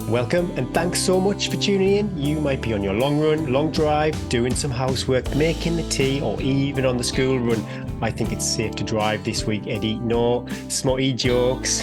Welcome and thanks so much for tuning in. You might be on your long run, long drive, doing some housework, making the tea, or even on the school run. I think it's safe to drive this week, Eddie. No smutty jokes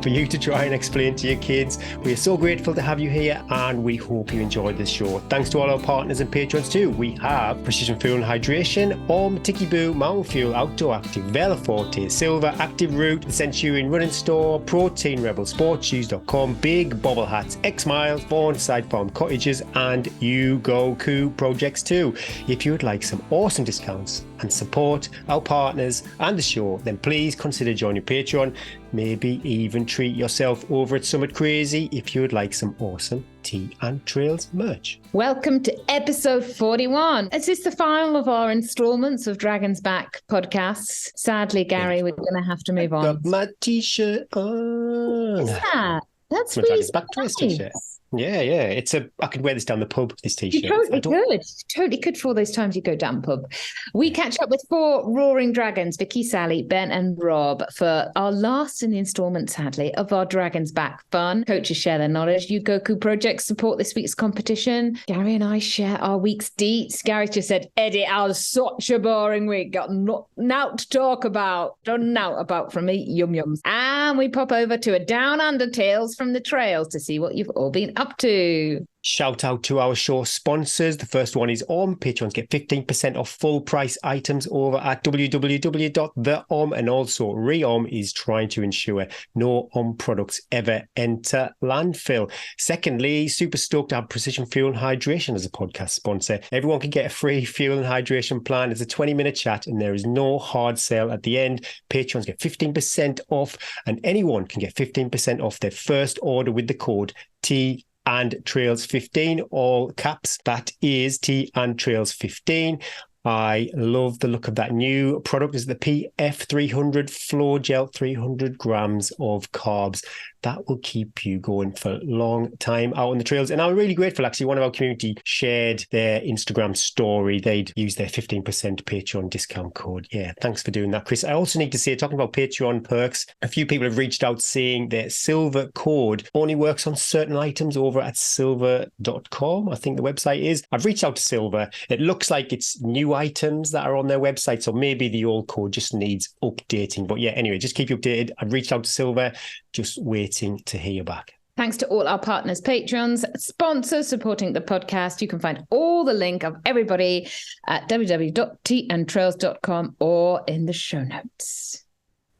for you to try and explain to your kids. We are so grateful to have you here and we hope you enjoyed this show. Thanks to all our partners and patrons too. We have Precision Fuel and Hydration, Tiki Boo, Mountain Fuel, Outdoor Active, Vela Forte, Silver, Active Route, the Centurion Running Store, Protein Rebel, SportsShoes.com, Big Bobble Hats, X Miles, Vaughan Side Farm Cottages, and You Go Coo Projects too. If you would like some awesome discounts and support our partners and the show, then please consider joining Patreon. Maybe even treat yourself over at Summit Crazy if you would like some awesome Tea and Trails merch. Welcome to episode 41. Is this the final of our installments of Dragon's Back podcasts? Sadly, Gary, we're going to have to move on. Got my t-shirt on. What's that? That's my really Dragon's Back nice. t-shirt. Yeah. I could wear this down the pub, this t-shirt. You totally could for all those times you go down pub. We catch up with 4 roaring dragons, Vicky, Sally, Ben and Rob, for our last in the installment, sadly, of our Dragon's Back fun. Coaches share their knowledge. You Goku projects support this week's competition. Gary and I share our week's deets. Gary just said, Eddie, I was such a boring week. Got nout to talk about. Done nout about from me. Yum yums. And we pop over to a Down Under Tales from the Trails to see what you've all been up to. Shout out to our show sponsors. The first one is Patrons get 15% off full price items over at www.theom, and also Reom is trying to ensure no products ever enter landfill. Secondly, super stoked to have Precision Fuel and Hydration as a podcast sponsor. Everyone can get a free fuel and hydration plan. It's a 20-minute chat and there is no hard sell at the end. Patrons get 15% off and anyone can get 15% off their first order with the code T and Trails 15, all caps. That is T and Trails 15. I love the look of that new product. Is the PF300 Flow Gel, 300 grams of carbs. That will keep you going for a long time out on the trails. And I'm really grateful, actually. One of our community shared their Instagram story. They'd use their 15% Patreon discount code. Yeah, thanks for doing that, Chris. I also need to say, talking about Patreon perks, a few people have reached out saying their silver code only works on certain items over at silver.com, I think the website is. I've reached out to Silver. It looks like it's new items that are on their website, so maybe the old code just needs updating. But yeah, anyway, just keep you updated. I've reached out to Silver, just waiting to hear back. Thanks to all our partners, patrons, sponsors supporting the podcast. You can find all the link of everybody at www.teaandtrails.com or in the show notes.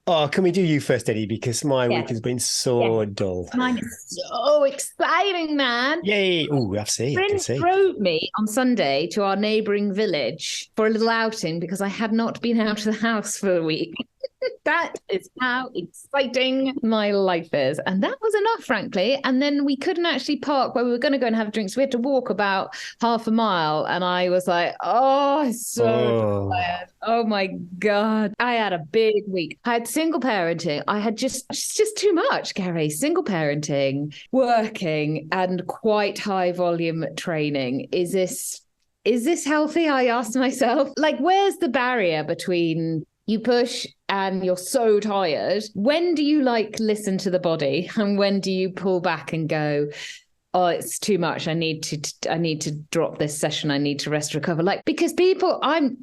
Oh, can we do you first, Eddie? Because my week has been so dull. Mine is so exciting, man. Yay. Oh, I've seen. Friends drove me on Sunday to our neighbouring village for a little outing because I had not been out of the house for a week. That is how exciting my life is. And that was enough, frankly. And then we couldn't actually park where we were going to go and have drinks. We had to walk about half a mile. And I was like, I'm so tired. Oh, my God. I had a big week. I had single parenting. I had just too much, Gary. Single parenting, working, and quite high volume training. Is this healthy? I asked myself. Like, where's the barrier between you push and you're so tired? When do you listen to the body, and when do you pull back and go, oh, it's too much. I need to drop this session. I need to rest, recover. Because people, I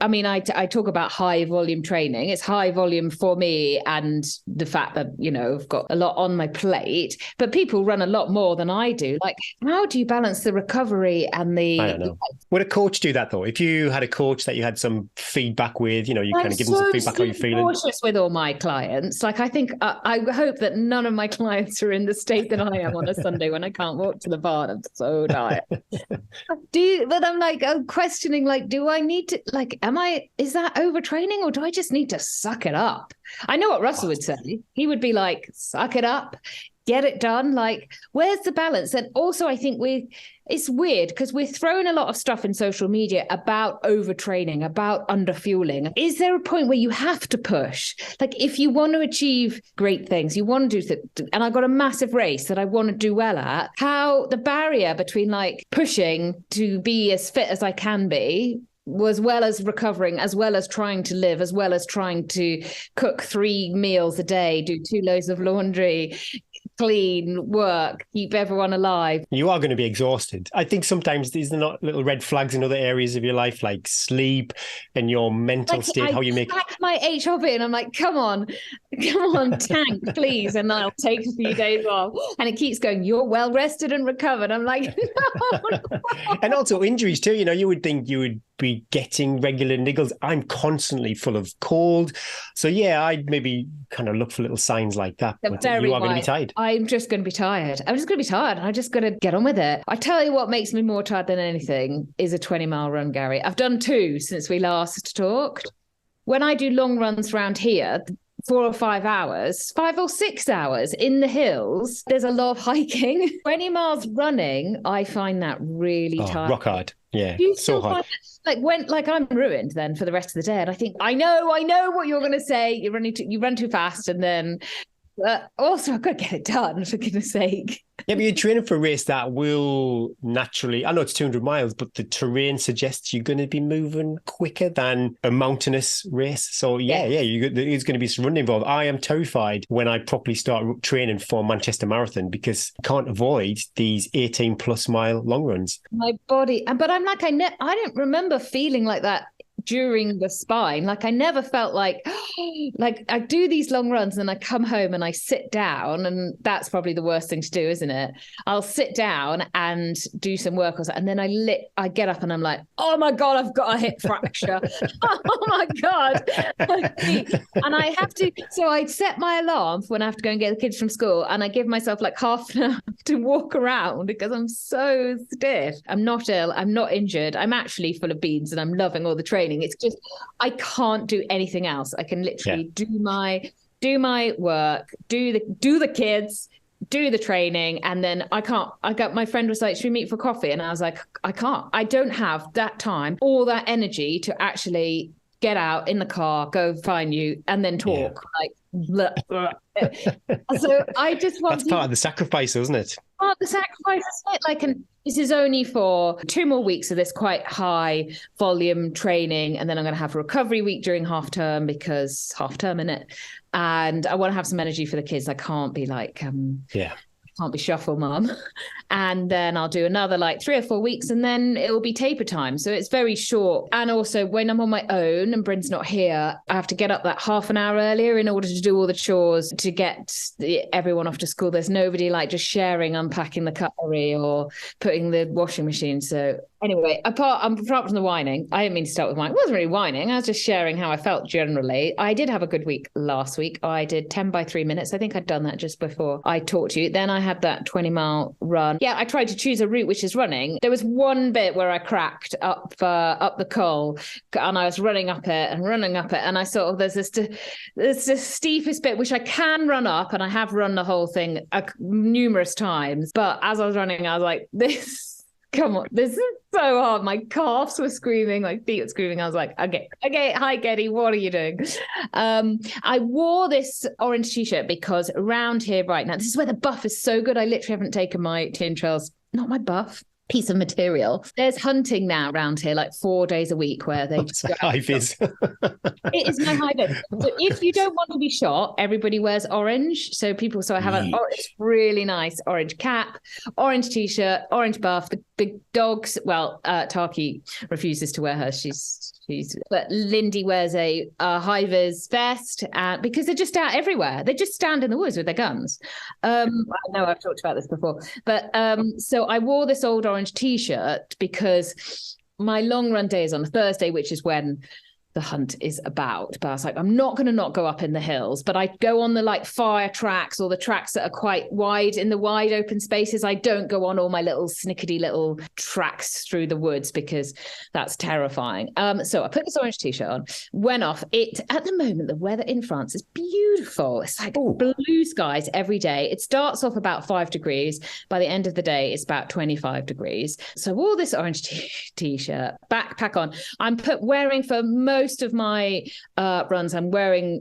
talk about high volume training. It's high volume for me and the fact that, I've got a lot on my plate, but people run a lot more than I do. How do you balance the recovery and the... I don't know. Would a coach do that though? If you had a coach that you had some feedback with, you kind of give them some feedback, how you're feeling? I'm cautious with all my clients. I think, I hope that none of my clients are in the state that I am on a Sunday when I can't walk to the bar. I'm so tired. But I'm questioning, do I need to, is that overtraining or do I just need to suck it up? I know what Russell would say. He would be like, suck it up, get it done. Where's the balance? And also I think it's weird because we're throwing a lot of stuff in social media about overtraining, about underfueling. Is there a point where you have to push? If you want to achieve great things, you want to do and I've got a massive race that I want to do well at, how the barrier between pushing to be as fit as I can be, as well as recovering, as well as trying to live, as well as trying to cook 3 meals a day, do 2 loads of laundry, clean, work, keep everyone alive. You are going to be exhausted. I think sometimes these are not little red flags in other areas of your life, like sleep and your mental state, how you make... I my HRV and I'm like, come on, tank, please. And I'll take a few days off. And it keeps going, you're well rested and recovered. I'm like, no. And also injuries too. You would think you would be getting regular niggles. I'm constantly full of cold. So yeah, I'd maybe kind of look for little signs like that. But you are going to be tired. I'm just going to be tired. I'm just going to be tired. I just got to get on with it. I tell you what makes me more tired than anything is a 20-mile run, Gary. I've done 2 since we last talked. When I do long runs around here, 4 or 5 hours, 5 or 6 hours in the hills, there's a lot of hiking. 20 miles running, I find that really tiring. Rock hard. Yeah, so hard. Like I'm ruined then for the rest of the day. And I think, I know what you're going to say. You run too fast, and then also I've got to get it done, for goodness sake. Yeah, but you're training for a race that will naturally, I know it's 200 miles, but the terrain suggests you're going to be moving quicker than a mountainous race. So there's going to be some running involved. I am terrified when I properly start training for Manchester Marathon because I can't avoid these 18 plus mile long runs. My body, but I'm like, I don't remember feeling like that during the spine. Like I never felt like I do these long runs and then I come home and I sit down, and that's probably the worst thing to do, isn't it? I'll sit down and do some work or something, and then I get up and I'm like, oh my God, I've got a hip fracture. Oh my God. And I have to, so I set my alarm for when I have to go and get the kids from school, and I give myself like half an hour to walk around because I'm so stiff. I'm not ill. I'm not injured. I'm actually full of beans and I'm loving all the training. It's just, I can't do anything else. I can literally do my work, do the kids, do the training, and then I can't. My friend was like, should we meet for coffee? And I was like, I can't. I don't have that time or that energy to actually get out in the car, go find you, and then talk. Like, blah, blah. So I just want. That's part of the sacrifice, isn't it? Part of the sacrifice, isn't it? Like, and this is only for 2 more weeks of this quite high volume training, and then I'm going to have a recovery week during half term because half term, innit? And I want to have some energy for the kids. I can't be like, can't be shuffle mum. And then I'll do another like 3 or 4 weeks, and then it'll be taper time. So it's very short. And also when I'm on my own and Bryn's not here, I have to get up that half an hour earlier in order to do all the chores to get everyone off to school. There's nobody like just sharing, unpacking the cutlery or putting the washing machine. So anyway, apart from the whining, I didn't mean to start with whining. It wasn't really whining. I was just sharing how I felt generally. I did have a good week last week. I did 10 by 3 minutes. I think I'd done that just before I talked to you. Then I had that 20-mile run. Yeah, I tried to choose a route which is running. There was one bit where I cracked up the Col, and I was running up it, and I sort of there's this steepest bit which I can run up, and I have run the whole thing numerous times. But as I was running, I was like, come on, this is so hard. My calves were screaming, my feet were screaming. I was like, okay, hi, Getty, what are you doing? I wore this orange t-shirt because around here right now, this is where the buff is so good. I literally haven't taken my tin trails, not my buff, piece of material. There's hunting now around here, like 4 days a week, where they just high vis. It is my high vis. So if you don't want to be shot, everybody wears orange. So I have an really nice orange cap, orange t-shirt, orange buff. The dogs, Tarky refuses to wear hers. But Lindy wears a high vis vest because they're just out everywhere. They just stand in the woods with their guns. I know I've talked about this before, but so I wore this old orange t-shirt because my long run day is on a Thursday, which is when the hunt is about. But I was like, I'm not going to not go up in the hills, but I go on the like fire tracks or the tracks that are quite wide in the wide open spaces. I don't go on all my little snickety little tracks through the woods because that's terrifying. So I put this orange t-shirt on, went off. At the moment, the weather in France is beautiful. It's like blue skies every day. It starts off about 5 degrees. By the end of the day, it's about 25 degrees. So all this orange t-shirt, backpack on. I'm wearing for most of my runs, I'm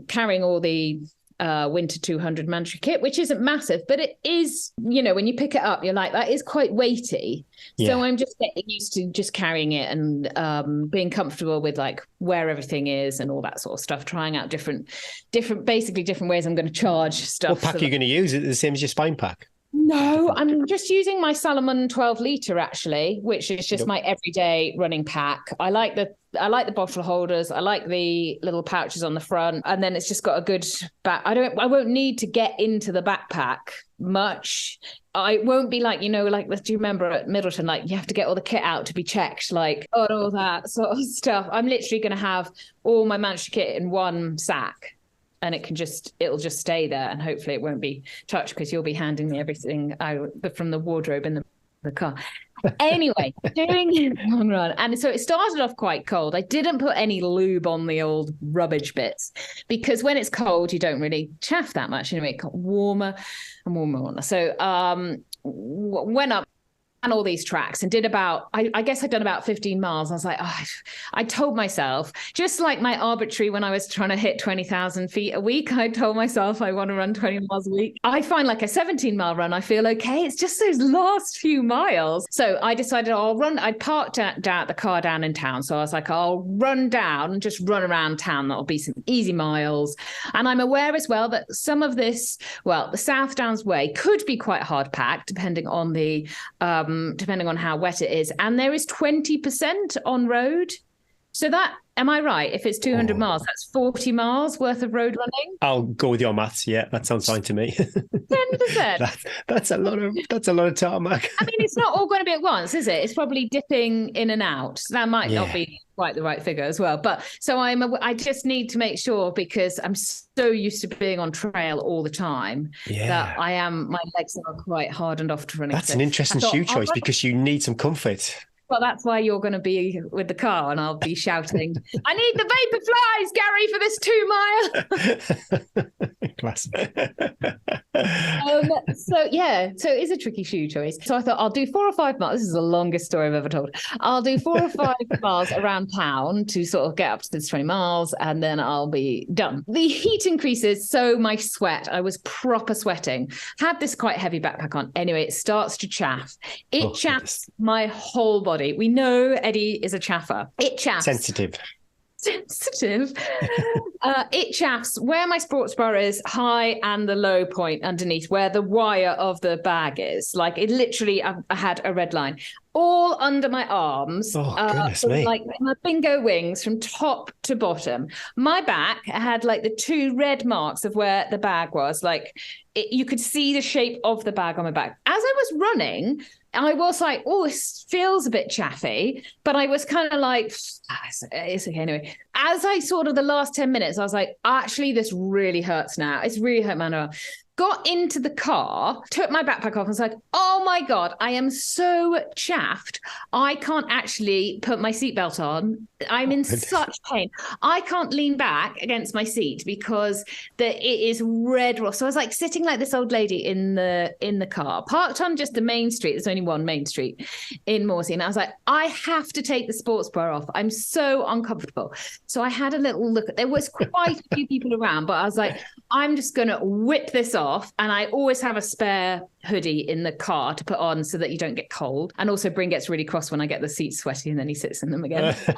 carrying all the winter 200 mandatory kit, which isn't massive, but it is, when you pick it up, you're like, that is quite weighty. Yeah. So I'm just getting used to just carrying it and being comfortable with like where everything is and all that sort of stuff, trying out different ways I'm going to charge stuff. What pack are you going to use? Is it the same as your spine pack? No, I'm just using my Salomon 12 litre actually, which is just my everyday running pack. I like the bottle holders. I like the little pouches on the front, and then it's just got a good back. I won't need to get into the backpack much. I won't be like, do you remember at Middleton, like you have to get all the kit out to be checked, like all that sort of stuff. I'm literally going to have all my mandatory kit in one sack. And it'll just stay there, and hopefully it won't be touched because you'll be handing me everything from the wardrobe in the car. Anyway, doing a long run. And so it started off quite cold. I didn't put any lube on the old rubbish bits because when it's cold, you don't really chaff that much. It got warmer and warmer. So went up and all these tracks and did about, I guess I'd done about 15 miles. I was like, I told myself, just like my arbitrary when I was trying to hit 20,000 feet a week, I told myself I want to run 20 miles a week. I find like a 17-mile run, I feel okay. It's just those last few miles. So I decided I'll run. I parked the car down in town. So I was like, I'll run down and just run around town. That'll be some easy miles. And I'm aware as well that some of this, the South Downs Way could be quite hard packed depending on how wet it is. And there is 20% on road. So am I right? If it's 200 miles, that's 40 miles worth of road running. I'll go with your maths. Yeah, that sounds fine to me. 10%. That's a lot of tarmac. I mean, it's not all going to be at once, is it? It's probably dipping in and out. So that might not be quite the right figure as well. But so I just need to make sure, because I'm so used to being on trail all the time that my legs are quite hardened off to running. That's an interesting shoe choice because you need some comfort. Well, that's why you're going to be with the car and I'll be shouting, I need the vapor flies, Gary, for this 2 mile. Class. So it is a tricky shoe choice. So I thought I'll do 4 or 5 miles. This is the longest story I've ever told. I'll do 4 or 5 miles around town to sort of get up to this 20 miles and then I'll be done. The heat increases, so my sweat, I was proper sweating. Had this quite heavy backpack on. Anyway, it starts to chaff. It chaffs my whole body. We know Eddie is a chaffer. It chaffs. Sensitive. It chaffs where my sports bra is, high and the low point underneath, where the wire of the bag is. Like it literally, I had a red line all under my arms. Oh, goodness me. Like my bingo wings from top to bottom. My back had like the 2 red marks of where the bag was. Like you could see the shape of the bag on my back. As I was running, I was like, this feels a bit chaffy, but I was kind of like, it's okay anyway. As I sort of the last 10 minutes, I was like, actually, this really hurts now. It's really hurt my arm. Got into the car, took my backpack off and was like, oh my God, I am so chaffed. I can't actually put my seatbelt on. I'm in such pain. I can't lean back against my seat because it is red raw. So I was like sitting like this old lady in the car, parked on just the main street. There's only one main street in Morsey. And I was like, I have to take the sports bra off. I'm so uncomfortable. So I had a little look. There was quite a few people around, but I was like, I'm just going to whip this off. And I always have a spare hoodie in the car to put on so that you don't get cold. And also Bryn gets really cross when I get the seats sweaty and then he sits in them again. So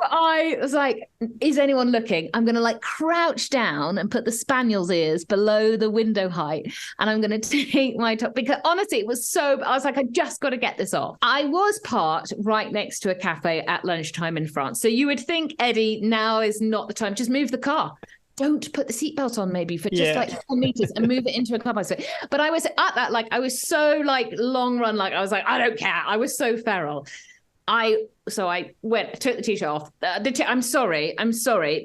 I was like, is anyone looking? I'm going to like crouch down and put the spaniel's ears below the window height. And I'm going to take my top, because honestly, it was I was like, I just got to get this off. I was parked right next to a cafe at lunchtime in France. So you would think, Eddie, now is not the time. Just move the car. Don't put the seatbelt on maybe for just like 10 meters and move it into a clubhouse. But I was at that, like, I was so like long run, like, I was like, I don't care. I was so feral. So I took the t-shirt off. I'm sorry,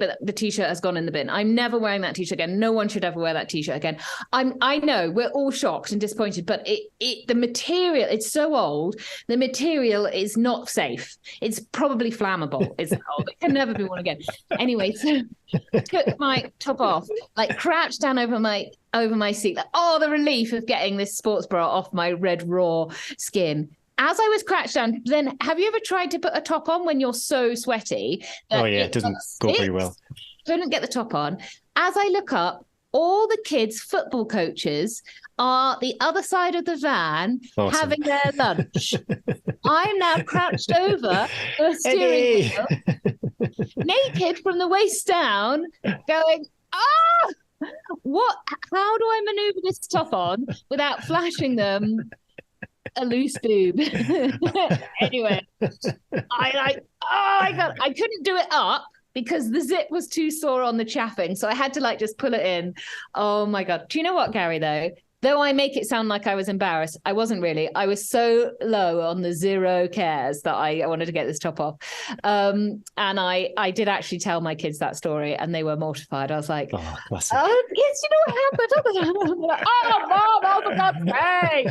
but the t-shirt has gone in the bin. I'm never wearing that t-shirt again. No one should ever wear that t-shirt again. I know we're all shocked and disappointed, but the material, it's so old. The material is not safe. It's probably flammable. It's old. It can never be worn again. Anyway, so took my top off, like crouched down over my seat. Like, the relief of getting this sports bra off my red raw skin. as I was crouched down, then have you ever tried to put a top on when you're so sweaty? Oh, yeah, it doesn't go very well. Couldn't get the top on. As I look up, all the kids' football coaches are the other side of the van having their lunch. I'm now crouched over the steering wheel, naked from the waist down, going, what? How do I maneuver this top on without flashing them a loose boob? Anyway, I couldn't do it up because the zip was too sore on the chaffing. So I had to just pull it in. Oh my God. Do you know what, Gary, though? Though I make it sound like I was embarrassed, I wasn't really. I was so low on the zero cares that I wanted to get this top off. And I did actually tell my kids that story and they were mortified. I was like, yes, you know what happened? Mom, for God's sake.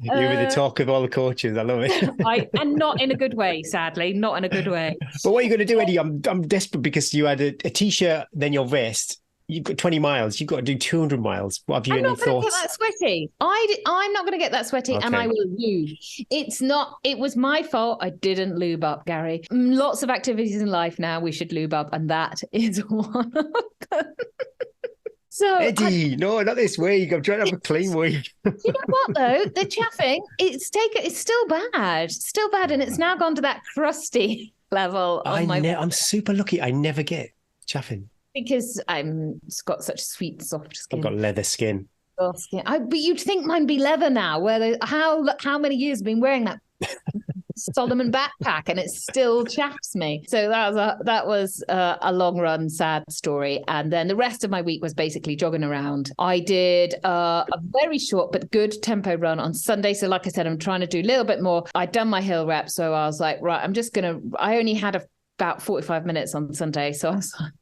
You were the talk of all the coaches. I love it. And not in a good way, sadly, not in a good way. But what are you going to do, Eddie? I'm desperate because you had a T-shirt, then your vest. You've got 20 miles. You've got to do 200 miles. What have you any thoughts? I'm not going to get that sweaty. I'm not going to get that sweaty, and I will lube. It was my fault. I didn't lube up, Gary. Lots of activities in life now we should lube up, and that is one of them. So Eddie, no, not this week. I'm trying to have a clean week. You know what though? The chaffing, it's still bad. It's still bad, and it's now gone to that crusty level. I'm super lucky. I never get chaffing. Because it's got such sweet, soft skin. I've got leather skin. But you'd think mine be leather now. How many years have been wearing that Solomon backpack and it still chaps me. So that was a long run, sad story. And then the rest of my week was basically jogging around. I did a very short but good tempo run on Sunday. So like I said, I'm trying to do a little bit more. I'd done my hill rep. So I was like, right, I only had about 45 minutes on Sunday. So I was like,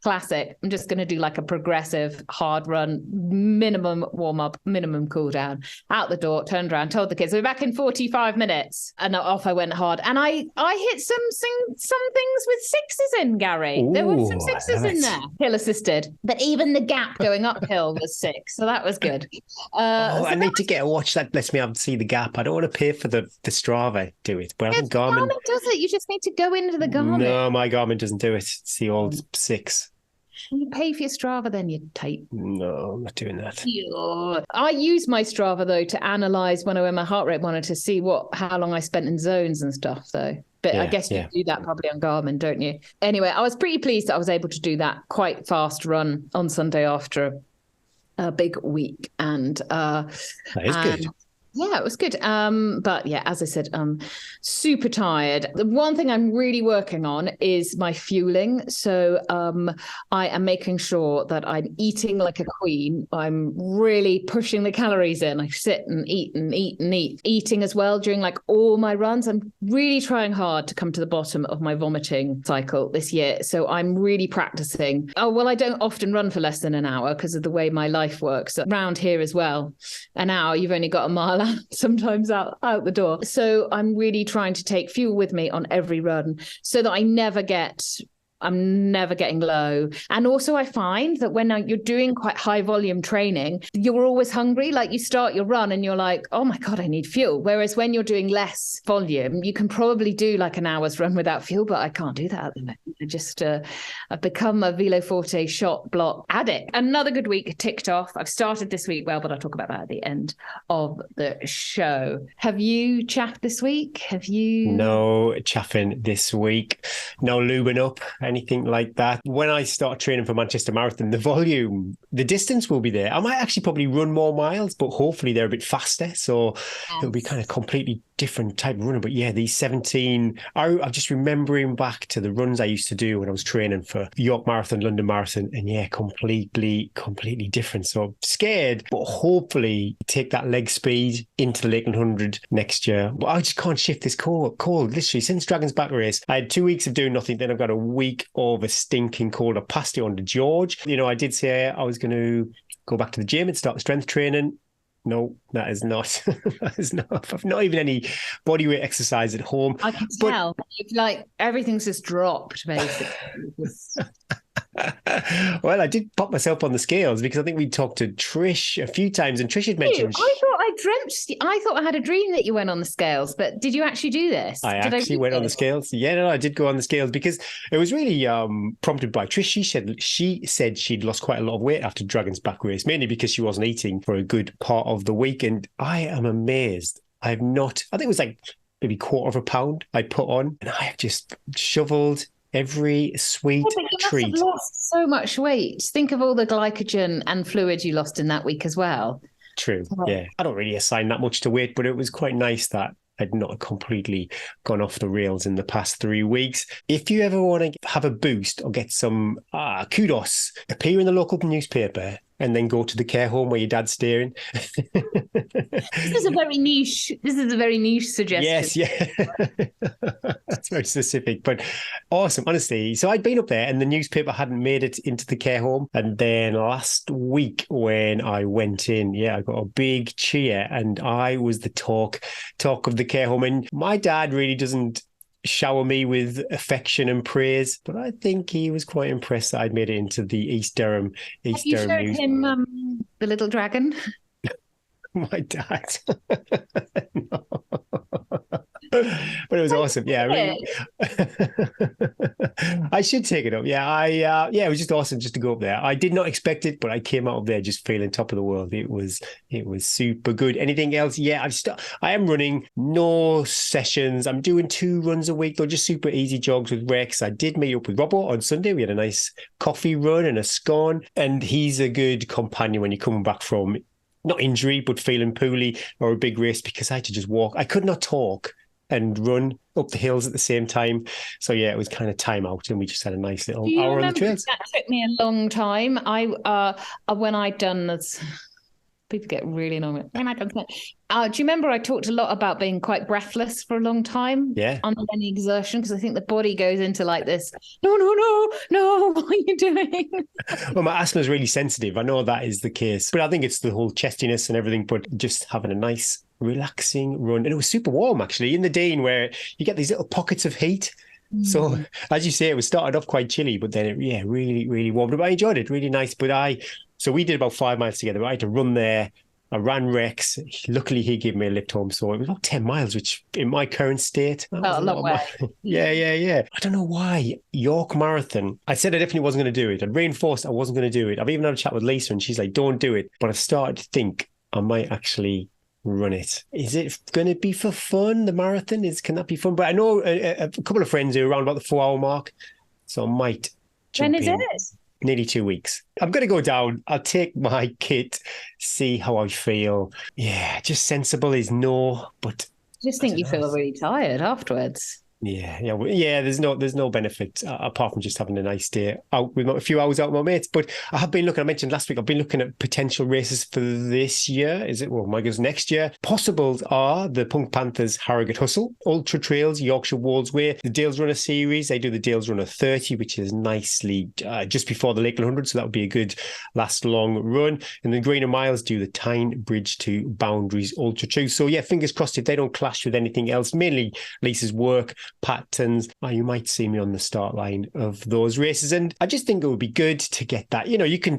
classic. I'm just going to do like a progressive hard run, minimum warm up, minimum cool down. Out the door, turned around, told the kids we're back in 45 minutes, and off I went hard. And I hit some things with sixes in, Gary. Ooh, there were some sixes in there, hill assisted. But even the gap going uphill was 6, so that was good. I need to get a watch that lets me see the gap. I don't want to pay for the Strava. Do it, but I think Garmin does it. You just need to go into the Garmin. No, my Garmin doesn't do it. It's the old 6. You pay for your Strava, then you take. No, I'm not doing that. I use my Strava though to analyze when I wear my heart rate monitor to see how long I spent in zones and stuff though. But I guess you do that probably on Garmin, don't you? Anyway, I was pretty pleased that I was able to do that quite fast run on Sunday after a big week, and that is good. Yeah, it was good. But yeah, as I said, super tired. The one thing I'm really working on is my fueling. So I am making sure that I'm eating like a queen. I'm really pushing the calories in. I sit and eat and eat and eat. Eating as well during like all my runs. I'm really trying hard to come to the bottom of my vomiting cycle this year. So I'm really practicing. Oh, well, I don't often run for less than an hour because of the way my life works. Around here as well, an hour, you've only got a mile sometimes out the door. So I'm really trying to take fuel with me on every run so that I'm never getting low. And also I find that when you're doing quite high volume training, you're always hungry. Like you start your run and you're like, oh my God, I need fuel. Whereas when you're doing less volume, you can probably do like an hour's run without fuel, but I can't do that at the moment. I've become a Velo Forte shot block addict. Another good week ticked off. I've started this week well, but I'll talk about that at the end of the show. Have you chaffed this week? Have you? No chaffing this week. No lubing up. Anything like that. When I start training for Manchester Marathon, the distance will be there. I might actually probably run more miles, but hopefully they're a bit faster. So it'll be kind of completely different type of running. But yeah, these 17, I'm just remembering back to the runs I used to do when I was training for York Marathon, London Marathon, and yeah, completely different. So I'm scared, but hopefully take that leg speed into the Lakeland 100 next year. But I just can't shift this cold. Literally, since Dragon's Back race, I had 2 weeks of doing nothing. Then I've got a week of a stinking cold. I passed it on to George. You know, I did say I was going to go back to the gym and start strength training. No, that is not. That is not. I've not even any bodyweight exercise at home. I can tell. Like everything's just dropped, basically. Well, I did pop myself on the scales because I think we talked to Trish a few times, and Trish had mentioned I thought I had a dream that you went on the scales, but did you actually do this? I Did I actually read went on the this? scales. Yeah, no, I did go on the scales because it was really prompted by Trish. She said she'd lost quite a lot of weight after Dragon's Back race, mainly because she wasn't eating for a good part of the week. And I am amazed. I have not. I think it was like maybe quarter of a pound I put on, and I have just shoveled every Yeah, sweet but you must have treat. lost so much weight. Think of all the glycogen and fluid you lost in that week as well. True. Oh. Yeah. I don't really assign that much to weight, but it was quite nice that I'd not completely gone off the rails in the past 3 weeks. If you ever want to have a boost or get some kudos, appear in the local newspaper and then go to the care home where your dad's staring. This is a very niche suggestion. Yes, yeah. That's very specific, but awesome, honestly. So I'd been up there and the newspaper hadn't made it into the care home. And then last week when I went in, yeah, I got a big cheer and I was the talk of the care home. And my dad really doesn't shower me with affection and praise, but I think he was quite impressed that I'd made it into the Have you showed news. him the little dragon? My dad. No. But it was awesome. Yeah, really. I should take it up. Yeah, it was just awesome just to go up there. I did not expect it, but I came out of there just feeling top of the world. It was super good. Anything else? Yeah, I am running no sessions. I'm doing 2 runs a week. They're just super easy jogs with Rex. I did meet up with Robbo on Sunday. We had a nice coffee run and a scone, and he's a good companion when you're coming back from not injury, but feeling poorly or a big race, because I had to just walk. I could not talk and run up the hills at the same time. So yeah, it was kind of time out and we just had a nice little Do you hour on the remember trails. that took me a long time? When I'd done this, people get really annoyed. When I'd done that, do you remember I talked a lot about being quite breathless for a long time? Yeah. Under any exertion, because I think the body goes into like this. No, no, no, no. What are you doing? Well, my asthma is really sensitive. I know that is the case, but I think it's the whole chestiness and everything. But just having a nice, relaxing run, and it was super warm actually in the Dean, where you get these little pockets of heat. So as you say, it was started off quite chilly, but then it really, really warmed up. I enjoyed it, really nice. So we did about 5 miles together. I had to run there. I ran Rex. Luckily, he gave me a lift home. So it was about 10 miles, which in my current state, that was a long way. Yeah. I don't know why. York Marathon. I said I definitely wasn't going to do it. I'd reinforced I wasn't going to do it. I've even had a chat with Lisa and she's like, don't do it. But I've started to think I might actually run it. Is it going to be for fun? The marathon can that be fun? But I know a couple of friends who are around about the 4 hour mark. So I might jump When is in. it? Nearly 2 weeks. I'm going to go down. I'll take my kit, see how I feel. Yeah, just sensible is no, but I just think you feel really tired afterwards. Yeah. There's no benefit apart from just having a nice day out with a few hours out with my mates. But I have been looking. I mentioned last week. I've been looking at potential races for this year. Is it? Well, my goodness, next year. Possibles are the Punk Panthers Harrogate Hustle, Ultra Trails, Yorkshire Wolds Way, the Dales Runner Series. They do the Dales Runner 30, which is nicely just before the Lakeland 100, so that would be a good last long run. And the Greener Miles do the Tyne Bridge to Boundaries Ultra 2. So yeah, fingers crossed if they don't clash with anything else. Mainly Lisa's work patterns. You might see me on the start line of those races. And I just think it would be good to get that.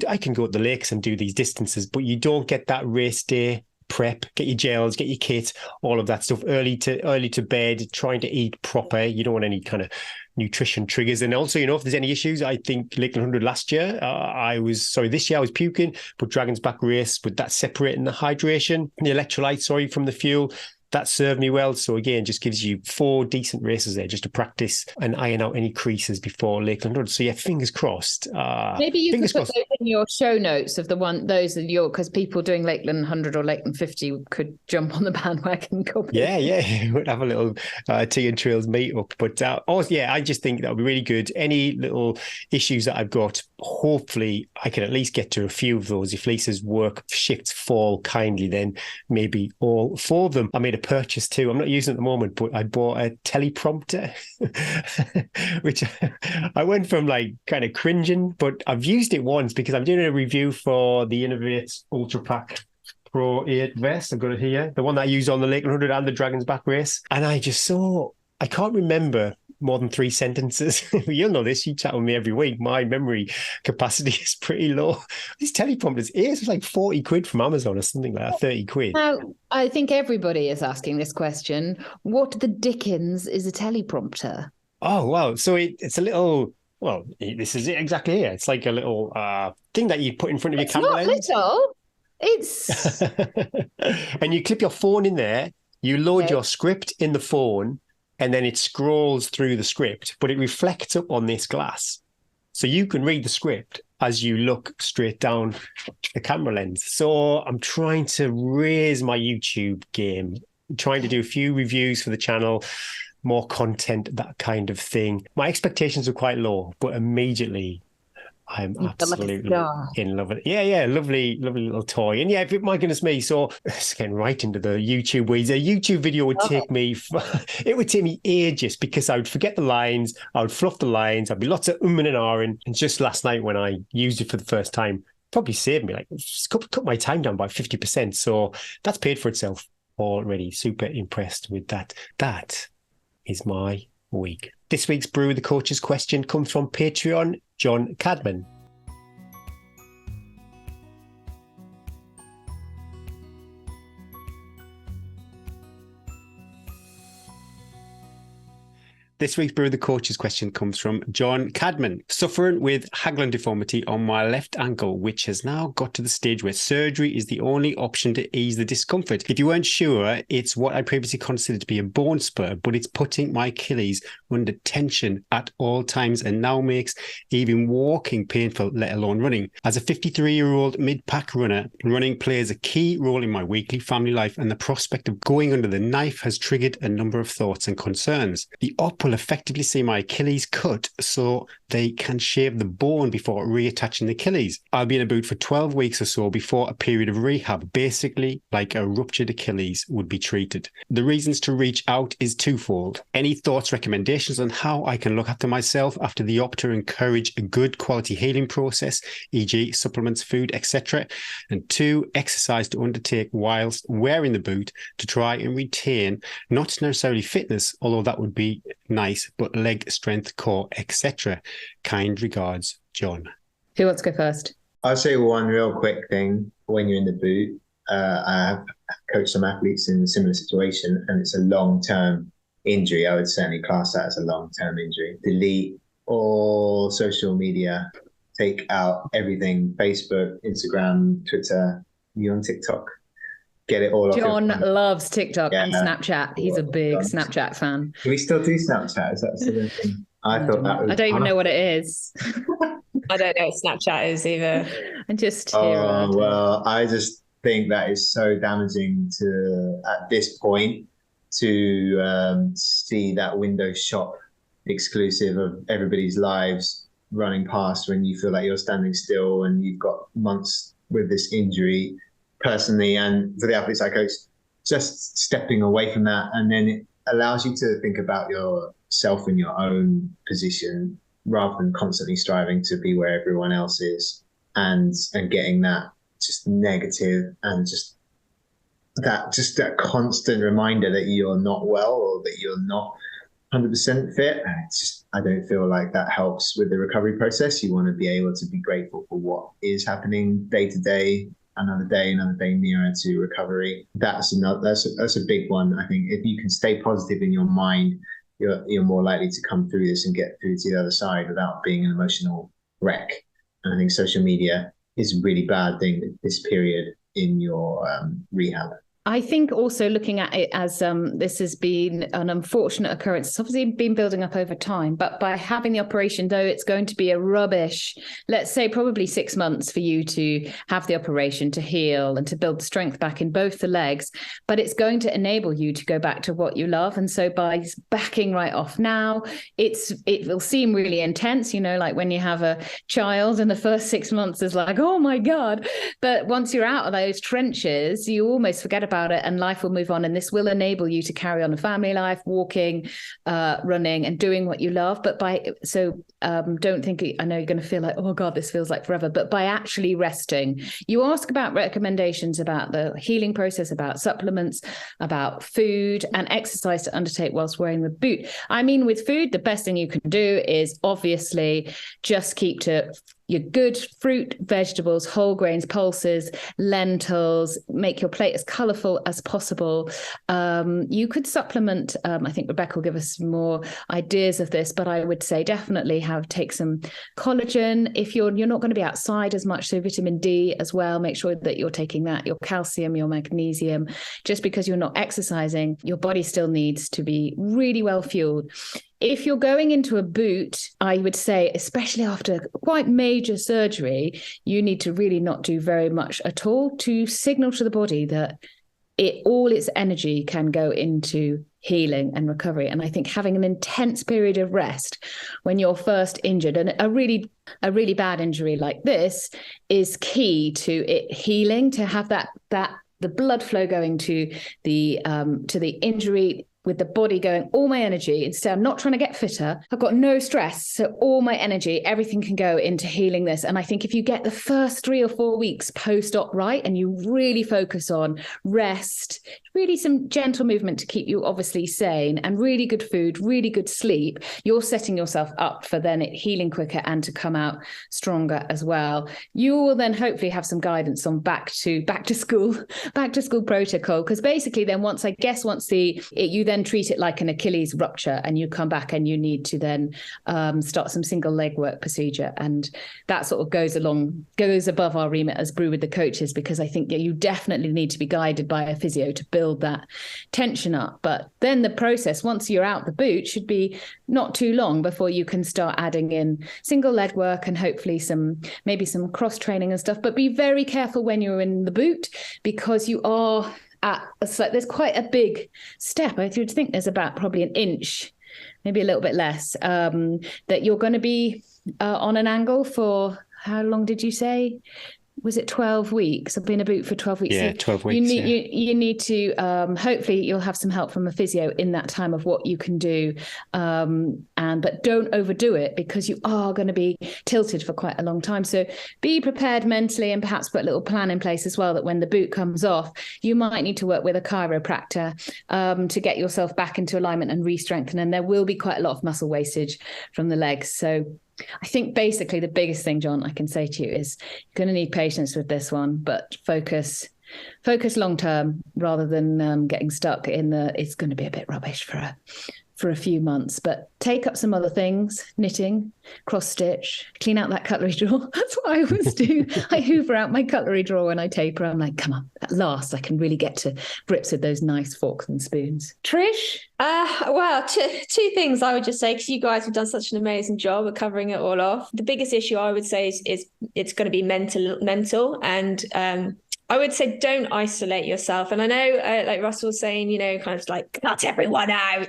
I can go to the lakes and do these distances, but you don't get that race day prep, get your gels, get your kit, all of that stuff early to bed, trying to eat proper. You don't want any kind of nutrition triggers. And also, if there's any issues, I think Lakeland 100 last year, this year I was puking, but Dragon's Back race with that separating the hydration, the electrolytes, from the fuel, that served me well. So again, just gives you 4 decent races there just to practice and iron out any creases before Lakeland 100. So yeah, fingers crossed. Maybe you could put those in your show notes of because people doing Lakeland 100 or Lakeland 50 could jump on the bandwagon. Yeah. We'd have a little tea and trails meet up. But I just think that would be really good. Any little issues that I've got, hopefully I can at least get to a few of those. If Lisa's work shifts fall kindly, then maybe all 4 of them. I made a purchase too. I'm not using it at the moment, but I bought a teleprompter, which I went from like kind of cringing, but I've used it once because I'm doing a review for the Innovate Ultra Pack Pro 8 vest. I've got it here, the one that I used on the Lakeland 100 and the Dragon's Back race. And I can't remember more than 3 sentences. You'll know this. You chat with me every week. My memory capacity is pretty low. These teleprompters, it's like 40 quid from Amazon or something like that, 30 quid. Now, I think everybody is asking this question. What the dickens is a teleprompter? Oh, wow. So it's a little, well, this is it exactly here. It's like a little thing that you put in front of your camera lens. It's not little. It's... And you clip your phone in there, you load your script in the phone, and then it scrolls through the script, but it reflects up on this glass. So you can read the script as you look straight down the camera lens. So I'm trying to raise my YouTube game, I'm trying to do a few reviews for the channel, more content, that kind of thing. My expectations are quite low, but immediately I'm absolutely in love with it. Yeah, lovely little toy. And yeah, my goodness me, so it's getting right into the YouTube weeds. A YouTube video would take me, it would take me ages because I would forget the lines, I would fluff the lines, I'd be lots of and ahhing. And just last night when I used it for the first time, probably saved me, like cut my time down by 50%. So that's paid for itself already. Super impressed with that. That is my week. This week's Brew the Coach's question comes from Patreon, John Cadman. This week's Brew the Coach's question comes from John Cadman. Suffering with Haglund deformity on my left ankle, which has now got to the stage where surgery is the only option to ease the discomfort. If you weren't sure, it's what I previously considered to be a bone spur, but it's putting my Achilles under tension at all times and now makes even walking painful, let alone running. As a 53-year-old mid-pack runner, running plays a key role in my weekly family life, and the prospect of going under the knife has triggered a number of thoughts and concerns. The op will effectively see my Achilles cut so they can shave the bone before reattaching the Achilles. I'll be in a boot for 12 weeks or so before a period of rehab, basically like a ruptured Achilles would be treated. The reasons to reach out is twofold. Any thoughts, recommendations on how I can look after myself after the op to encourage a good quality healing process, e.g. supplements, food, etc. And 2, exercise to undertake whilst wearing the boot to try and retain not necessarily fitness, although that would be nice, but leg strength, core, etc. Kind regards, John. Who wants to go first? I'll say one real quick thing. When you're in the boot, I have coached some athletes in a similar situation, and it's a long-term injury. I would certainly class that as a long-term injury. Delete all social media. Take out everything. Facebook, Instagram, Twitter. You on TikTok? Get it all off. John loves TikTok and Snapchat. He's a big Snapchat fan. Do we still do Snapchat? Is that still a thing? I don't even know what it is. I don't know what Snapchat is either. I just I just think that is so damaging to, at this point, to see that window shop exclusive of everybody's lives running past when you feel like you're standing still and you've got months with this injury. Personally, and for the athletes I coach, just stepping away from that, and then it allows you to think about yourself in your own position rather than constantly striving to be where everyone else is, and getting that just negative and just that constant reminder that you're not well or that you're not 100% fit. And it's just, I don't feel like that helps with the recovery process. You want to be able to be grateful for what is happening day to day. Another day nearer to recovery. That's a big one. I think if you can stay positive in your mind, you're more likely to come through this and get through to the other side without being an emotional wreck. And I think social media is a really bad thing at this period in your rehab. I think also looking at it as this has been an unfortunate occurrence. It's obviously been building up over time, but by having the operation, though it's going to be a rubbish, let's say probably 6 months for you to have the operation to heal and to build the strength back in both the legs, but it's going to enable you to go back to what you love. And so by backing right off now, it will seem really intense, like when you have a child and the first 6 months is like, oh my God. But once you're out of those trenches, you almost forget about about it and life will move on. And this will enable you to carry on a family life, walking, running and doing what you love. But don't think, I know you're going to feel like, oh God, this feels like forever, but by actually resting. You ask about recommendations about the healing process, about supplements, about food and exercise to undertake whilst wearing the boot. I mean, with food, the best thing you can do is obviously just keep to your good fruit, vegetables, whole grains, pulses, lentils, make your plate as colourful as possible. You could supplement, I think Rebecca will give us some more ideas of this, but I would say definitely take some collagen. If you're not going to be outside as much, so vitamin D as well, make sure that you're taking that, your calcium, your magnesium. Just because you're not exercising, your body still needs to be really well fueled. If you're going into a boot, I would say, especially after quite major surgery, you need to really not do very much at all to signal to the body that all its energy can go into healing and recovery. And I think having an intense period of rest when you're first injured, and a really bad injury like this, is key to it healing, to have the blood flow going to the injury, with the body going, all my energy, instead I'm not trying to get fitter, I've got no stress, so all my energy, everything can go into healing this. And I think if you get the first 3 or 4 weeks post-op right, and you really focus on rest, really some gentle movement to keep you obviously sane, and really good food, really good sleep, you're setting yourself up for then it healing quicker and to come out stronger as well. You will then hopefully have some guidance on back to school protocol, because basically then once you then treat it like an Achilles rupture, and you come back and you need to then start some single leg work procedure. And that sort of goes above our remit as Brew with the coaches, because I think you definitely need to be guided by a physio to build that tension up. But then the process, once you're out the boot, should be not too long before you can start adding in single leg work and hopefully maybe some cross training and stuff. But be very careful when you're in the boot, because you are there's quite a big step. I would think there's about probably an inch, maybe a little bit less, that you're going to be on an angle for, how long did you say? Was it 12 weeks? I've been a boot for 12 weeks. Yeah, so 12 weeks. You need to, hopefully you'll have some help from a physio in that time of what you can do. But don't overdo it, because you are going to be tilted for quite a long time. So be prepared mentally, and perhaps put a little plan in place as well, that when the boot comes off, you might need to work with a chiropractor to get yourself back into alignment and re-strengthen. And there will be quite a lot of muscle wastage from the legs. So I think basically the biggest thing, John, I can say to you is you're going to need patience with this one, but focus long term rather than getting stuck in it's going to be a bit rubbish for a few months. But take up some other things: knitting, cross stitch, clean out that cutlery drawer. That's what I always do. I hoover out my cutlery drawer when I taper. I'm like, come on, at last I can really get to grips with those nice forks and spoons. Trish? Well, two things I would just say, because you guys have done such an amazing job of covering it all off. The biggest issue I would say is it's going to be mental, and I would say don't isolate yourself. And I know, like Russell was saying, kind of like cut everyone out.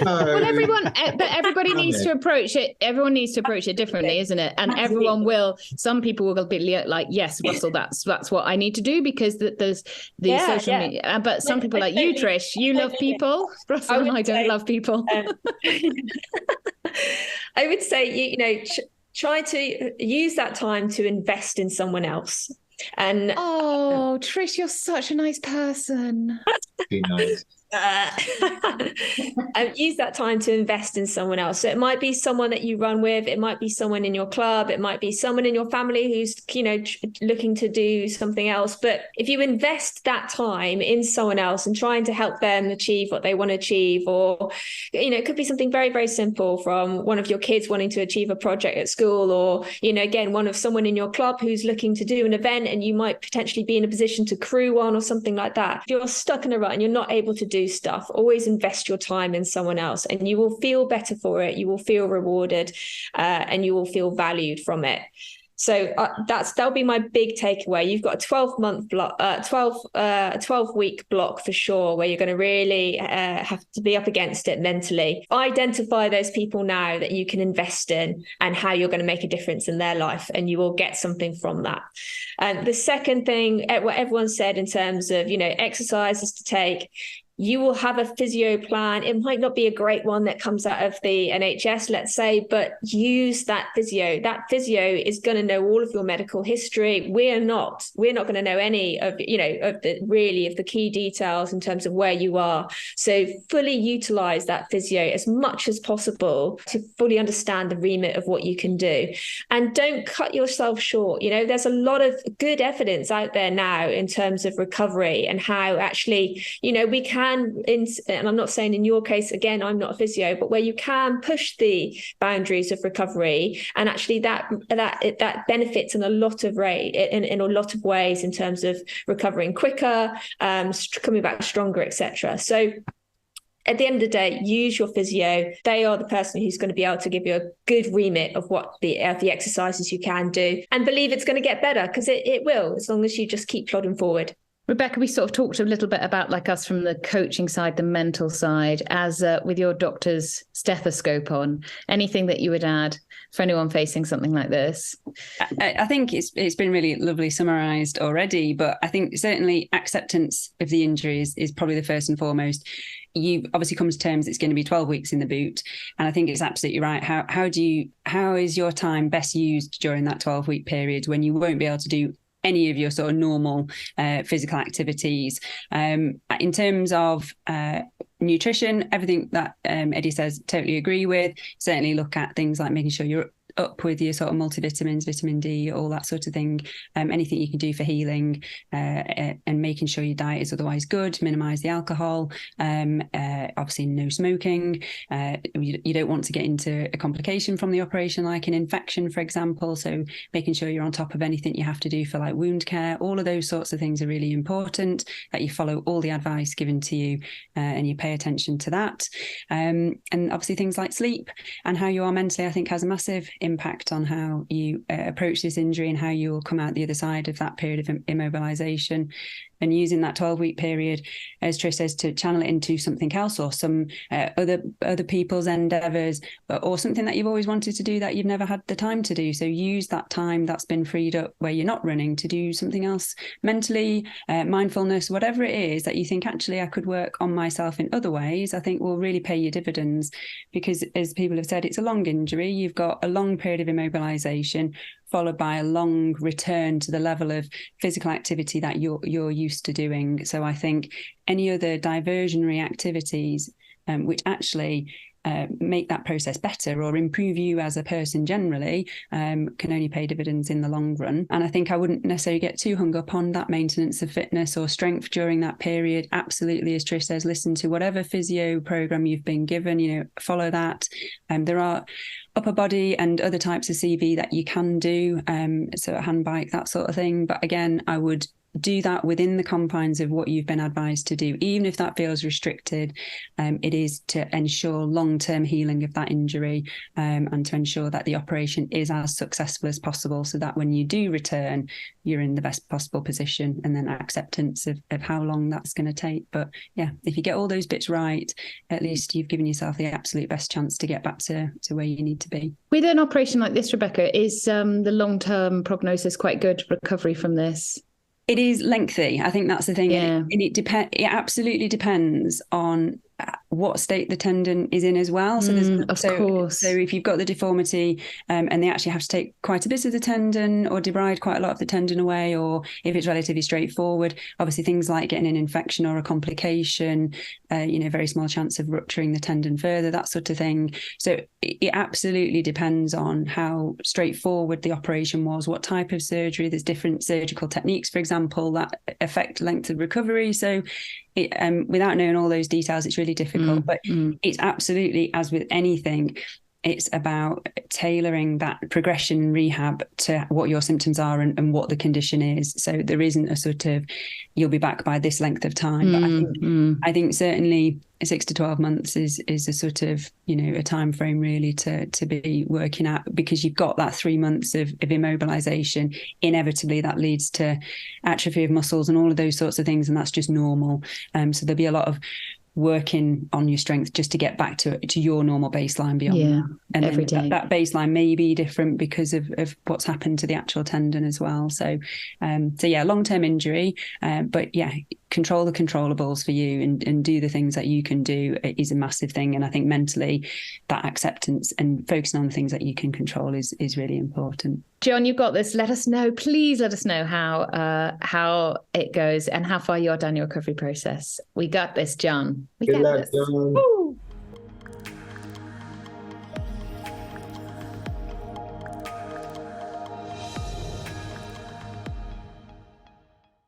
Well, everybody needs to approach it. Everyone needs to approach it differently, isn't it? And everyone will. Some people will be like, "Yes, Russell, that's what I need to do," because there's the social media. But some people, like you, Trish, you love people. Russell and I don't love people. I would say, try to use that time to invest in someone else. And Trish, you're such a nice person. Be nice. Use that time to invest in someone else. So it might be someone that you run with, it might be someone in your club, it might be someone in your family who's looking to do something else. But if you invest that time in someone else and trying to help them achieve what they want to achieve, or it could be something very, very simple, from one of your kids wanting to achieve a project at school, or again, someone in your club who's looking to do an event and you might potentially be in a position to crew one or something like that. If you're stuck in a rut and you're not able to do stuff, always invest your time in someone else, and you will feel better for it. You will feel rewarded, and you will feel valued from it. So that'll be my big takeaway. You've got a 12-month block, 12-week block for sure, where you're going to really have to be up against it mentally. Identify those people now that you can invest in and how you're going to make a difference in their life, and you will get something from that. And the second thing, what everyone said in terms of, exercises to take, you will have a physio plan. It might not be a great one that comes out of the NHS, let's say, but use that physio. That physio is going to know all of your medical history. We're not going to know any of, of the key details in terms of where you are. So fully utilize that physio as much as possible to fully understand the remit of what you can do. And don't cut yourself short. There's a lot of good evidence out there now in terms of recovery and how actually, we can, and I'm not saying in your case, again, I'm not a physio, but where you can push the boundaries of recovery, and actually that benefits in a lot of in a lot of ways in terms of recovering quicker, coming back stronger, etc. So at the end of the day, use your physio. They are the person who's going to be able to give you a good remit of what the exercises you can do, and believe it's going to get better, because it will, as long as you just keep plodding forward. Rebecca, we sort of talked a little bit about, like, us from the coaching side, the mental side, as with your doctor's stethoscope on. Anything that you would add for anyone facing something like this? I think it's been really lovely summarised already, but I think certainly acceptance of the injuries is probably the first and foremost. You obviously come to terms it's going to be 12 weeks in the boot, and I think it's absolutely right. How is your time best used during that 12-week period when you won't be able to do any of your sort of normal physical activities? In terms of nutrition, everything that Eddie says, totally agree with. Certainly look at things like making sure you're up with your sort of multivitamins, vitamin D, all that sort of thing. Anything you can do for healing, and making sure your diet is otherwise good, minimise the alcohol, obviously no smoking. You don't want to get into a complication from the operation, like an infection, for example. So making sure you're on top of anything you have to do for like wound care, all of those sorts of things are really important, that you follow all the advice given to you, and you pay attention to that. And obviously things like sleep and how you are mentally, I think, has a massive impact on how you approach this injury and how you will come out the other side of that period of immobilization. And using that 12-week period, as Trish says, to channel it into something else, or some other people's endeavours, or something that you've always wanted to do that you've never had the time to do. So use that time that's been freed up where you're not running to do something else mentally, mindfulness, whatever it is that you think, actually, I could work on myself in other ways, I think will really pay you dividends. Because as people have said, it's a long injury. You've got a long period of immobilization, followed by a long return to the level of physical activity that you're used to doing. So I think any other diversionary activities, which actually make that process better or improve you as a person generally, can only pay dividends in the long run. And I think I wouldn't necessarily get too hung up on that maintenance of fitness or strength during that period. Absolutely, as Trish says, listen to whatever physio program you've been given, follow that. There are upper body and other types of CV that you can do, so a hand bike, that sort of thing. But again, I would do that within the confines of what you've been advised to do, even if that feels restricted. It is to ensure long-term healing of that injury, and to ensure that the operation is as successful as possible, so that when you do return, you're in the best possible position, and then acceptance of how long that's going to take. But yeah, if you get all those bits right, at least you've given yourself the absolute best chance to get back to where you need to be. With an operation like this, Rebecca, is the long-term prognosis quite good, recovery from this? It is lengthy. I think that's the thing. Yeah. And it absolutely depends on what state the tendon is in as well. So Of course. So if you've got the deformity, and they actually have to take quite a bit of the tendon or debride quite a lot of the tendon away, or if it's relatively straightforward, obviously things like getting an infection or a complication, very small chance of rupturing the tendon further, that sort of thing. So it absolutely depends on how straightforward the operation was, what type of surgery. There's different surgical techniques, for example, that affect length of recovery. So without knowing all those details, it's really difficult. But it's absolutely, as with anything, it's about tailoring that progression rehab to what your symptoms are and what the condition is. So there isn't a sort of, you'll be back by this length of time. But I think certainly 6 to 12 months is a sort of, a time frame really to be working at, because you've got that 3 months of immobilization. Inevitably that leads to atrophy of muscles and all of those sorts of things, and that's just normal. So there'll be a lot of working on your strength just to get back to your normal baseline beyond that. And every then day. that baseline may be different because of what's happened to the actual tendon as well. So long-term injury, but control the controllables for you and do the things that you can do is a massive thing. And I think mentally that acceptance and focusing on the things that you can control is really important. John, you've got this. Let us know. Please let us know how it goes and how far you are down your recovery process. We got this, John. We Good got luck, this. John. Woo!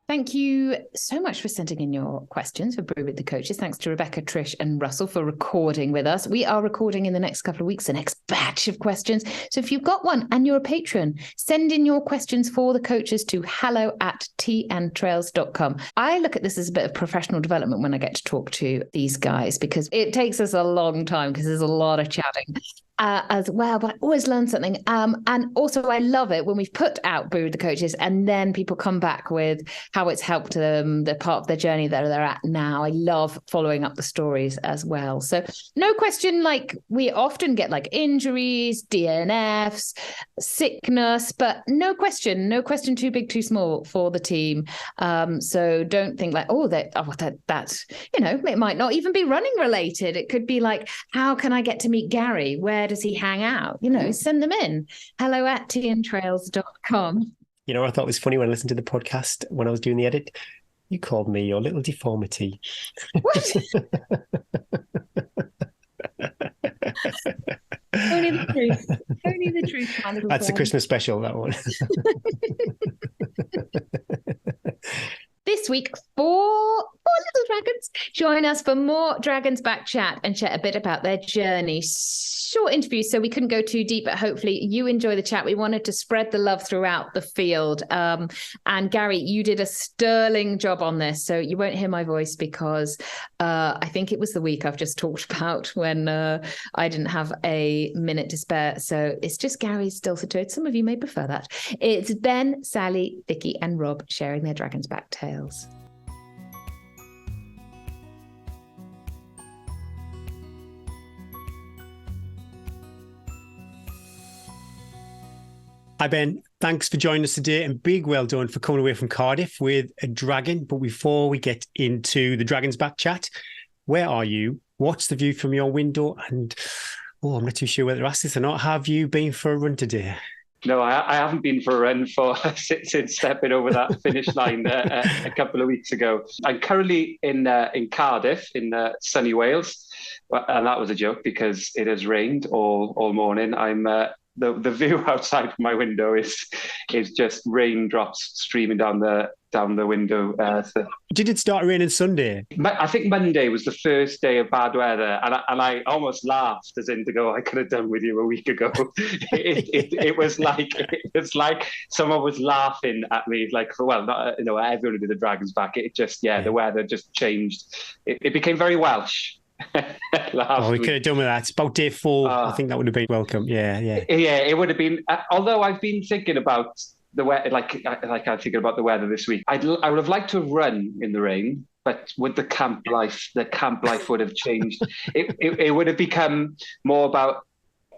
Thank you so much for sending in your questions for Brew with the Coaches. Thanks to Rebecca, Trish and Russell for recording with us. We are recording in the next couple of weeks, the next batch of questions. So if you've got one and you're a patron, send in your questions for the coaches to hello@tntrails.com. I look at this as a bit of professional development when I get to talk to these guys, because it takes us a long time because there's a lot of chatting. As well, but I always learn something. And also I love it when we've put out Brew with the Coaches and then people come back with how it's helped them, the part of their journey that they're at now. I love following up the stories as well. So no question, like we often get like injuries, DNFs, sickness, but no question too big, too small for the team. So don't think like, that's, it might not even be running related. It could be like, how can I get to meet Gary? Where does he hang out? Send them in. hello@tntrails.com. I thought it was funny when I listened to the podcast when I was doing the edit. You called me your little deformity. What? Only the truth. Only the truth, my little That's friend. a Christmas special, that one. This week, four little dragons join us for more Dragons Back chat and share a bit about their journey. Short interviews, so we couldn't go too deep, but hopefully you enjoy the chat. We wanted to spread the love throughout the field. And Gary, you did a sterling job on this, so you won't hear my voice because I think it was the week I've just talked about when I didn't have a minute to spare. So it's just Gary's dulcet tones. Some of you may prefer that. It's Ben, Sally, Vicky, and Rob sharing their Dragons Back tales. Hi, Ben. Thanks for joining us today, and big well done for coming away from Cardiff with a dragon. But before we get into the Dragons Back chat, where are you? What's the view from your window? And, I'm not too sure whether to ask this or not. Have you been for a run today? No, I haven't been for a run since stepping over that finish line a couple of weeks ago. I'm currently in Cardiff, in sunny Wales, and that was a joke because it has rained all morning. I'm the view outside of my window is just raindrops streaming down the window. Did it start raining Sunday? I think Monday was the first day of bad weather, and I almost laughed as in to go, I could have done with you a week ago. It was like someone was laughing at me, like, well, not everyone did the Dragons Back. It just the weather just changed. It became very Welsh. We could have done with that. It's about day 4. I think that would have been welcome. Yeah, it would have been. Although I've been thinking about the weather, like I'm thinking about the weather this week. I would have liked to have run in the rain, but with the camp life would have changed. It would have become more about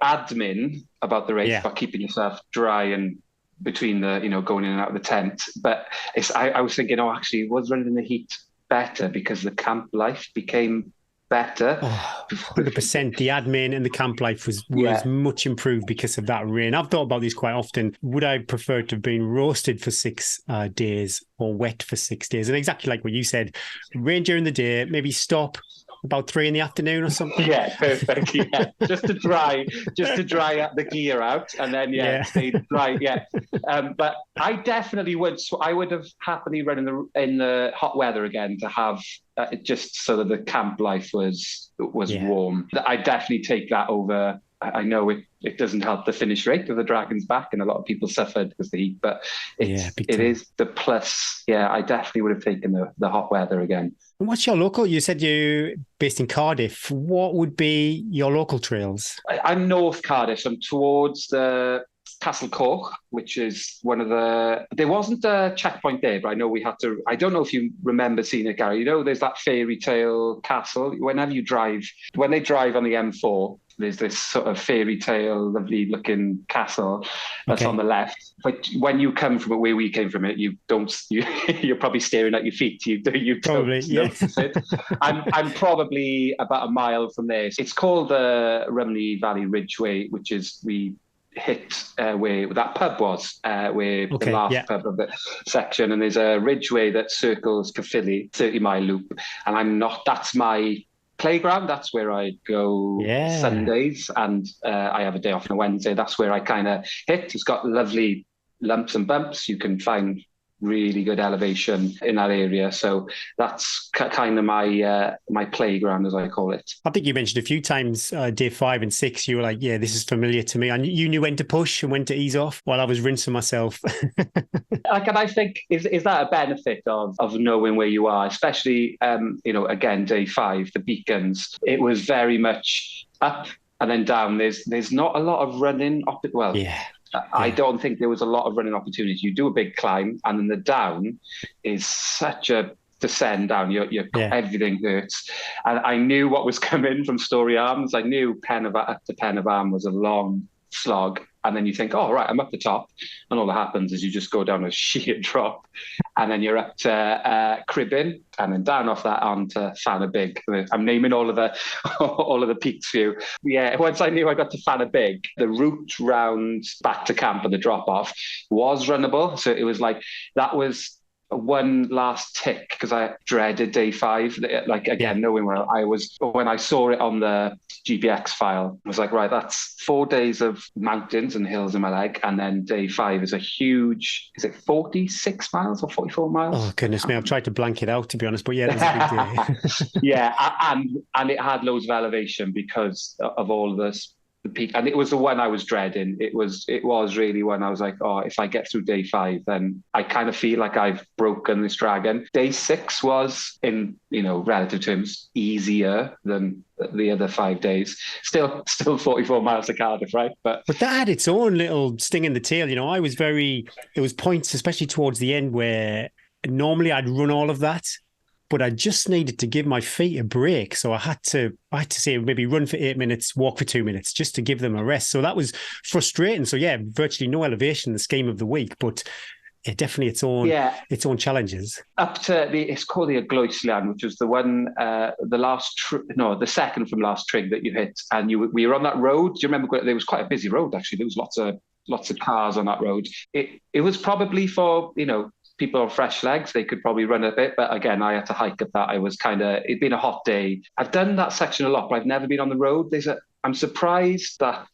admin about the race, about keeping yourself dry and between the going in and out of the tent. But I was thinking, actually, was running in the heat better because the camp life became better. 100%. The admin and the camp life was much improved because of that rain. I've thought about this quite often. Would I prefer to have been roasted for 6 days or wet for 6 days? And exactly like what you said, rain during the day, maybe stop about 3 in the afternoon or something. Yeah, perfect. Yeah, just to dry up the gear out, and then stay dry. Yeah, but I definitely would. So I would have happily run in the hot weather again to have just so that the camp life was warm. I definitely take that over I know it doesn't help the finish rate of the Dragon's Back, and a lot of people suffered because of the heat, but it is the plus. Yeah, I definitely would have taken the hot weather again. And what's your local? You said you're based in Cardiff. What would be your local trails? I'm North Cardiff, so I'm towards the Castle Coch, which is one of there wasn't a checkpoint there, but I know we had to, I don't know if you remember seeing it, Gary, there's that fairy tale castle. Whenever you drive, when they drive on the M4, there's this sort of fairy tale, lovely looking castle that's on the left. But when you come from where we came from, you're probably staring at your feet. You don't notice it. I'm probably about a mile from there. It's called the Rumney Valley Ridgeway, which is we hit where that pub was, where the last pub of the section, and there's a ridgeway that circles Caerphilly, 30-mile loop, and that's my playground. That's where I go Sundays, and I have a day off on a Wednesday. That's where I kind of hit. It's got lovely lumps and bumps. You can find really good elevation in that area, so that's kind of my playground, as I call it. I think you mentioned a few times day 5 and 6 you were like, yeah, this is familiar to me, and you knew when to push and when to ease off while I was rinsing myself. And I think is that a benefit of knowing where you are, especially again, day 5, the beacons, it was very much up and then down. There's not a lot of running I don't think there was a lot of running opportunities. You do a big climb, and then the down is such a descend down. Everything hurts. And I knew what was coming from Story Arms. I knew up to Pen of Arm was a long slog. And then you think, oh, right, I'm up the top. And all that happens is you just go down a sheer drop. And then you're up to Cribbin, and then down off that onto Fanabig. I'm naming all of the peaks for you. Yeah, once I knew I got to Fanabig, the route round back to camp and the drop-off was runnable. So it was like, that was one last tick, because I dreaded day 5. Like, again, knowing where I was, when I saw it on the GPX file, I was like, right, that's 4 days of mountains and hills in my leg, and then day 5 is a huge, is it 46 miles or 44 miles? Oh goodness me, I've tried to blank it out, to be honest, but yeah, it was a big day. Yeah, and it had loads of elevation because of all this. The peak, and it was the one I was dreading. It was really one I was like, oh, if I get through day 5, then I kind of feel like I've broken this dragon. Day 6 was, in relative terms, easier than the other 5 days. Still 44 miles to Cardiff, right? But that had its own little sting in the tail. It was points, especially towards the end, where normally I'd run all of that, but I just needed to give my feet a break. So I had to say maybe run for 8 minutes, walk for 2 minutes, just to give them a rest. So that was frustrating. So yeah, virtually no elevation in the scheme of the week, but definitely its own challenges. Up to it's called the Agloislian, which was the one, the second from last trig that you hit, and we were on that road. Do you remember? There was quite a busy road actually. There was lots of cars on that road. It was probably for people on fresh legs, they could probably run a bit, but again, I had to hike up that. It'd been a hot day. I've done that section a lot, but I've never been on the road. I'm surprised that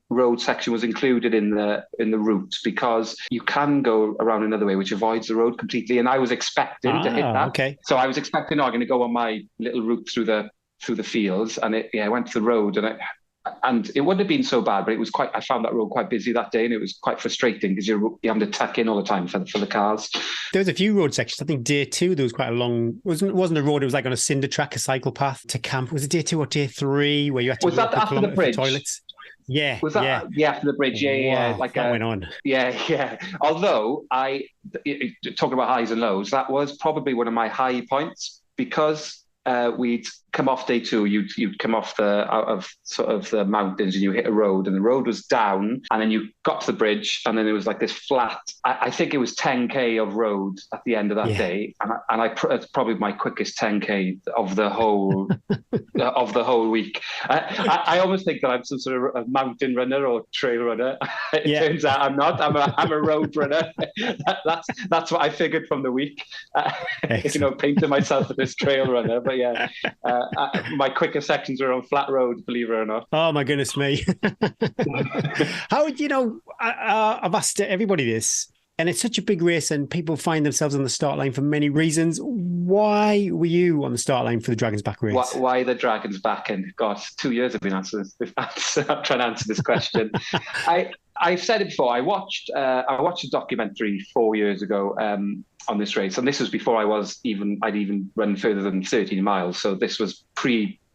road section was included in the route, because you can go around another way which avoids the road completely, and I was expecting to hit that. Okay. So I was expecting, I'm going to go on my little route through the fields, and I went to the road, and it wouldn't have been so bad, but I found that road quite busy that day, and it was quite frustrating because you're having to tuck in all the time for the cars. There was a few road sections. I think day 2, there was quite a long, it wasn't a road, it was like on a cinder track, a cycle path to camp. Was it day 2 or day 3 where you had to walk a kilometre for toilets? Yeah. Was that after the bridge? Yeah. Like that went on. Yeah. Although talking about highs and lows, that was probably one of my high points, because we'd come off day 2, you'd come off out of sort of the mountains, and you hit a road, and the road was down, and then you got to the bridge, and then there was like this flat, I think it was 10k of road at the end of that day, and it's probably my quickest 10k of the whole week. I almost think that I'm some sort of a mountain runner or trail runner. It turns out I'm not. I'm a road runner. That's what I figured from the week. Painting myself as this trail runner, but yeah. My quicker sections are on flat roads, believe it or not. Oh my goodness me! How I've asked everybody this, And it's such a big race and people find themselves on the start line for many reasons. Why were you on the start line for the Dragon's Back race? Why the Dragon's Back? And God, 2 years I've been answering this. I'm trying to answer this question. I've said it before. I watched a documentary 4 years ago on this race, and this was before I'd even run further than 13 miles. So this was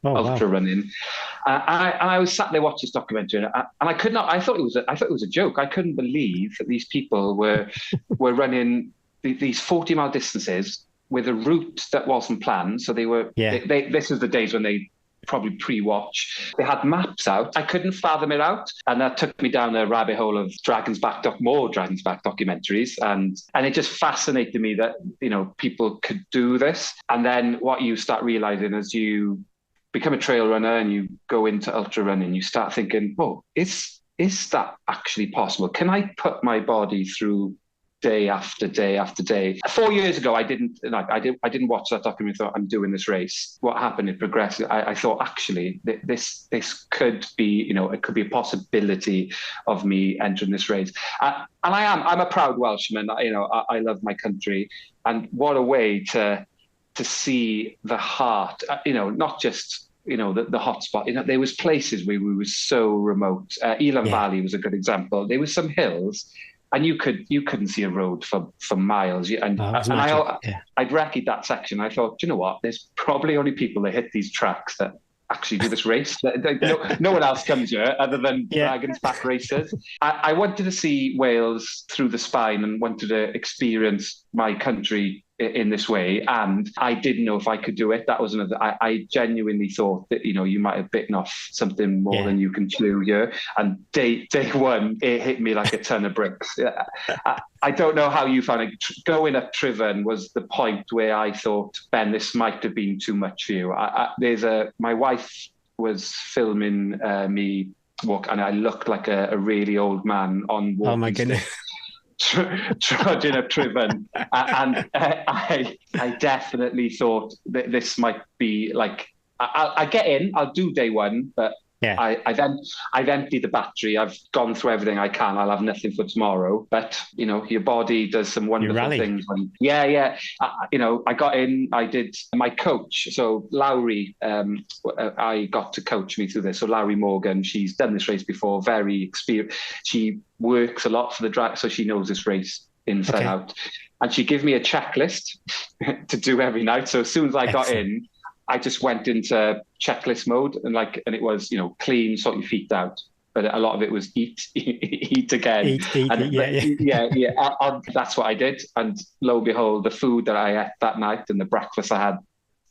ultra running. I was sat there watching this documentary, and I could not. I thought it was a joke. I couldn't believe that these people were running these 40-mile distances with a route that wasn't planned. So they were. Yeah. This was the days when they probably pre-watch. They had maps out. I couldn't fathom it out, and that took me down a rabbit hole of more Dragon's Back documentaries, and it just fascinated me that people could do this. And then what you start realizing as you become a trail runner and you go into ultra running, you start thinking, oh, is that actually possible? Can I put my body through day after day after day? 4 years ago, I didn't watch that documentary and thought, I'm doing this race. What happened? It progressed. I thought, actually, this could be, it could be a possibility of me entering this race. And I'm a proud Welshman. I love my country. And what a way to see the heart, not just the hot spot. There was places where we were so remote. Elan Valley was a good example. There were some hills, and you couldn't see a road for miles. I'd recce that section. I thought, you know what? There's probably only people that hit these tracks that actually do this race. No one else comes here other than Dragon's Back racers. I wanted to see Wales through the spine and wanted to experience my country in this way, and I didn't know if I could do it. That was another. I genuinely thought that you might have bitten off something more than you can chew here. And day one, it hit me like a ton of bricks. I don't know how you found it. Going up Triven was the point where I thought, Ben, this might have been too much for you. My wife was filming me walk, and I looked like a really old man on walking. Oh my goodness. Trudging up Triven, and I definitely thought that this might be like I get in, I'll do day one, but I've emptied the battery, I've gone through everything I can, I'll have nothing for tomorrow. But your body does some wonderful things. I got in, I did my coach, so Lowry, I got to coach me through this. So Lowry Morgan, she's done this race before, very experienced. She works a lot for the drag, so she knows this race inside out. And she gave me a checklist to do every night. So as soon as I got in, I just went into checklist mode, and it was, clean, sort your feet out. But a lot of it was eat again. That's what I did. And lo and behold, the food that I ate that night and the breakfast I had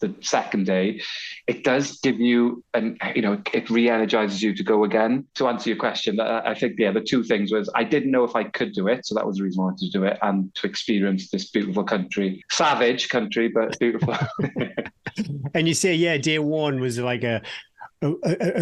the second day, it does give you, it re-energizes you to go again. To answer your question, I think, the two things was I didn't know if I could do it. So that was the reason I wanted to do it, and to experience this beautiful country. Savage country, but beautiful. And you say, day one was like a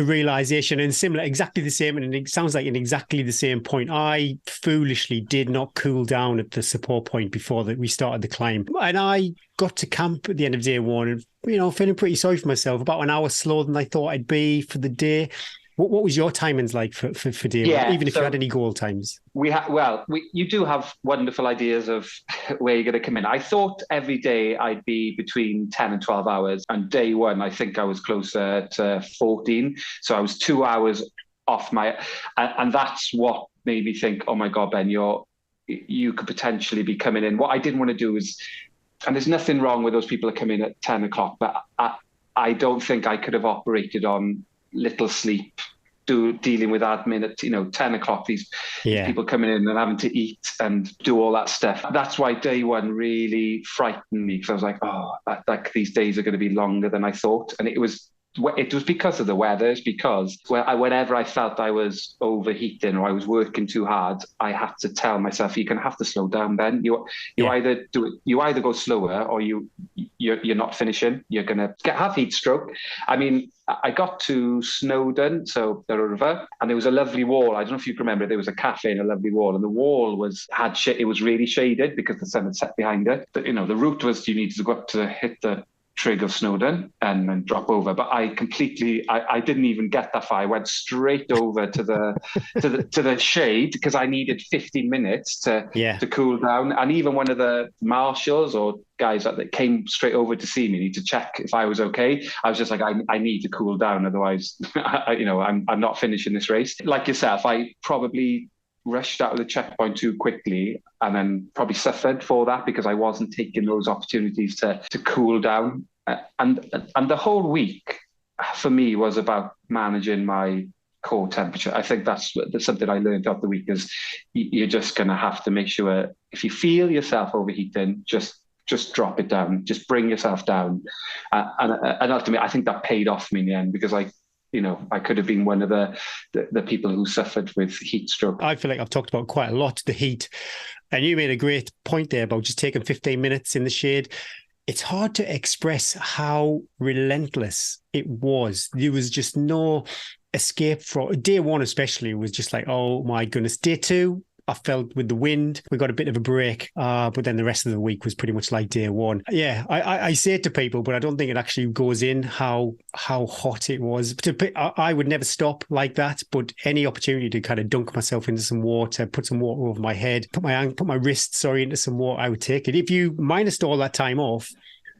realization, and similar, exactly the same, and it sounds like in exactly the same point. I foolishly did not cool down at the support point before that we started the climb, and I got to camp at the end of day one, and feeling pretty sorry for myself, about an hour slower than I thought I'd be for the day. What was your timings like for day one, even if you had any goal times? You do have wonderful ideas of where you're going to come in. I thought every day I'd be between 10 and 12 hours. And day one, I think I was closer to 14. So I was 2 hours off and that's what made me think, oh my God, Ben, you could potentially be coming in. What I didn't want to do is, and there's nothing wrong with those people that come in at 10 o'clock, but I don't think I could have operated on little sleep, dealing with admin at 10 o'clock, these people coming in and having to eat and do all that stuff. That's why day one really frightened me, because I was like, these days are going to be longer than I thought. And it was because of the weather. It's because whenever I felt I was overheating or I was working too hard, I had to tell myself, you're going to have to slow down, Ben. You either do it, you either go slower or you're not finishing. You're going to have heat stroke. I mean, I got to Snowdon, so the river, and there was a lovely wall. I don't know if you can remember, there was a cafe and a lovely wall, and the wall it was really shaded because the sun had set behind it. But, the route was you needed to go up to hit the trig of Snowdon and then drop over. But I didn't even get that far. I went straight over to the shade because I needed 15 minutes to cool down. And even one of the marshals or guys that came straight over to see me to check if I was okay, I was just like, I need to cool down, otherwise, I'm not finishing this race. Like yourself, I probably rushed out of the checkpoint too quickly and then probably suffered for that because I wasn't taking those opportunities to cool down. And the whole week for me was about managing my core temperature. I think that's something I learned throughout the week is you're just going to have to make sure if you feel yourself overheating, just drop it down, just bring yourself down. And ultimately, I think that paid off me in the end because I could have been one of the people who suffered with heat stroke. I feel like I've talked about quite a lot the heat, and you made a great point there about just taking 15 minutes in the shade. It's hard to express how relentless it was. There was just no escape from day one, especially was just like, oh my goodness. Day two, I felt with the wind, we got a bit of a break, but then the rest of the week was pretty much like day one. Yeah, I say it to people, but I don't think it actually goes in how hot it was. I would never stop like that, but any opportunity to kind of dunk myself into some water, put some water over my head, put my wrist, into some water, I would take it. If you minused all that time off,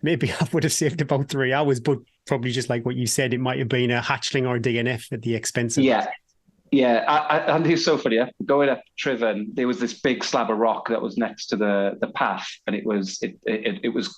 maybe I would have saved about 3 hours, but probably just like what you said, it might have been a hatchling or a DNF at the expense of it. Yeah, and it's so funny. Going up Trivan, there was this big slab of rock that was next to the path, and it was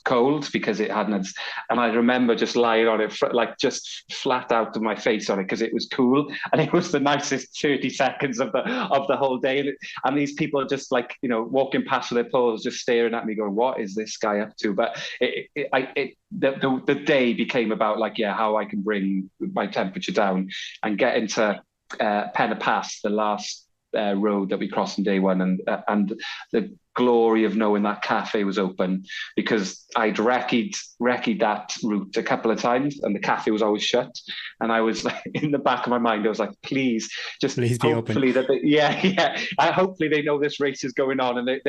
cold because it hadn't. And I remember just lying on it, like just flat out of my face on it because it was cool, and it was the nicest 30 seconds of the whole day. And these people are just like walking past with their poles, just staring at me, going, "What is this guy up to?" But the day became about like how I can bring my temperature down and get into Penna Pass, the last road that we crossed on day one, and the glory of knowing that cafe was open, because I'd recce'd that route a couple of times and the cafe was always shut, and I was like, in the back of my mind I was like, please be hopefully open. Hopefully they know this race is going on, and they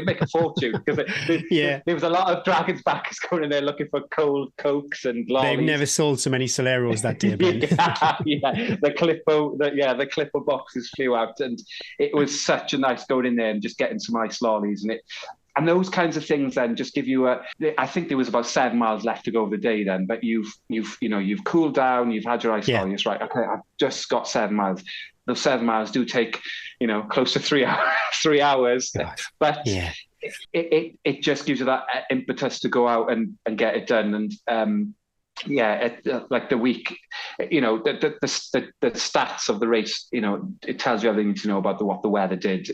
make a fortune because there was a lot of dragons backers going in there looking for cold cokes and lollies. They've never sold so many Soleros that day, Ben. The Clippo boxes flew out, and it was such a nice going in there and just getting some ice lollies. And those kinds of things then just give you I think there was about 7 miles left to go of the day then, but you've cooled down, you've had your ice lolly, it's right, okay, I've just got 7 miles. Those 7 miles do take, close to 3 hours, gosh. But it just gives you that impetus to go out and get it done. And like the week, the stats of the race, it tells you everything you need to know about what the weather did.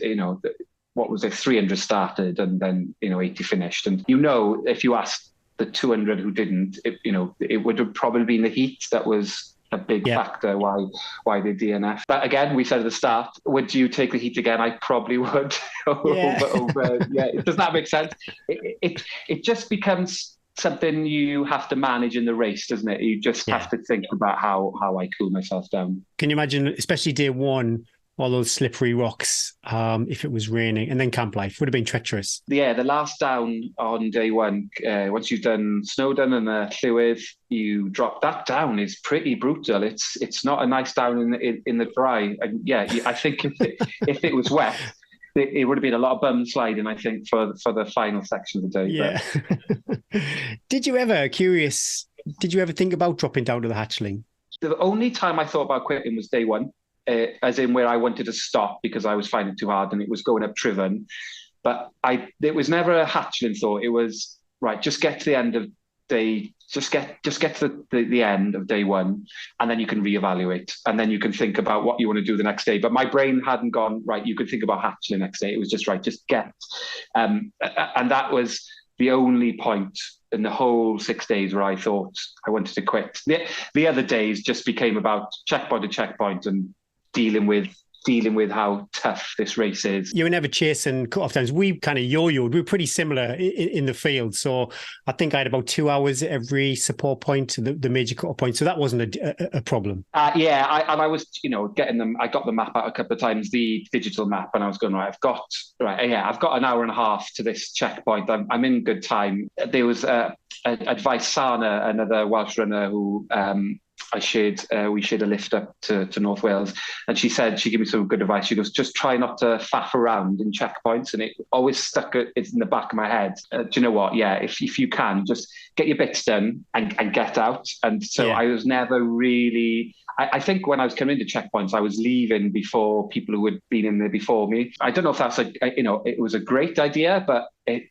What was it? 300 started and then 80 finished. And if you asked the 200 who didn't, it would have probably been the heat that was a big factor why they DNF. But again, we said at the start, would you take the heat again? I probably would. Does that make sense? It just becomes something you have to manage in the race, doesn't it? You just have to think about how I cool myself down. Can you imagine, especially day one, all those slippery rocks, if it was raining, and then camp life would have been treacherous. Yeah, the last down on day one, once you've done Snowdon and Llywydd, you drop that down is pretty brutal. It's not a nice down in the dry. And I think if it was wet, it would have been a lot of bum sliding, I think, for the final section of the day. Yeah. But Did you ever think about dropping down to the hatchling? The only time I thought about quitting was day one. As in where I wanted to stop because I was finding it too hard and it was going up Trivan. But it was never a hatchling thought. It was, right, just get to the end of day, just get to the end of day one, and then you can reevaluate. And then you can think about what you want to do the next day. But my brain hadn't gone, right, you could think about hatchling next day. It was just, right, just get. And that was the only point in the whole 6 days where I thought I wanted to quit. The other days just became about checkpoint to checkpoint and dealing with dealing with how tough this race is. You were never chasing cut-off times. We kind of yo-yoed. We were pretty similar in the field. So I think I had about 2 hours at every support point, the major cut-off point. So that wasn't a problem. I was, getting them. I got the map out a couple of times, the digital map, and I was going, I've got an hour and a half to this checkpoint. I'm in good time. There was advice, Sana, another Welsh runner who we shared a lift up to North Wales, and she gave me some good advice. She goes, just try not to faff around in checkpoints, and it always stuck it in the back of my head. Do you know what? Yeah, if you can, just get your bits done and get out. And so I was never really. I think when I was coming into checkpoints, I was leaving before people who had been in there before me. I don't know if that's it was a great idea, but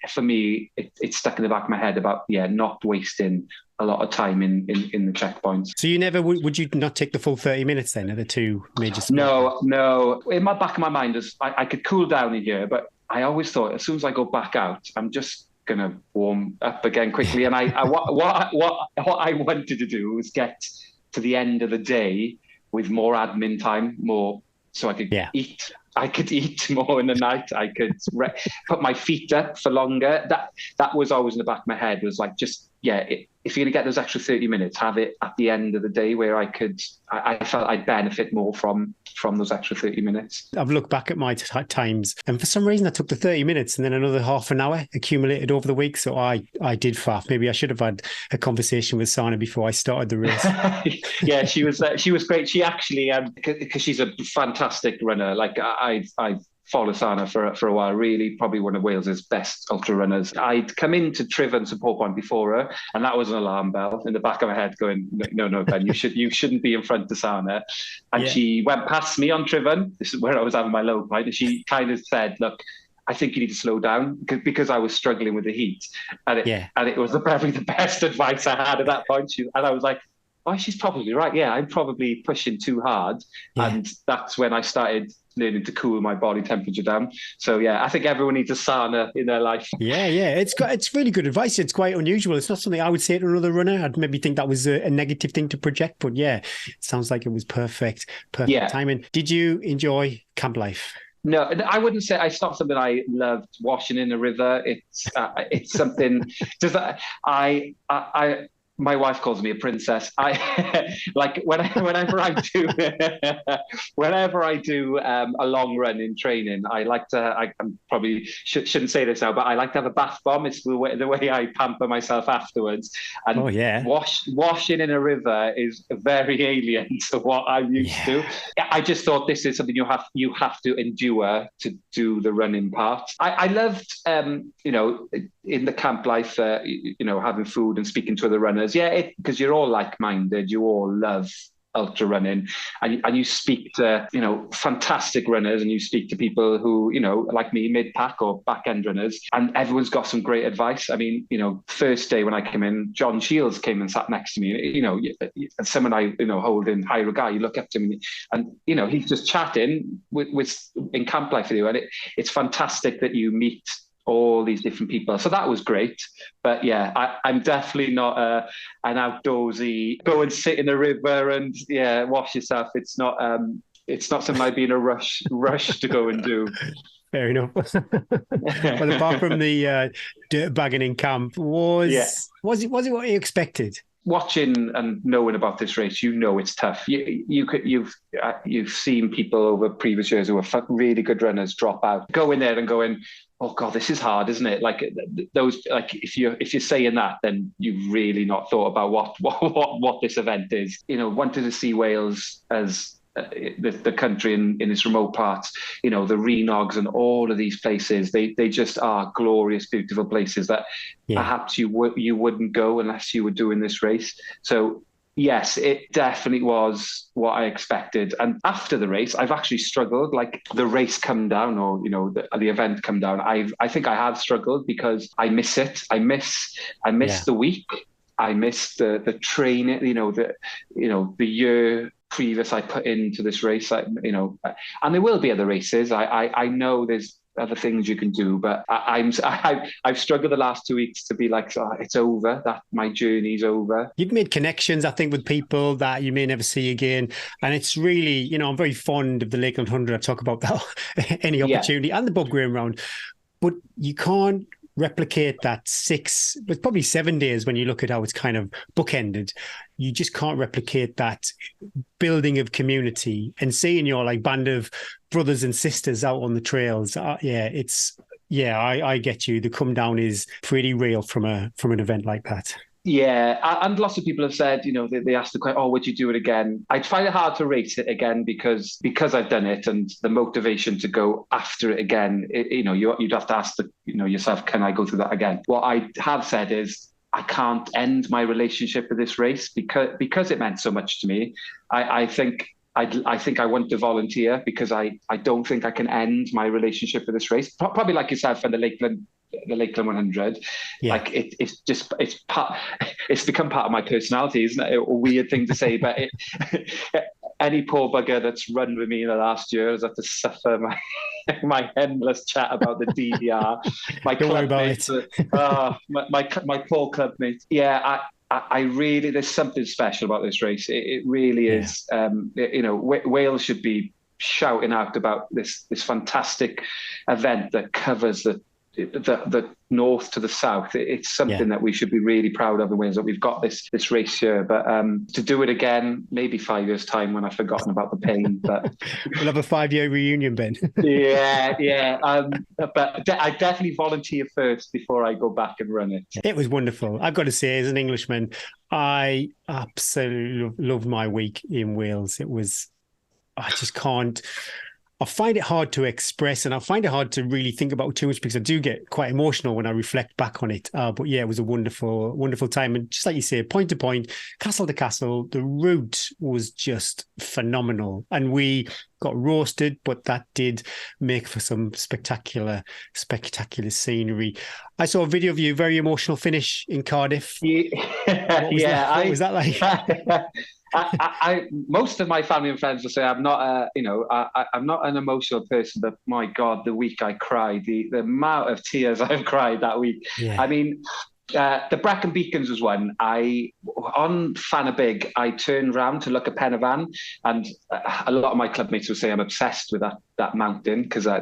for me, it stuck in the back of my head about not wasting a lot of time in the checkpoints. So you never would you not take the full 30 minutes then at the two major spots? No. In my back of my mind, I could cool down in here, but I always thought as soon as I go back out, I'm just gonna warm up again quickly. And what I wanted to do was get to the end of the day with more admin time, so I could eat. I could eat more in the night. I could put my feet up for longer. That was always in the back of my head. Was like, just if you're going to get those extra 30 minutes, have it at the end of the day where I felt I'd benefit more from those extra 30 minutes. I've looked back at my times, and for some reason I took the 30 minutes and then another half an hour accumulated over the week. So I did faff. Maybe I should have had a conversation with Sana before I started the race. Yeah, she was great. She actually, because she's a fantastic runner. Like I've followed Sana for a while, really probably one of Wales's best ultra runners. I'd come into Trivan support point before her, and that was an alarm bell in the back of my head going, no, Ben, you shouldn't be in front of Sana. And she went past me on Trivan. This is where I was having my low point, and she kind of said, look, I think you need to slow down, because I was struggling with the heat. And it was probably the best advice I had at that point. And I was like, oh, she's probably right. Yeah, I'm probably pushing too hard. Yeah. And that's when I started learning to cool my body temperature down. So I think everyone needs a Sana in their life. Yeah. It's really good advice. It's quite unusual. It's not something I would say to another runner. I'd maybe think that was a negative thing to project, but it sounds like it was perfect timing. Did you enjoy camp life? No, I wouldn't say it's not something I loved. Washing in a river. It's something. My wife calls me a princess. I like whenever I do a long run in training, I like to. I probably shouldn't say this now, but I like to have a bath bomb. It's the way I pamper myself afterwards. And washing in a river is very alien to what I'm used to. I just thought this is something you have to endure to do the running part. I loved in the camp life, having food and speaking to other runners. Because you're all like-minded, you all love ultra running, and you speak to fantastic runners, and you speak to people who like me, mid-pack or back-end runners, and everyone's got some great advice. I mean, first day when I came in, John Shields came and sat next to me. Someone I hold in high regard. You look up to him, and he's just chatting with in camp life with you, and it's fantastic that you meet all these different people. So that was great. But I'm definitely not an outdoorsy, go and sit in the river and wash yourself. It's not something I'd be in a rush to go and do. Fair enough. Well, apart from the dirt bagging in camp, was it what you expected? Watching and knowing about this race, it's tough. You've seen people over previous years who are really good runners drop out, go in there and going, oh God, this is hard, isn't it? Like those, like if you're saying that, then you've really not thought about what this event is. Wanted to see Wales as the country in its remote parts, the Renogs and all of these places, they just are glorious, beautiful places that perhaps you wouldn't go unless you were doing this race. So yes, it definitely was what I expected. And after the race, I've actually struggled. Like the race come down, or the event come down. I think I have struggled because I miss it. I miss the week. I miss the training. The year previous I put into this race. And there will be other races. I know there's other things you can do. But I've struggled the last 2 weeks to be like, oh, it's over. That my journey's over. You've made connections, I think, with people that you may never see again. And it's really, you know, I'm very fond of the Lakeland 100. I talk about that any opportunity and the Bob Graham round. But you can't replicate that 6, but probably 7 days when you look at how it's kind of bookended. You just can't replicate that building of community and seeing your like band of brothers and sisters out on the trails. I get you. The come down is pretty real from an event like that. Yeah, and lots of people have said, you know, they asked the question, oh, would you do it again? I'd find it hard to rate it again because I've done it, and the motivation to go after it again, you'd have to ask yourself, can I go through that again? What I have said is I can't end my relationship with this race because it meant so much to me. I think I want to volunteer because I don't think I can end my relationship with this race. Probably like yourself and the Lakeland 100. Yeah. Like it's become part of my personality, isn't it? A weird thing to say, but any poor bugger that's run with me in the last year has had to suffer my endless chat about the DVR. My Don't worry about mates, my poor club mates. Yeah, I really, there's something special about this race. It really is. Wales should be shouting out about this fantastic event that covers the north to the south. It's something that we should be really proud of in Wales, that we've got this race here. But to do it again, maybe 5 years' time when I've forgotten about the pain. But we'll have a 5-year reunion, Ben. yeah. But I definitely volunteer first before I go back and run it. It was wonderful. I've got to say, as an Englishman, I absolutely loved my week in Wales. I just can't. I find it hard to express, and I find it hard to really think about too much because I do get quite emotional when I reflect back on it. But yeah, it was a wonderful, wonderful time. And just like you say, point to point, castle to castle, the route was just phenomenal. And we got roasted, but that did make for some spectacular scenery. I saw a video of you, very emotional finish in Cardiff. What was that like? I most of my family and friends will say I'm not I'm not an emotional person, but my God, the week I cried, the amount of tears I've cried that week. Yeah. I mean, the Brecon Beacons was one. On Fanabig, I turned round to look at Penavon, and a lot of my clubmates will say I'm obsessed with that mountain because I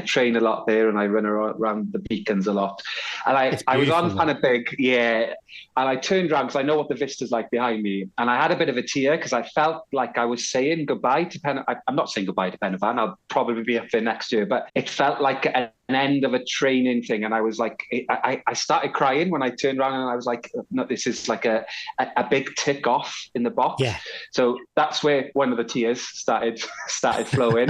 train a lot there and I run around the beacons a lot. And I was on Fanabig, and I turned around because I know what the vista's like behind me, and I had a bit of a tear because I felt like I was saying goodbye to Penavon. I'm not saying goodbye to Penavon. I'll probably be up there next year, but it felt like an end of a training thing, and I was like, I started crying when I turned around, and I was like, no, this is like a big tick off in the box. Yeah. So that's where one of the tears started flowing.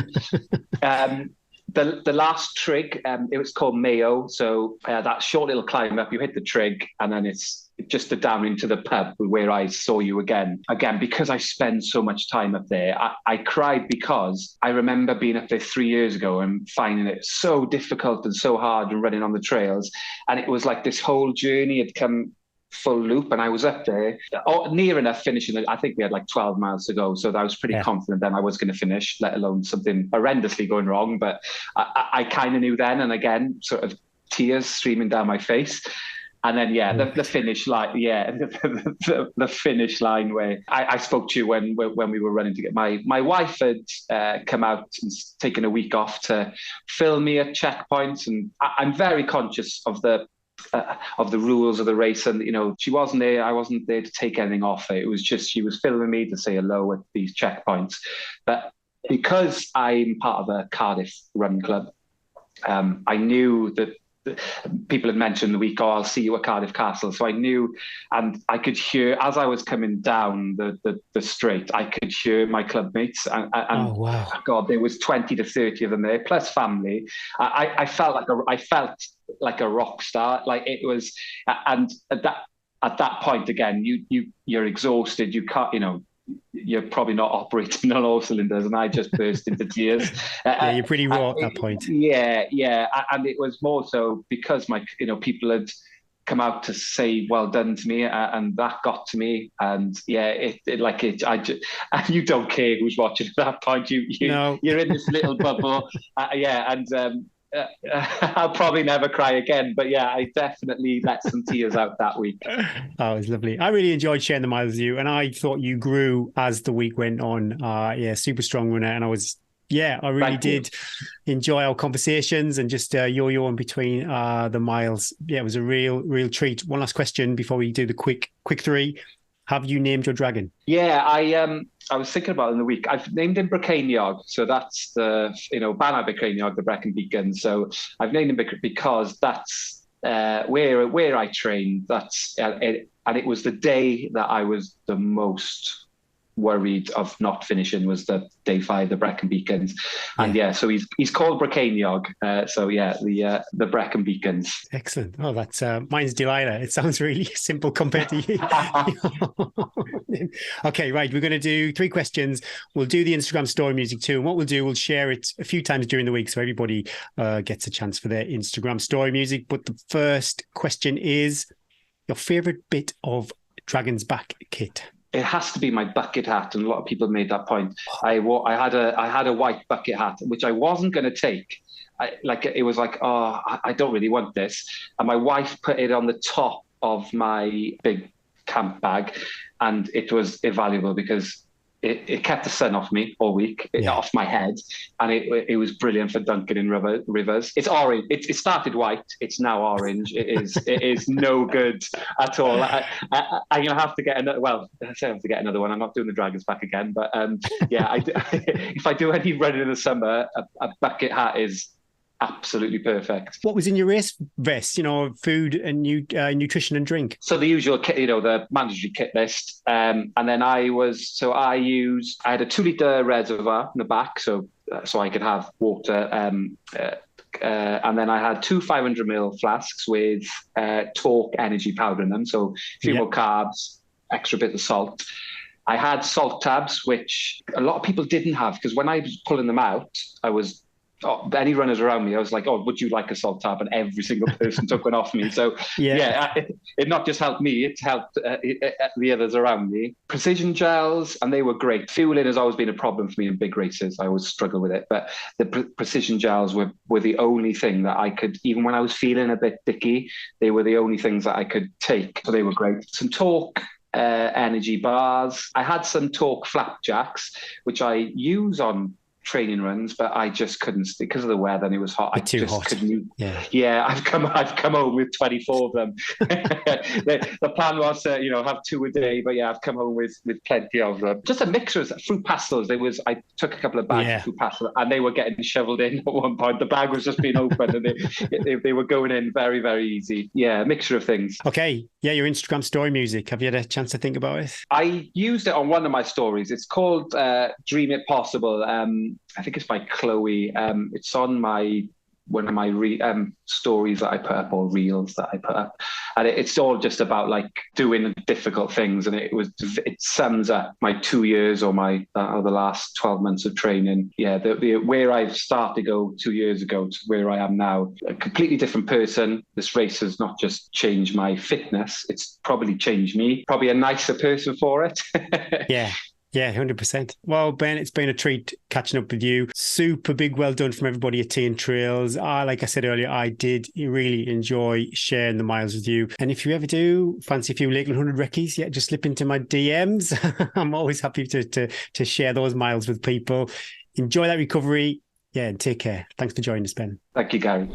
The last trig, it was called Mayo. So that short little climb up, you hit the trig, and then it's just down into the pub where I saw you again, because I spend so much time up there. I cried because I remember being up there 3 years ago and finding it so difficult and so hard and running on the trails. And it was like this whole journey had come full loop, and I was up there near enough finishing it. I think we had like 12 miles to go, so I was pretty confident then I was going to finish, let alone something horrendously going wrong. But I kind of knew then, and again, sort of tears streaming down my face. And then, the finish line, the finish line where I spoke to you when we were running to get my wife had come out and taken a week off to film me at checkpoints, and I'm very conscious of the rules of the race, and she wasn't there. I wasn't there to take anything off her. It was just she was filming me to say hello at these checkpoints. But because I'm part of a Cardiff run club, I knew that people had mentioned the week, I'll see you at Cardiff Castle. So I knew, and I could hear as I was coming down the straight, I could hear my club mates, and oh, wow. God, there was 20 to 30 of them there, plus family. I felt like a rock star. Like it was, and at that point again, you're exhausted. You can't, you're probably not operating on all cylinders, and I just burst into tears. You're pretty raw at that point. Yeah, and it was more so because people had come out to say well done to me, and that got to me. And and you don't care who's watching at that point. You're in this little bubble, and I'll probably never cry again. But yeah, I definitely let some tears out that week. Oh, it was lovely. I really enjoyed sharing the miles with you, and I thought you grew as the week went on. Super strong runner, and I really did enjoy our conversations and just yo-yoing between the miles. Yeah, it was a real treat. One last question before we do the quick three. Have you named your dragon? Yeah, I was thinking about it in the week. I've named him Brecaniog, so that's the Banna Brecaniog, the Brecon Beacon. So I've named him because that's where I trained. That's and it was the day that I was the most worried of not finishing was the day 5, the Brecon Beacons. And so he's called Brecaniog. The Brecon Beacons. Excellent. Oh, that's mine's Delilah. It sounds really simple compared to you. Okay, right. We're going to do 3 questions. We'll do the Instagram story music too. And what we'll do, we'll share it a few times during the week so everybody gets a chance for their Instagram story music. But the first question is your favorite bit of Dragon's Back kit. It has to be my bucket hat, and a lot of people made that point. I had a white bucket hat, which I wasn't going to take. It was like, I don't really want this, and my wife put it on the top of my big camp bag, and it was invaluable because it kept the sun off me all week, off my head, and it was brilliant for dunking in rivers. It's orange. It started white. It's now orange. It is no good at all. I'm gonna have to get another. Well, I say I have to get another one. I'm not doing the Dragon's Back again, but if I do any running in the summer, a bucket hat is absolutely perfect. What was in your race vest? Food and nutrition and drink. So the usual kit, the mandatory kit list. And then I had a 2 litre reservoir in the back, so I could have water. And then I had 2 500ml flasks with Talk energy powder in them, so a few more carbs, extra bit of salt. I had salt tabs, which a lot of people didn't have, because when I was pulling them out, any runners around me, I was like, would you like a salt tab? And every single person took one off me. So it not just helped me, it helped the others around me. Precision gels, and they were great. Fueling has always been a problem for me in big races. I always struggle with it. But the precision gels were the only thing that I could, even when I was feeling a bit dicky, they were the only things that I could take. So they were great. Some Talk energy bars. I had some Talk flapjacks, which I use on training runs, but I just couldn't because of the weather and it was hot. Couldn't. Yeah, I've come home with 24 of them. The plan was to have 2 a day, but I've come home with plenty of them. Just a mixture of fruit pastels. I took a couple of bags of fruit pastels, and they were getting shoveled in at one point. The bag was just being opened, and they were going in very, very easy. Yeah, a mixture of things. Okay, your Instagram story music. Have you had a chance to think about it? I used it on one of my stories. It's called "Dream It Possible." I think it's by Chloe. It's on one of my stories that I put up, or reels that I put up, and it's all just about doing difficult things, and it sums up my 2 years or the last 12 months of training. Where I started to go 2 years ago to where I am now, a completely different person. This race has not just changed my fitness, it's probably changed me, probably a nicer person for it. Yeah, 100%. Well, Ben, it's been a treat catching up with you. Super big well done from everybody at Tea and Trails. Like I said earlier, I did really enjoy sharing the miles with you. And if you ever do fancy a few Lakeland 100 recce's, just slip into my DMs. I'm always happy to share those miles with people. Enjoy that recovery. And take care. Thanks for joining us, Ben. Thank you, Gary.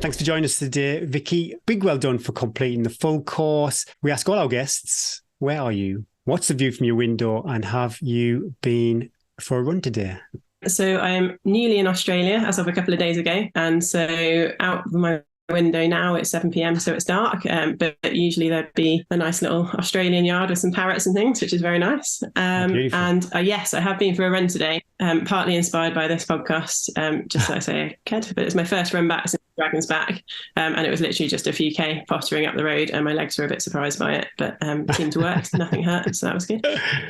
Thanks for joining us today, Vicky. Big well done for completing the full course. We ask all our guests, where are you? What's the view from your window, and have you been for a run today? So I'm newly in Australia as of a couple of days ago. And so out of my window now, it's 7 p.m, so it's dark. But usually there'd be a nice little Australian yard with some parrots and things, which is very nice. And yes, I have been for a run today, partly inspired by this podcast. Just like I say, I cared, but it's my first run back since Dragon's Back, and it was literally just a few K pottering up the road, and my legs were a bit surprised by it, but it seemed to work. Nothing hurt, so that was good.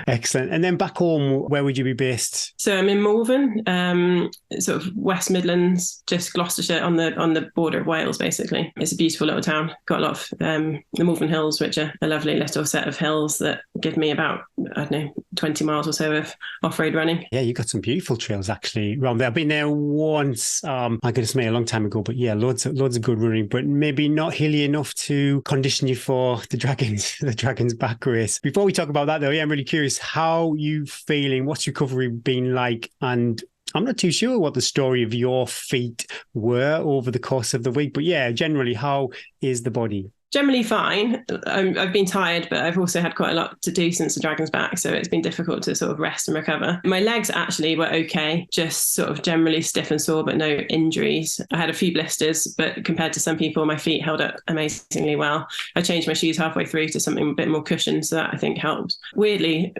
Excellent. And then back home, where would you be based? So I'm in Malvern, sort of West Midlands, just Gloucestershire, on the border of Wales, basically. It's a beautiful little town. Got a lot of the Malvern Hills, which are a lovely little set of hills that give me about, I don't know, 20 miles or so of off-road running. Yeah, you got some beautiful trails actually around there. I've been there once, my goodness me, a long time ago, but yeah, loads of good running, but maybe not hilly enough to condition you for the Dragon's Back race. Before we talk about that though, yeah, I'm really curious, how you feeling? What's recovery been like? And I'm not too sure what the story of your feet were over the course of the week, but yeah, generally, how is the body? Generally fine. I've been tired, but I've also had quite a lot to do since the Dragon's Back, so it's been difficult to sort of rest and recover. My legs actually were okay, just sort of generally stiff and sore, but no injuries. I had a few blisters, but compared to some people, my feet held up amazingly well. I changed my shoes halfway through to something a bit more cushioned, so that I think helped. Weirdly,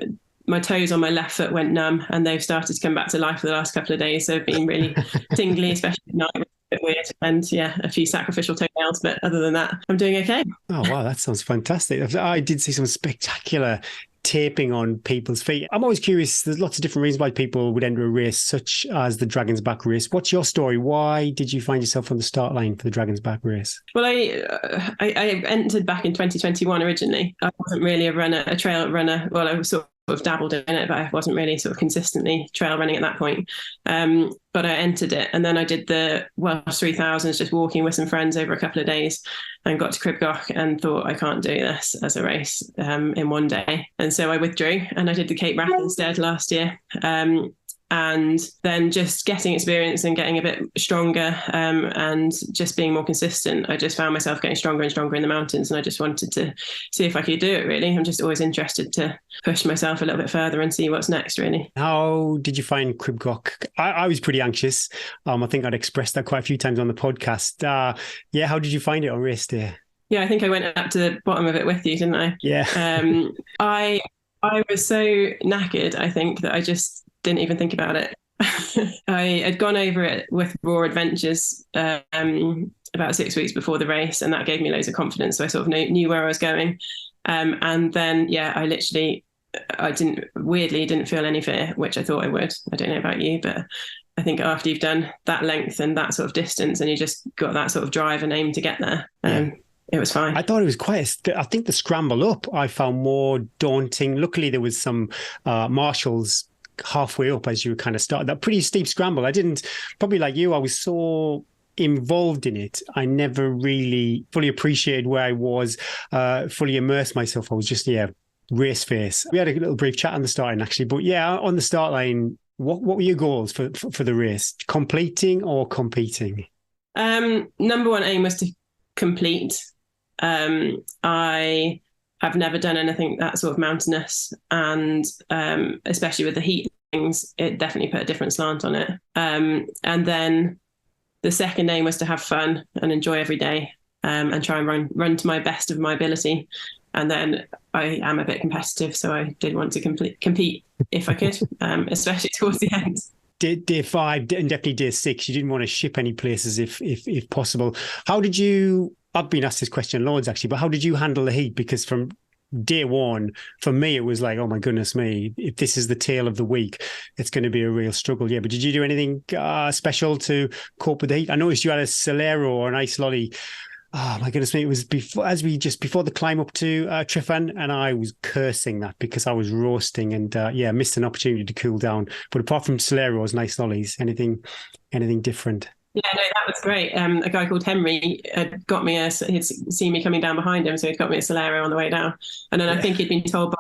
my toes on my left foot went numb, and they've started to come back to life for the last couple of days. They've been really tingly, especially at night. Bit weird, and yeah, a few sacrificial toenails, but other than that, I'm doing okay. Oh wow, that sounds fantastic. I did see some spectacular taping on people's feet. I'm always curious, there's lots of different reasons why people would enter a race such as the Dragon's Back race. What's your story? Why did you find yourself on the start line for the Dragon's Back race? Well, I entered back in 2021 originally. I wasn't really a trail runner. Well, I was sort of dabbled in it, but I wasn't really sort of consistently trail running at that point. But I entered it, and then I did the Welsh 3000s, just walking with some friends over a couple of days, and got to Cribgoch and thought, I can't do this as a race in one day. And so I withdrew, and I did the Cape Wrath instead last year. And then just getting experience and getting a bit stronger, and just being more consistent, I just found myself getting stronger and stronger in the mountains, and I just wanted to see if I could do it, really. I'm just always interested to push myself a little bit further and see what's next, really. How did you find Cribgoch? I was pretty anxious. I think I'd expressed that quite a few times on the podcast. Yeah, how did you find it on race day? Yeah, I think I went up to the bottom of it with you, didn't I? Yeah. I was so knackered, I think, that I just didn't even think about it. I had gone over it with Raw Adventures about 6 weeks before the race, and that gave me loads of confidence. So I sort of knew where I was going. And then, yeah, I didn't feel any fear, which I thought I would. I don't know about you, but I think after you've done that length and that sort of distance, and you just got that sort of drive and aim to get there, it was fine. I thought it was I think the scramble up I found more daunting. Luckily, there was some marshals halfway up as you kind of started that pretty steep scramble. I didn't, probably like you, I was so involved in it, I never really fully appreciated where I was, fully immersed myself. I was just, race face. We had a little brief chat on the starting actually, but yeah, on the start line, what were your goals for the race? Completing or competing? Number one aim was to complete. I have never done anything that sort of mountainous, and especially with the heat things, it definitely put a different slant on it. And then the second aim was to have fun and enjoy every day, and try and run to my best of my ability. And then I am a bit competitive, so I did want to compete if I could, especially towards the end. Day 5 and definitely day 6, you didn't want to ship any places if possible. How did you? I've been asked this question loads actually, but how did you handle the heat? Because from day 1, for me, it was like, oh my goodness me, if this is the tail of the week, it's going to be a real struggle. Yeah, but did you do anything special to cope with the heat? I noticed you had a Solero or an ice lolly. Oh my goodness me, it was before the climb up to Tryfan, and I was cursing that because I was roasting and missed an opportunity to cool down. But apart from Soleros and ice lollies, anything different? Yeah, no, that was great. A guy called Henry had got me he'd seen me coming down behind him, so he'd got me a Solero on the way down. And then I think he'd been told by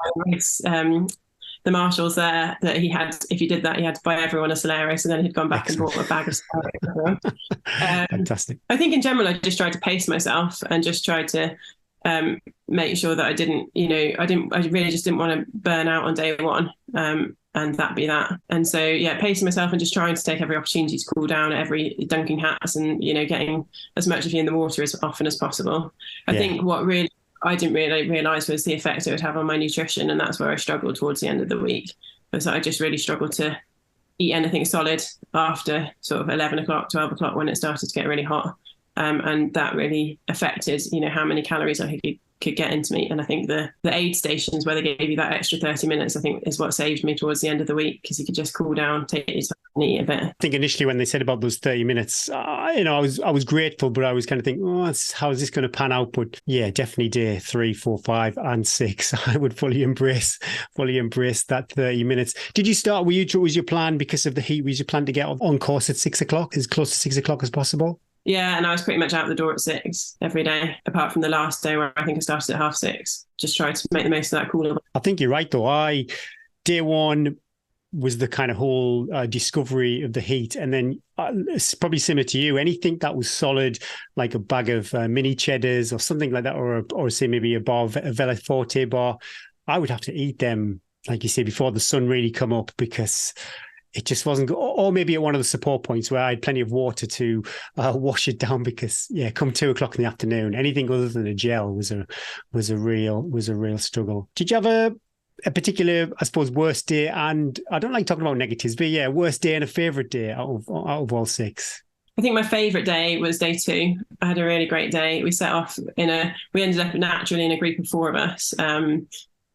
the marshals there that he had, if he did that, he had to buy everyone a Solero. So then he'd gone back and bought a bag of Solero for everyone. Fantastic. I think in general, I just tried to pace myself and just tried to make sure that I really just didn't want to burn out on day 1. And that be that. And so, yeah, pacing myself and just trying to take every opportunity to cool down, every dunking hats, and, getting as much of you in the water as often as possible. I think what really I didn't really realise was the effect it would have on my nutrition. And that's where I struggled towards the end of the week. Was I just really struggled to eat anything solid after sort of 11 o'clock, 12 o'clock when it started to get really hot. and that really affected, how many calories I could get into me. And I think the aid stations where they gave you that extra 30 minutes, I think is what saved me towards the end of the week, because you could just cool down, take your time and eat a bit. I think initially when they said about those 30 minutes, I was grateful, but I was kind of thinking, how is this going to pan out? But yeah, definitely day 3, 4, 5 and 6, I would fully embrace that 30 minutes. Did you start, was your plan because of the heat, was your plan to get on course at 6 o'clock, as close to 6 o'clock as possible? Yeah, and I was pretty much out the door at 6 every day, apart from the last day where I think I started at 6:30. Just tried to make the most of that cooler. I think you're right, though. Day 1 was the kind of whole discovery of the heat. And then it's probably similar to you, anything that was solid, like a bag of mini cheddars or something like that, or say maybe a bar, a Vela Forte bar, I would have to eat them, like you say, before the sun really come up, because it just wasn't good. Or maybe at one of the support points where I had plenty of water to wash it down, because come 2 o'clock in the afternoon, anything other than a gel was a real struggle. Did you have a particular, I suppose, worst day? And I don't like talking about negatives, but worst day and a favourite day out of all 6. I think my favourite day was day 2. I had a really great day. We set off we ended up naturally in a group of 4 of us.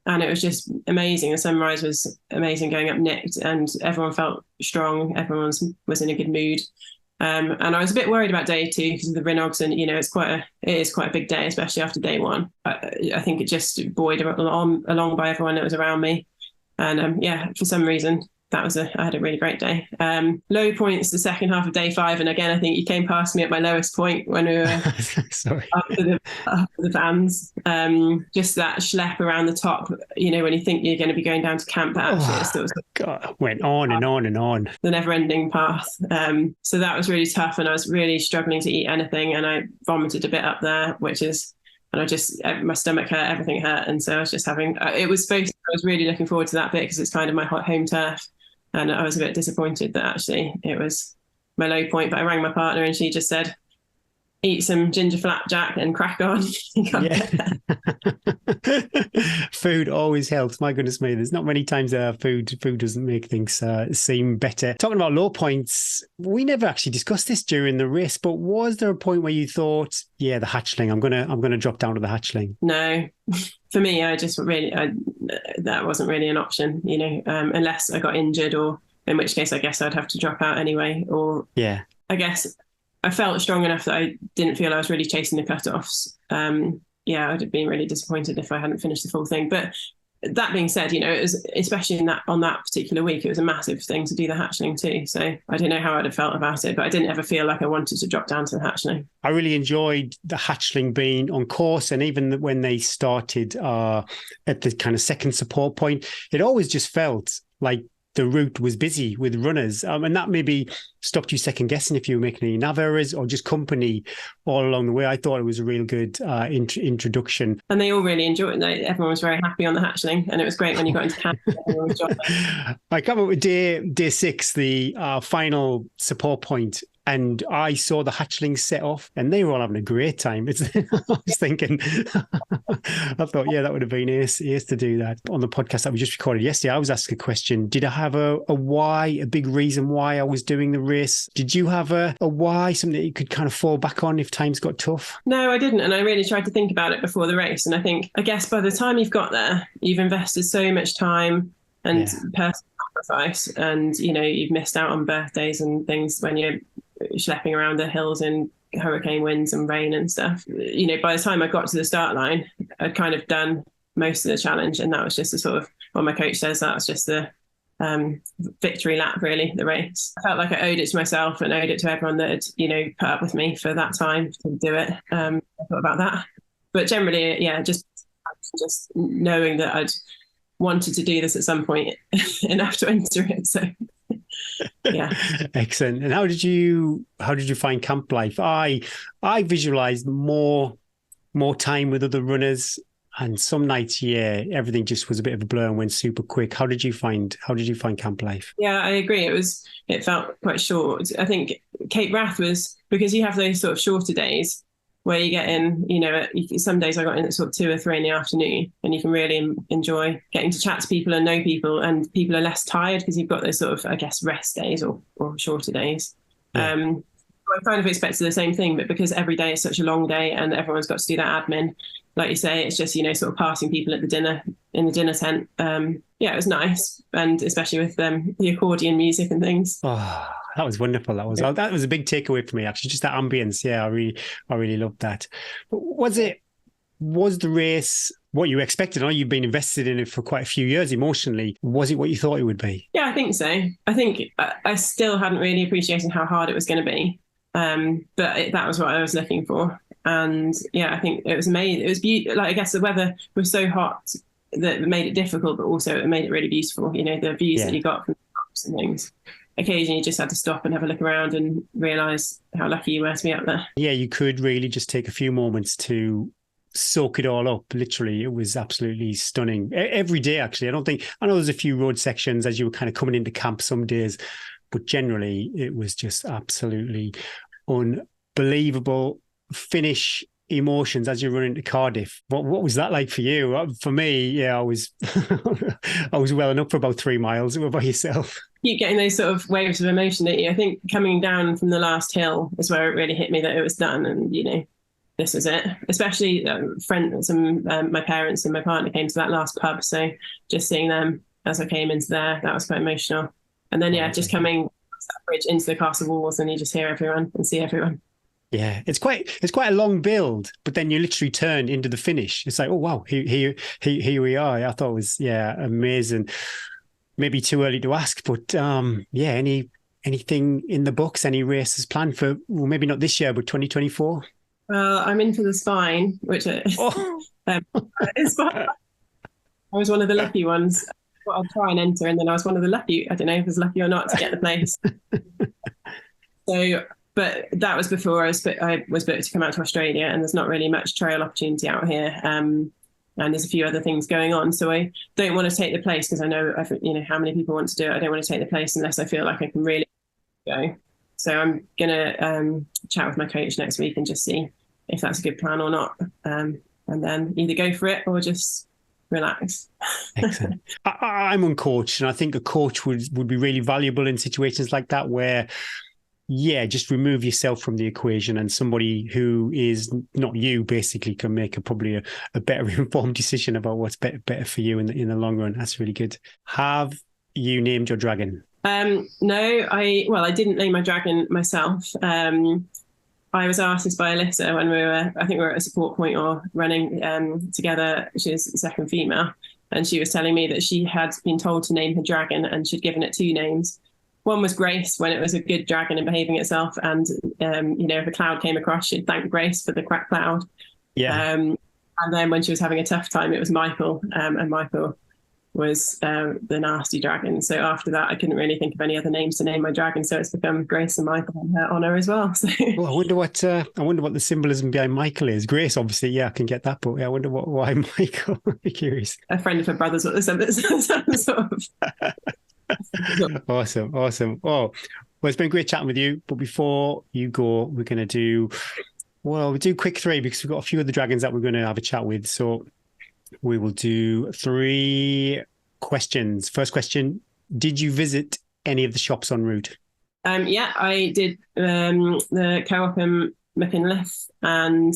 And it was just amazing. The sunrise was amazing going up Nicked, and everyone felt strong. Everyone was in a good mood. And I was a bit worried about day 2 because of the Rinogs, and it is quite a big day, especially after day 1. I think it just buoyed along by everyone that was around me. And for some reason, I had a really great day. Low points the second half of day 5, and again I think you came past me at my lowest point when we were sorry after the vans. Just that schlep around the top, when you think you're going to be going down to camp, but actually God, went on and on and on, the never-ending path. So that was really tough, and I was really struggling to eat anything, and I vomited a bit up there, and my stomach hurt, everything hurt, and so I was just I was really looking forward to that bit because it's kind of my home turf. And I was a bit disappointed that actually it was my low point. But I rang my partner and she just said, eat some ginger flapjack and crack on. Food always helps. My goodness me, there's not many times food doesn't make things seem better. Talking about low points, we never actually discussed this during the race, but was there a point where you thought, the hatchling, I'm gonna drop down to the hatchling? No. For me, that wasn't really an option, unless I got injured, or in which case I guess I'd have to drop out anyway. Or I guess I felt strong enough that I didn't feel I was really chasing the cutoffs. I'd have been really disappointed if I hadn't finished the full thing. But that being said, it was, especially on that particular week, it was a massive thing to do the hatchling too. So I don't know how I'd have felt about it, but I didn't ever feel like I wanted to drop down to the hatchling. I really enjoyed the hatchling being on course, and even when they started at the kind of second support point, it always just felt like the route was busy with runners, and that maybe stopped you second guessing if you were making any nav errors or just company all along the way. I thought it was a real good introduction, and they all really enjoyed it. Everyone was very happy on the hatchling, and it was great when you got into camp. I come up with day 6, the final support point, and I saw the hatchlings set off, and they were all having a great time. I was thinking, I thought, that would have been ace to do that. On the podcast that we just recorded yesterday, I was asked a question. Did I have a why, a big reason why I was doing the race? Did you have a why, something that you could kind of fall back on if times got tough? No, I didn't. And I really tried to think about it before the race. And I guess by the time you've got there, you've invested so much time and personal sacrifice, and, you've missed out on birthdays and things when you're schlepping around the hills in hurricane winds and rain and stuff. By the time I got to the start line, I'd kind of done most of the challenge, and that was just a sort of, well, my coach says that was just the victory lap, really, the race. I felt like I owed it to myself and owed it to everyone that had, put up with me for that time to do it. I thought about that. But generally, just knowing that I'd wanted to do this at some point enough to enter it. So excellent. And how did you find camp life? I visualized more time with other runners, and some nights everything just was a bit of a blur and went super quick. How did you find camp life? I agree, it felt quite short. I think Cape Wrath was, because you have those sort of shorter days where you get in, some days I got in at sort of 2 or 3 in the afternoon, and you can really enjoy getting to chat to people and know people, and people are less tired because you've got those sort of, I guess, rest days or shorter days. I kind of expected the same thing, but because every day is such a long day and everyone's got to do that admin, like you say, it's just, sort of passing people at the dinner tent. Yeah, it was nice, and especially with the accordion music and things. Oh, that was wonderful. That was a big takeaway for me, actually. Just that ambience. Yeah, I really loved that. But was the race what you expected? I know you've been invested in it for quite a few years emotionally. Was it what you thought it would be? Yeah, I think so. I think I still hadn't really appreciated how hard it was going to be. But that was what I was looking for. And yeah, I think it was amazing. It was beautiful. Like, I guess the weather was so hot that it made it difficult, but also it made it really beautiful. The views that you got from the tops and things. Occasionally you just had to stop and have a look around and realise how lucky you were to be up there. Yeah, you could really just take a few moments to soak it all up. Literally, it was absolutely stunning. Every day, actually. I know there's a few road sections as you were kind of coming into camp some days, but generally it was just absolutely unbelievable finish emotions as you run into Cardiff. What was that like for you? For me, yeah, I was I was welling up for about 3 miles. What about yourself? Keep getting those sort of waves of emotion, don't you? I think coming down from the last hill is where it really hit me that it was done, and this was it. Especially my parents and my partner came to that last pub, so just seeing them as I came into there, that was quite emotional. And then just coming across that bridge into the castle walls, and you just hear everyone and see everyone. Yeah, it's quite a long build, but then you literally turn into the finish. It's like, oh wow, here we are. I thought it was amazing. Maybe too early to ask, but anything in the books, any races planned for, well, maybe not this year, but 2024? Well, I'm in for the spine, which is it's fine. I was one of the lucky ones. I'll try and enter, and then I was one of the lucky. I don't know if I was lucky or not to get the place. So, but that was before I was booked to come out to Australia, and there's not really much trail opportunity out here. And there's a few other things going on. So I don't want to take the place because I know how many people want to do it. I don't want to take the place unless I feel like I can really go. So I'm gonna chat with my coach next week and just see if that's a good plan or not, and then either go for it or just relax. Excellent. I'm uncoached, and I think a coach would be really valuable in situations like that where, just remove yourself from the equation, and somebody who is not you basically can make probably a better informed decision about what's better for you in the long run. That's really good. Have you named your dragon? No, I didn't name my dragon myself. I was asked this by Alyssa when we were at a support point or running together. She's the second female, and she was telling me that she had been told to name her dragon, and she'd given it 2 names. One was Grace, when it was a good dragon and behaving itself, and if a cloud came across, she'd thank Grace for the cracked cloud. Yeah. And then when she was having a tough time, it was Michael, and Michael was the nasty dragon. So after that, I couldn't really think of any other names to name my dragon. So it's become Grace and Michael in her honour as well. So. Well, I wonder what the symbolism behind Michael is. Grace, obviously, I can get that, but I wonder why Michael. I'm curious. A friend of her brother's what the sort of. Awesome. Oh, well, it's been great chatting with you. But before you go, we're going to do quick 3 because we've got a few of the dragons that we're going to have a chat with. So we will do 3 questions. First question, did you visit any of the shops en route? Yeah, I did the Co-op in Machynlleth, and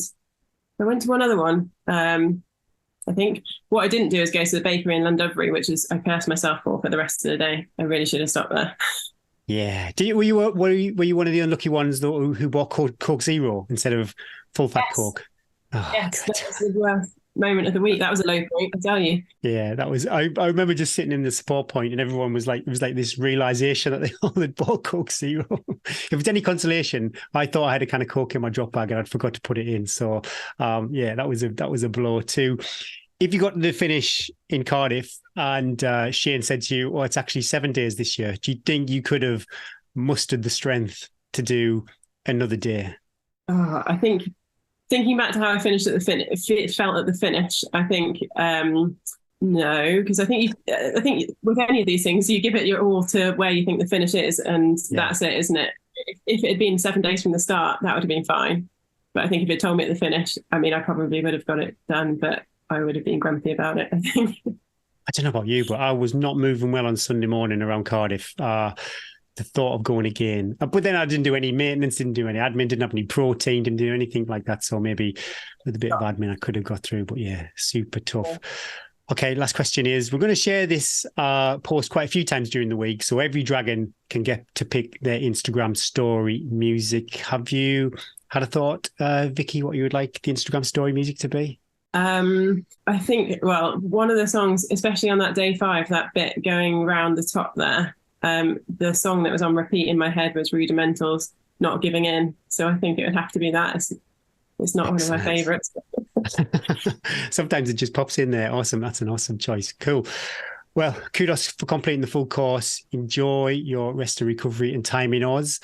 I went to one other one. I think what I didn't do is go to the bakery in Llandovery, which is I cursed myself for the rest of the day. I really should have stopped there. Yeah. Were you one of the unlucky ones who bought Coke Zero instead of full fat Coke? Oh, yes, that was the worst moment of the week. That was a low point, I tell you. Yeah, that was. I remember just sitting in the support point, and everyone was like, it was like this realization that they all had bought Coke Zero. If it's any consolation, I thought I had a can of Coke in my drop bag and I'd forgot to put it in. So, that was a blow too. If you got to the finish in Cardiff and Shane said to you, "Oh, it's actually 7 days this year," do you think you could have mustered the strength to do another day? Oh, I think. Thinking back to how I finished at the finish, felt at the finish, I think no, because I think with any of these things, you give it your all to where you think the finish is, and that's it, isn't it? If it had been 7 days from the start, that would have been fine. But I think if it told me at the finish, I mean, I probably would have got it done, but I would have been grumpy about it, I think. I don't know about you, but I was not moving well on Sunday morning around Cardiff. the thought of going again. But then I didn't do any maintenance, didn't do any admin, didn't have any protein, didn't do anything like that. So maybe with a bit of admin, I could have got through. But yeah, super tough. Okay, last question is, we're going to share this post quite a few times during the week, so every dragon can get to pick their Instagram story music. Have you had a thought, Vicky, what you would like the Instagram story music to be? I think, well, one of the songs, especially on that day 5, that bit going round the top there, the song that was on repeat in my head was Rudimental's Not Giving In. So I think it would have to be that. It's not one of my favourites. Sometimes it just pops in there. Awesome. That's an awesome choice. Cool. Well, kudos for completing the full course. Enjoy your rest and recovery and time in Oz.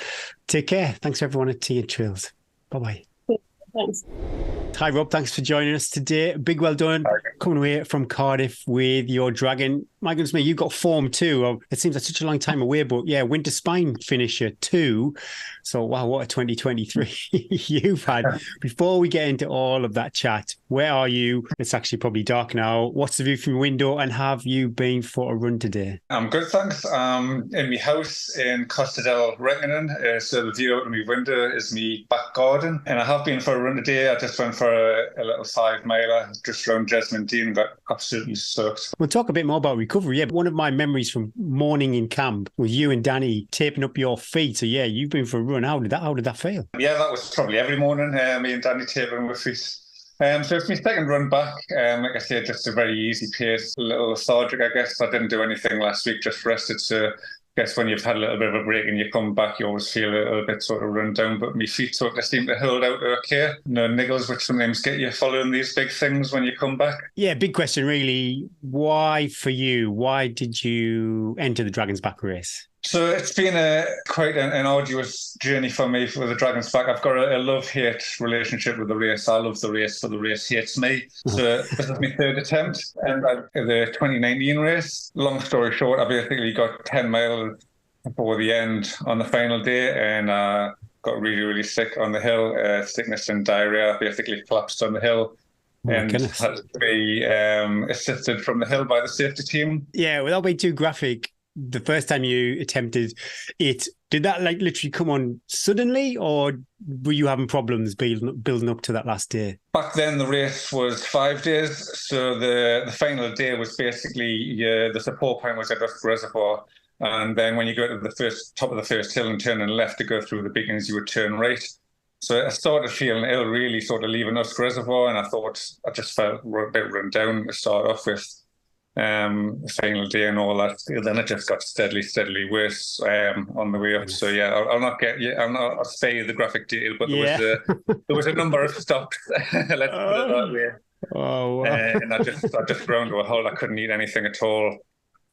Take care. Thanks everyone at Tea and Trails. Bye-bye. Thanks. Hi, Rob. Thanks for joining us today. Big well done coming away from Cardiff with your dragon. My goodness me, you got form too. It seems like such a long time away, but yeah, Winter Spine finisher too. So, wow, what a 2023 you've had. Before we get into all of that chat, where are you? It's actually probably dark now. What's the view from your window, and have you been for a run today? I'm good, thanks. In my house in Costa del Reckenen, so the view out of my window is my back garden. And I have been for a run today. I just went for a little 5-miler just around Jesmond Dean and got absolutely soaked. We'll talk a bit more about recovery. Yeah, but one of my memories from morning in camp was you and Danny taping up your feet. So yeah, you've been for a run. How did that feel? Yeah, that was probably every morning. Me and Danny taping my feet. So it's my second run back. Like I said, just a very easy pace, a little lethargic, I guess. I didn't do anything last week, just rested. So I guess when you've had a little bit of a break and you come back, you always feel a little bit sort of run down. But my feet sort of seem to hold out okay. No niggles, which sometimes get you following these big things when you come back. Yeah, big question really. Why for you? Why did you enter the Dragon's Back race? So it's been quite an arduous journey for me for the Dragon's Back. I've got a love-hate relationship with the race. I love the race, but the race hates me. So this is my third attempt, and the 2019 race. Long story short, I basically got 10 miles before the end on the final day, and got really, really sick on the hill. Sickness and diarrhea. Basically collapsed on the hill. And had to be assisted from the hill by the safety team. Yeah, without being too graphic, the first time you attempted it, did that like literally come on suddenly, or were you having problems building up to that last day? Back then, the race was 5 days. So the final day was basically the support point was at Usk Reservoir. And then when you go to the top of the first hill and turn and left to go through the beacons, you would turn right. So I started feeling ill, really sort of leaving Usk Reservoir. And I thought I just felt a bit run down to start off with. The final day and all that. Then it just got steadily worse on the way up. So yeah, I'll not say the graphic detail, but there was a number of stops. Let's put it that way. Oh, wow. And I just ground to a halt. I couldn't eat anything at all.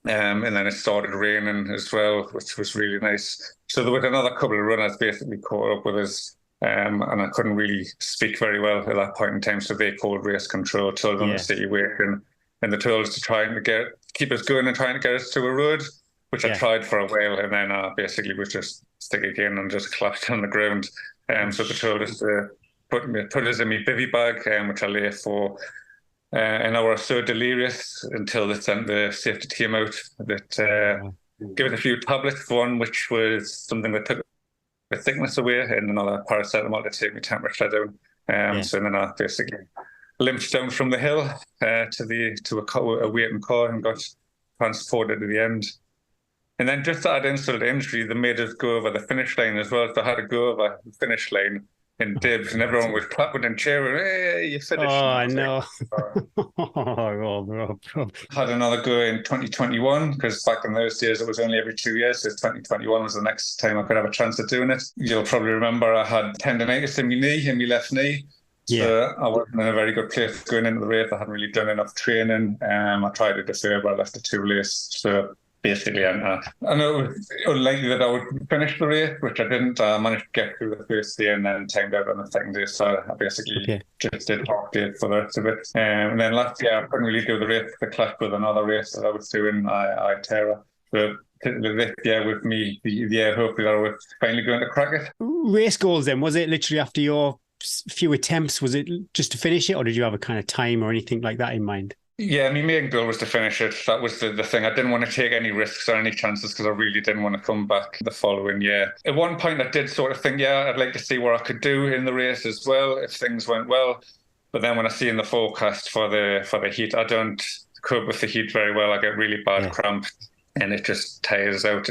And then it started raining as well, which was really nice. So there was another couple of runners basically caught up with us. And I couldn't really speak very well at that point in time. So they called race control, told them to stay awake, and they told us to try and keep us going and trying to get us to a road, which I tried for a while, and then basically was just stick again and just collapsed on the ground. So they told us to put us in my bivy bag, which I lay for an hour or so delirious until they sent the safety team out. That gave us a few tablets, one which was something that took the sickness away, and another paracetamol to take my temperature down. So then I basically limped down from the hill to a waiting car and got transported to the end. And then just to add insult to injury, they made us go over the finish line as well. So I had to go over the finish line in dibs, and everyone was clapping and cheering. Hey, you finished! Oh, I know. Rob. Had another go in 2021 because back in those days it was only every 2 years. So 2021 was the next time I could have a chance of doing it. You'll probably remember I had tendonitis in my left knee. So I wasn't in a very good place going into the race. I hadn't really done enough training. I tried to defer, but I left it too late. So basically, I know it was unlikely that I would finish the race, which I didn't. I managed to get through the first day and then timed out on the second day. So I basically just did half day for the rest of it. And then last year, I couldn't really do the race. I clashed with another race that I was doing, Terra. So this year with me, hopefully I was finally going to crack it. Race goals then, was it literally after your few attempts, was it just to finish it, or did you have a kind of time or anything like that in mind? Yeah, my main goal was to finish it. That was the thing. I didn't want to take any risks or any chances because I really didn't want to come back the following year. At one point, I did sort of think, yeah, I'd like to see what I could do in the race as well if things went well. But then when I see in the forecast for the heat, I don't cope with the heat very well. I get really bad cramp. And it just tires out.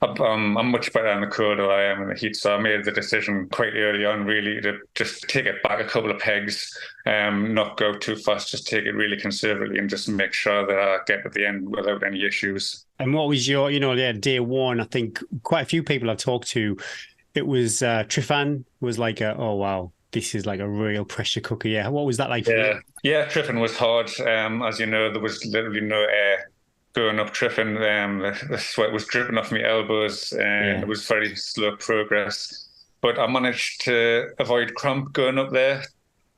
I'm much better in the cold than I am in the heat. So I made the decision quite early on, really, to just take it back a couple of pegs, not go too fast, just take it really conservatively and just make sure that I get to the end without any issues. And what was your, day one? I think quite a few people I've talked to, it was Trifan was like, oh, wow, this is like a real pressure cooker. Yeah. What was that like for you? Yeah, Trifan was hard. As you know, there was literally no air going up Triffin. The sweat was dripping off my elbows and it was very slow progress. But I managed to avoid cramp going up there.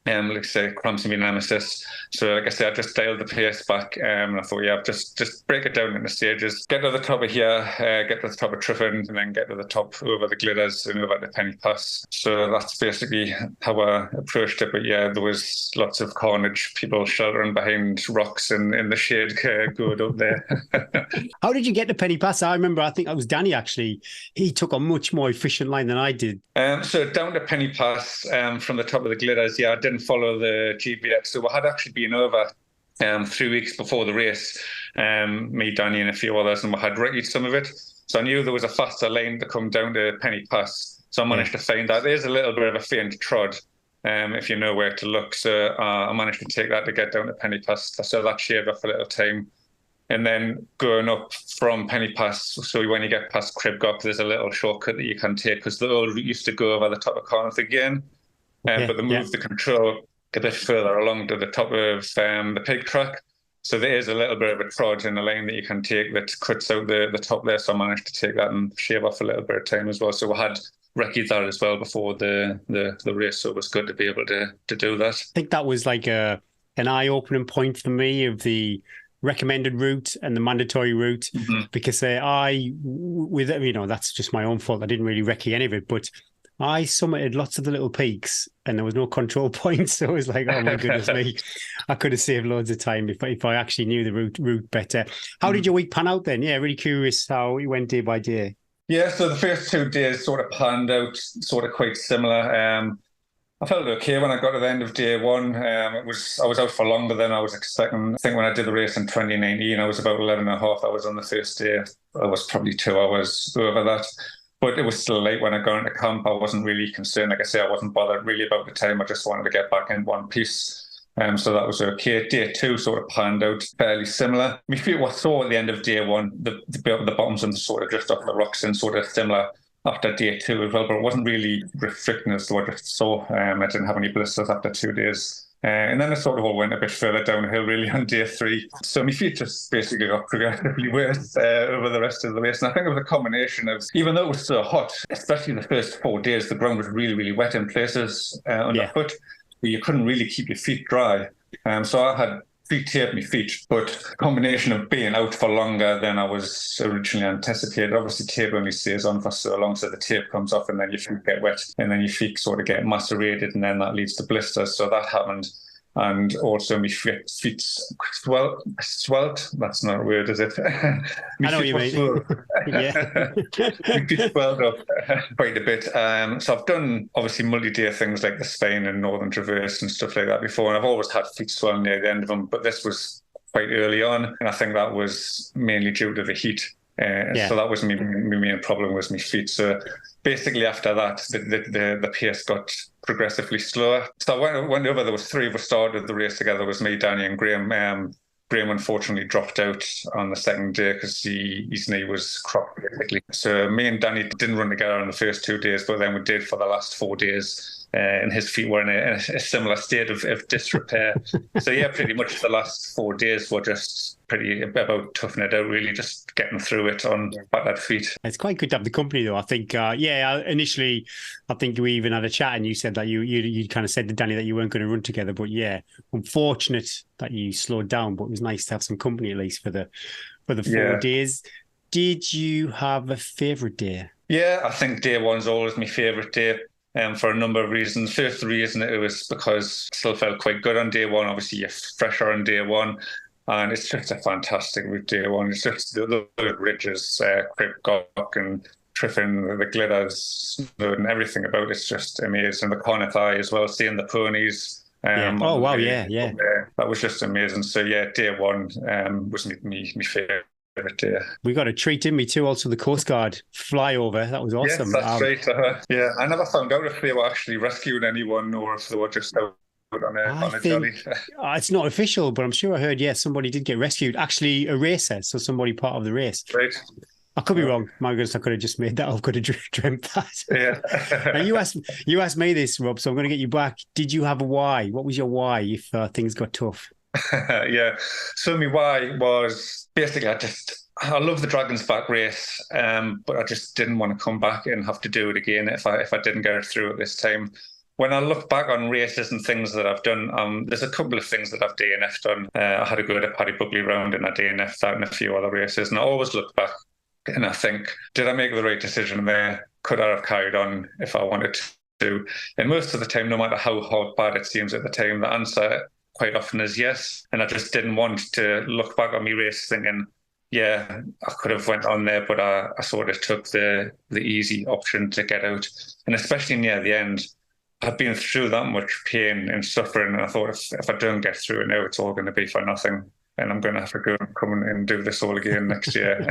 Like I say, cramps are my nemesis. So like I said, I just dialed the pace back and I thought, just break it down into stages. Get to the top of here, get to the top of Triffin, and then get to the top over the Glitters and over the Penny Pass. So that's basically how I approached it. But yeah, there was lots of carnage, people sheltering behind rocks and in the shade going up there. How did you get to Penny Pass? I remember, I think it was Danny actually. He took a much more efficient line than I did. So down to Penny Pass from the top of the Glitters, I didn't follow the GPS. So I had actually been over 3 weeks before the race, me, Danny and a few others, and we had righted some of it. So I knew there was a faster lane to come down to Penny Pass. So I managed to find that. There's a little bit of a faint trod if you know where to look. So I managed to take that to get down to Penny Pass. So that shaved off a little time. And then going up from Penny Pass, so when you get past Cribgoch, there's a little shortcut that you can take because the old route used to go over the top of Carneth again. But they moved the control a bit further along to the top of the pig track. So there is a little bit of a trod in the lane that you can take that cuts out the top there. So I managed to take that and shave off a little bit of time as well. So we had recce that as well before the race. So it was good to be able to do that. I think that was like an eye-opening point for me of the recommended route and the mandatory route, because that's just my own fault. I didn't really recce any of it, but I summited lots of the little peaks and there was no control points. So it was like, oh my goodness me, I could have saved loads of time if I actually knew the route better. How did your week pan out then? Yeah, really curious how it went day by day. Yeah, so the first 2 days sort of panned out sort of quite similar. I felt okay when I got to the end of day one. I was out for longer than I was expecting. I think when I did the race in 2019, I was about 11 and a half hours on the first day. I was probably 2 hours over that. But it was still late when I got into camp. I wasn't really concerned. Like I say, I wasn't bothered really about the time. I just wanted to get back in one piece. So that was okay. Day two sort of panned out fairly similar. My feet were sore at the end of day one. The bottoms and sort of just off the rocks and sort of similar after day two as well. But it wasn't really restricting as though I just saw. I didn't have any blisters after 2 days. And then it sort of all went a bit further downhill really on day three. So my feet just basically got progressively worse over the rest of the race. And I think it was a combination of, even though it was so hot, especially the first 4 days, the ground was really, really wet in places underfoot. You couldn't really keep your feet dry. So I had pre-taped my feet, but a combination of being out for longer than I was originally anticipated. Obviously, tape only stays on for so long, so the tape comes off and then your feet get wet and then your feet sort of get macerated and then that leads to blisters. So that happened. And also my feet swelled. That's not a word, is it? I know what you mean. My feet swelled up quite a bit. So I've done obviously multi-day things like the Spain and Northern Traverse and stuff like that before, and I've always had feet swelling near the end of them, but this was quite early on, and I think that was mainly due to the heat. So that was my main problem, was my feet. So basically after that, the pace got progressively slower. So I went over, there was 3 of us started the race together. It was me, Danny and Graham. Graham unfortunately dropped out on the second day because his knee was cropped basically. So me and Danny didn't run together on the first 2 days, but then we did for the last 4 days. And his feet were in a similar state of disrepair. So yeah, pretty much the last 4 days were just pretty about toughing it out, really, just getting through it on battered feet. It's quite good to have the company, though. I think, initially, I think we even had a chat and you said that you kind of said to Danny that you weren't going to run together. But yeah, unfortunate that you slowed down, but it was nice to have some company at least for the 4 days. Did you have a favourite day? Yeah, I think day one's always my favourite day. for a number of reasons. First reason, it was because I still felt quite good on day one. Obviously, you're fresher on day one. And it's just a fantastic route day one. It's just the ridges, Cribgoch and Triffin, the glitters, and everything about it's just amazing. The Connacht Eye as well, seeing the ponies. Oh, wow, yeah. That was just amazing. So, yeah, day one was my favourite day. We got a treat, didn't we, too? Also, the Coast Guard flyover. That was awesome. Yes, that's right. Yeah, I never found out if they were actually rescuing anyone or if they were just out on a jolly. It's not official, but I'm sure I heard, somebody did get rescued. Actually, a racer, so somebody part of the race. Right. I could be wrong. My goodness, I could have just made that up. Could have dreamt that. Yeah. Now, you asked me this, Rob, so I'm going to get you back. Did you have a why? What was your why if things got tough? Yeah. So my why was basically I love the Dragon's Back race, but I just didn't want to come back and have to do it again if I didn't get it through at this time. When I look back on races and things that I've done, there's a couple of things that I've DNF'd on. I had a go at a Paddy Buckley round and I DNF'd that in a few other races. And I always look back and I think, did I make the right decision there? Could I have carried on if I wanted to? And most of the time, no matter how bad it seems at the time, the answer quite often is yes. And I just didn't want to look back on my race thinking, yeah, I could have went on there, but I sort of took the easy option to get out. And especially near the end, I've been through that much pain and suffering, and I thought if I don't get through it now, it's all going to be for nothing, and I'm going to have to go and come and do this all again next year.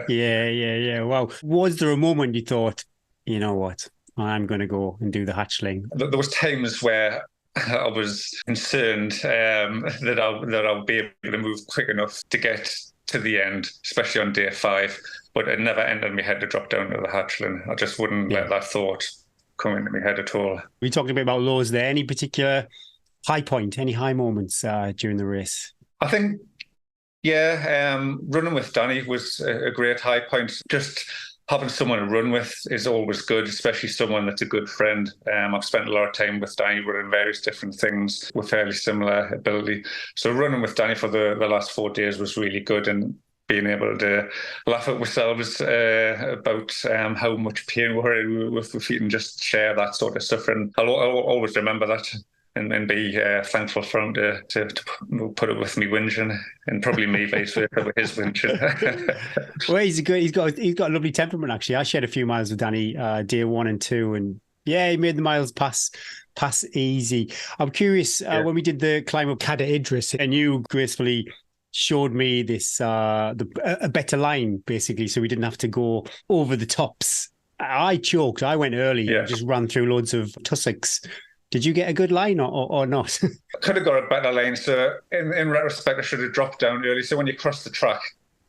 Yeah. Wow. Was there a moment you thought, you know what, I'm going to go and do the hatchling? There was times where I was concerned that I'll be able to move quick enough to get to the end, especially on day 5, but it never entered my head to drop down to the hatchling. I just wouldn't let that thought come into my head at all. We talked a bit about lows there. Any particular high point, any high moments during the race? I think, running with Danny was a great high point. Just having someone to run with is always good, especially someone that's a good friend. I've spent a lot of time with Danny running various different things with fairly similar ability. So running with Danny for the last 4 days was really good, and being able to laugh at ourselves about how much pain we're in with feet and just share that sort of suffering. I'll always remember that and be thankful for him to put it with me whinging, and probably me vice versa with his whinging. Well, he's got a lovely temperament, actually. I shared a few miles with Danny day 1 and 2, and he made the miles pass easy. I'm curious, when we did the climb up Cadair Idris, and you gracefully showed me this a better line, basically, so we didn't have to go over the tops. I choked. I went early and just ran through loads of tussocks. Did you get a good line or not? I could have got a better line. So in retrospect, I should have dropped down early. So when you cross the track,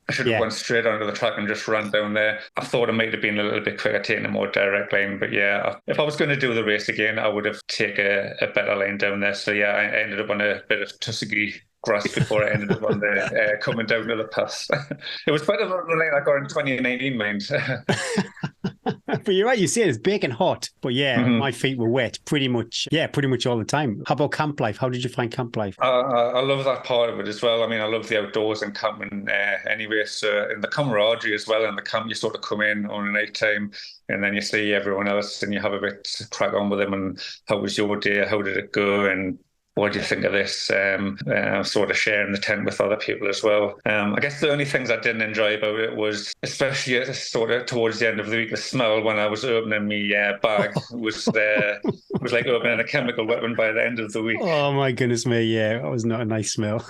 I should have went straight onto the track and just ran down there. I thought it might have been a little bit quicker, taking a more direct line. But if I was going to do the race again, I would have taken a better line down there. So I ended up on a bit of tussocky grass before I ended up on the coming down to the pass. It was better than the line I got in 2019, mind. But you're right, you say it's baking hot. But my feet were wet pretty much all the time. How about camp life? How did you find camp life? I love that part of it as well. I mean, I love the outdoors and camping anyway. So in the camaraderie as well, in the camp, you sort of come in on a night time and then you see everyone else and you have a bit to crack on with them. And how was your day? How did it go? And what do you think of this? Sort of sharing the tent with other people as well. I guess the only things I didn't enjoy about it was, especially sort of towards the end of the week, the smell when I was opening my bag was like opening a chemical weapon by the end of the week. Oh my goodness me, that was not a nice smell.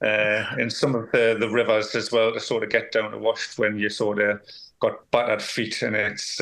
And some of the rivers as well to sort of get down to washed when you sort of got battered feet, and it's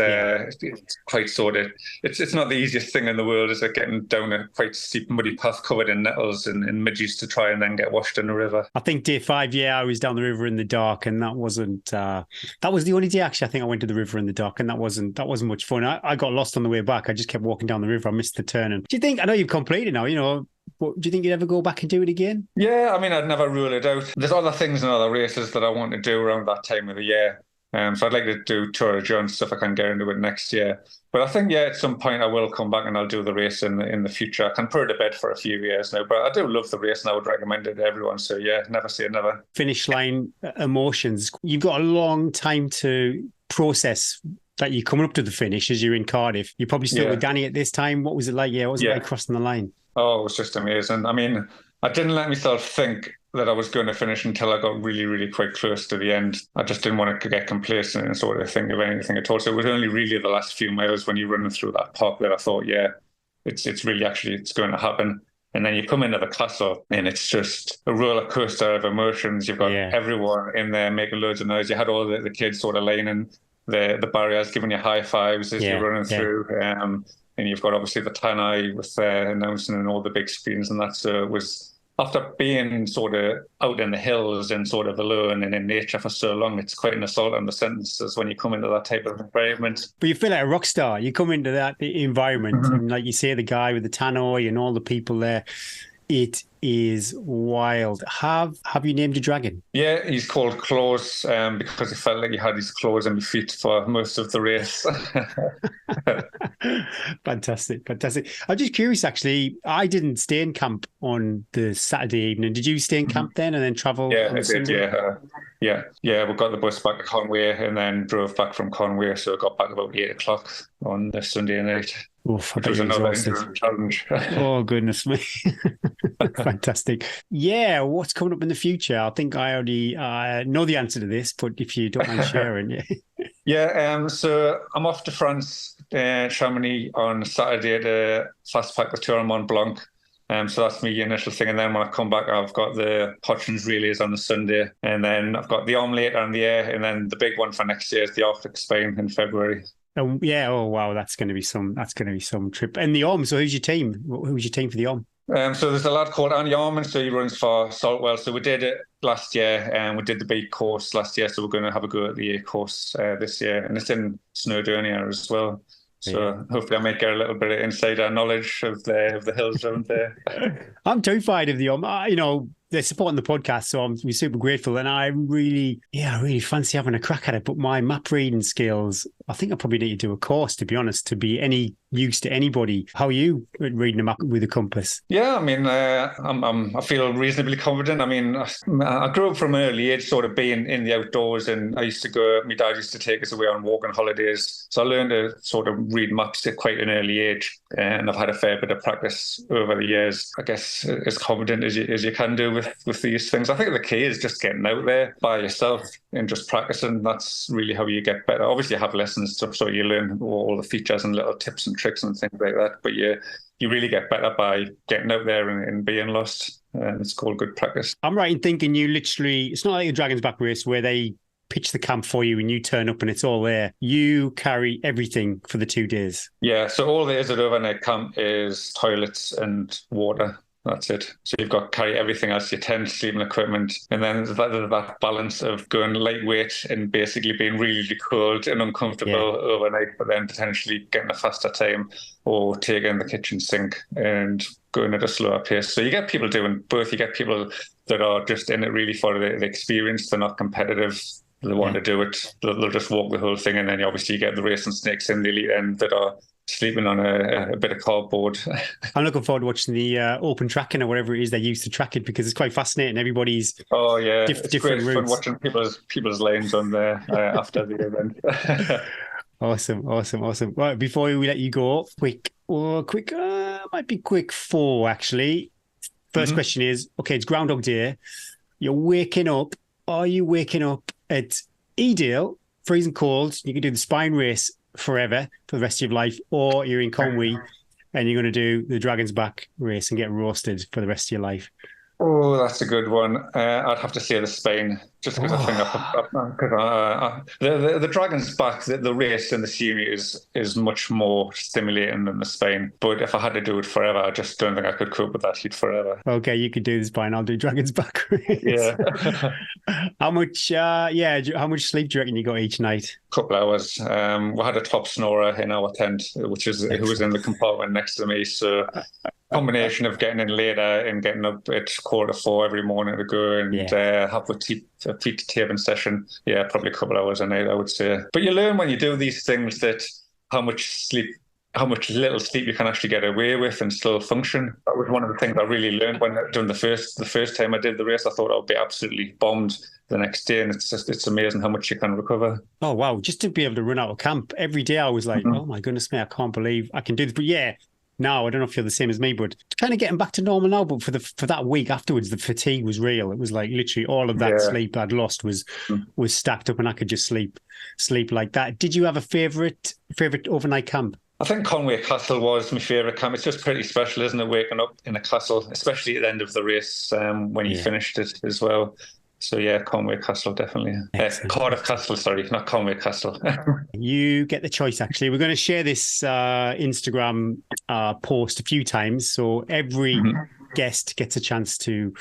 quite sort of it's not the easiest thing in the world, is it, getting down a quite steep muddy path covered in nettles and midges to try and then get washed in the river. I think day 5, I was down the river in the dark, and that was the only day actually I think I went to the river in the dark, and that wasn't much fun. I got lost on the way back. I just kept walking down the river. I missed the turn. And do you think, I know you've completed now, do you think you'd ever go back and do it again? Yeah, I mean, I'd never rule it out. There's other things and other races that I want to do around that time of the year. So I'd like to do Tour of Jones stuff. I can get into it next year. But I think, at some point I will come back and I'll do the race in the future. I can put it to bed for a few years now, but I do love the race and I would recommend it to everyone. So never say never. Finish line emotions. You've got a long time to process that you're coming up to the finish as you're in Cardiff. You're probably still Yeah. with Danny at this time. What was it like? Yeah, what was it like crossing the line? Oh, it was just amazing. I mean, I didn't let myself think that I was going to finish until I got really, really quite close to the end. I just didn't want to get complacent and sort of think of anything at all. So it was only really the last few miles when you're running through that park that I thought, yeah, it's really actually, it's going to happen. And then you come into the castle and it's just a roller coaster of emotions. You've got everyone in there making loads of noise. You had all the kids sort of lining the barriers, giving you high fives as you're running through. And you've got obviously the tannoy with announcing and all the big screens and that. So it was, after being sort of out in the hills and sort of alone and in nature for so long, it's quite an assault on the senses when you come into that type of environment. But you feel like a rock star. You come into that environment and like you say, the guy with the tannoy and all the people there, it is wild. Have you named your dragon? Yeah, he's called Claws because it felt like he had his claws in his feet for most of the race. Fantastic. I'm just curious, actually. I didn't stay in camp on the Saturday evening. Did you stay in camp then and then travel on the Sunday? Yeah. We got the bus back to Conway and then drove back from Conway. So I got back about 8 o'clock on the Sunday night. Oof, which was another challenge. Oh, goodness me. Fantastic. Yeah, what's coming up in the future? I think I already know the answer to this, but if you don't mind sharing. So I'm off to France, Chamonix on Saturday to fast pack the Tour of Mont Blanc. So that's my initial thing. And then when I come back, I've got the Hotchins relays on the Sunday. And then I've got the Om later in the year. And then the big one for next year is the Arctic Spain in February. Oh wow, that's going to be some trip. And the Om, so who's your team? Who's your team for the Om? So there's a lad called Andy Armand, so he runs for Saltwell. So we did it last year, and we did the big course last year. So we're going to have a go at the A course this year, and it's in Snowdonia as well. So hopefully I might get a little bit of insider knowledge of the hills around there. I'm terrified of the Om. They're supporting the podcast, so I'm super grateful. And I really fancy having a crack at it. But my map reading skills, I think I probably need to do a course, to be honest, to be any use to anybody. How are you reading a map with a compass? Yeah, I mean, I feel reasonably confident. I mean, I grew up from an early age sort of being in the outdoors, and my dad used to take us away on walking holidays. So I learned to sort of read maps at quite an early age, and I've had a fair bit of practice over the years. I guess as confident as you can do with these things. I think the key is just getting out there by yourself and just practicing. That's really how you get better. Obviously, you have lessons, so you learn all the features and little tips and tricks and things like that. But you really get better by getting out there and being lost. And it's called good practice. I'm right in thinking you literally, it's not like a Dragon's Back race where they pitch the camp for you and you turn up and it's all there. You carry everything for the 2 days. Yeah, so all there is at overnight camp is toilets and water. That's it. So you've got to carry everything else, your tent, sleeping equipment, and then that balance of going lightweight and basically being really cold and uncomfortable overnight, but then potentially getting a faster time or taking the kitchen sink and going at a slower pace. So you get people doing both. You get people that are just in it really for the experience. They're not competitive. They want to do it. They'll just walk the whole thing. And then obviously you get the racing snakes in the elite end that are sleeping on a bit of cardboard. I'm looking forward to watching the open tracking or whatever it is they use to track it, because it's quite fascinating. Everybody's different routes. Fun watching people's lanes on there after the event. Awesome. Right, before we let you go, might be quick 4 actually. First question is, okay, it's Groundhog Day. You're waking up. Are you waking up at Edale, freezing cold? You can do the spine race forever for the rest of your life, or you're in Conway and you're going to do the Dragon's Back race and get roasted for the rest of your life? Oh, that's a good one. I'd have to say the Spain, just because I think the Dragon's Back, the race in the series is much more stimulating than the Spain. But if I had to do it forever, I just don't think I could cope with that heat forever. Okay, you could do the Spain. I'll do Dragon's Back race. Yeah. How much sleep do you reckon you got each night? Couple hours. We had a top snorer in our tent, who was in the compartment next to me. So combination of getting in later and getting up at 3:45 every morning to go and have a peak taping session. Yeah, probably a couple hours a night, I would say. But you learn when you do these things that how much sleep how much little sleep you can actually get away with and still function. That was one of the things I really learned when doing the first time I did the race. I thought I would be absolutely bombed the next day, and it's amazing how much you can recover. Oh wow! Just to be able to run out of camp every day, I was like, oh my goodness me, I can't believe I can do this. But yeah, now I don't know if you're the same as me, but kind of getting back to normal now. But for that week afterwards, the fatigue was real. It was like literally all of that sleep I'd lost was stacked up, and I could just sleep like that. Did you have a favorite overnight camp? I think Conway Castle was my favourite camp. It's just pretty special, isn't it, waking up in a castle, especially at the end of the race when you finished it as well. So yeah, Conway Castle, definitely. Cardiff Castle, sorry, not Conway Castle. You get the choice, actually. We're going to share this Instagram post a few times, so every guest gets a chance to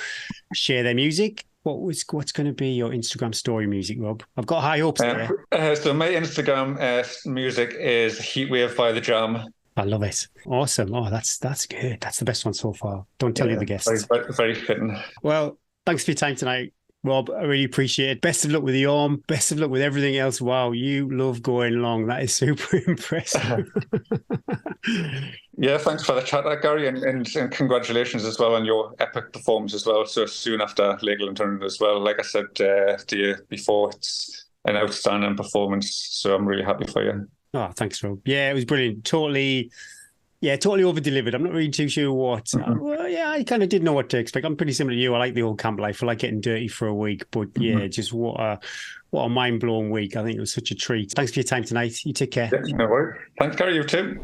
share their music. What's going to be your Instagram story music, Rob? I've got high hopes there. So my Instagram music is Heatwave by The Jam. I love it. Awesome. Oh, that's good. That's the best one so far. Don't tell the guests. Very, very fitting. Well, thanks for your time tonight, Rob. I really appreciate it. Best of luck with the arm. Best of luck with everything else. Wow, you love going long. That is super impressive. Yeah, thanks for the chat, Gary, and congratulations as well on your epic performance as well. So soon after Lakeland Turn as well. Like I said to you before, it's an outstanding performance. So I'm really happy for you. Oh, thanks, Rob. Yeah, it was brilliant. Totally over-delivered. I'm not really too sure what. I kind of did know what to expect. I'm pretty similar to you. I like the old camp life. I like getting dirty for a week. But yeah, just what a mind-blowing week. I think it was such a treat. Thanks for your time tonight. You take care. Yeah, no worries. Thanks, Gary. You too.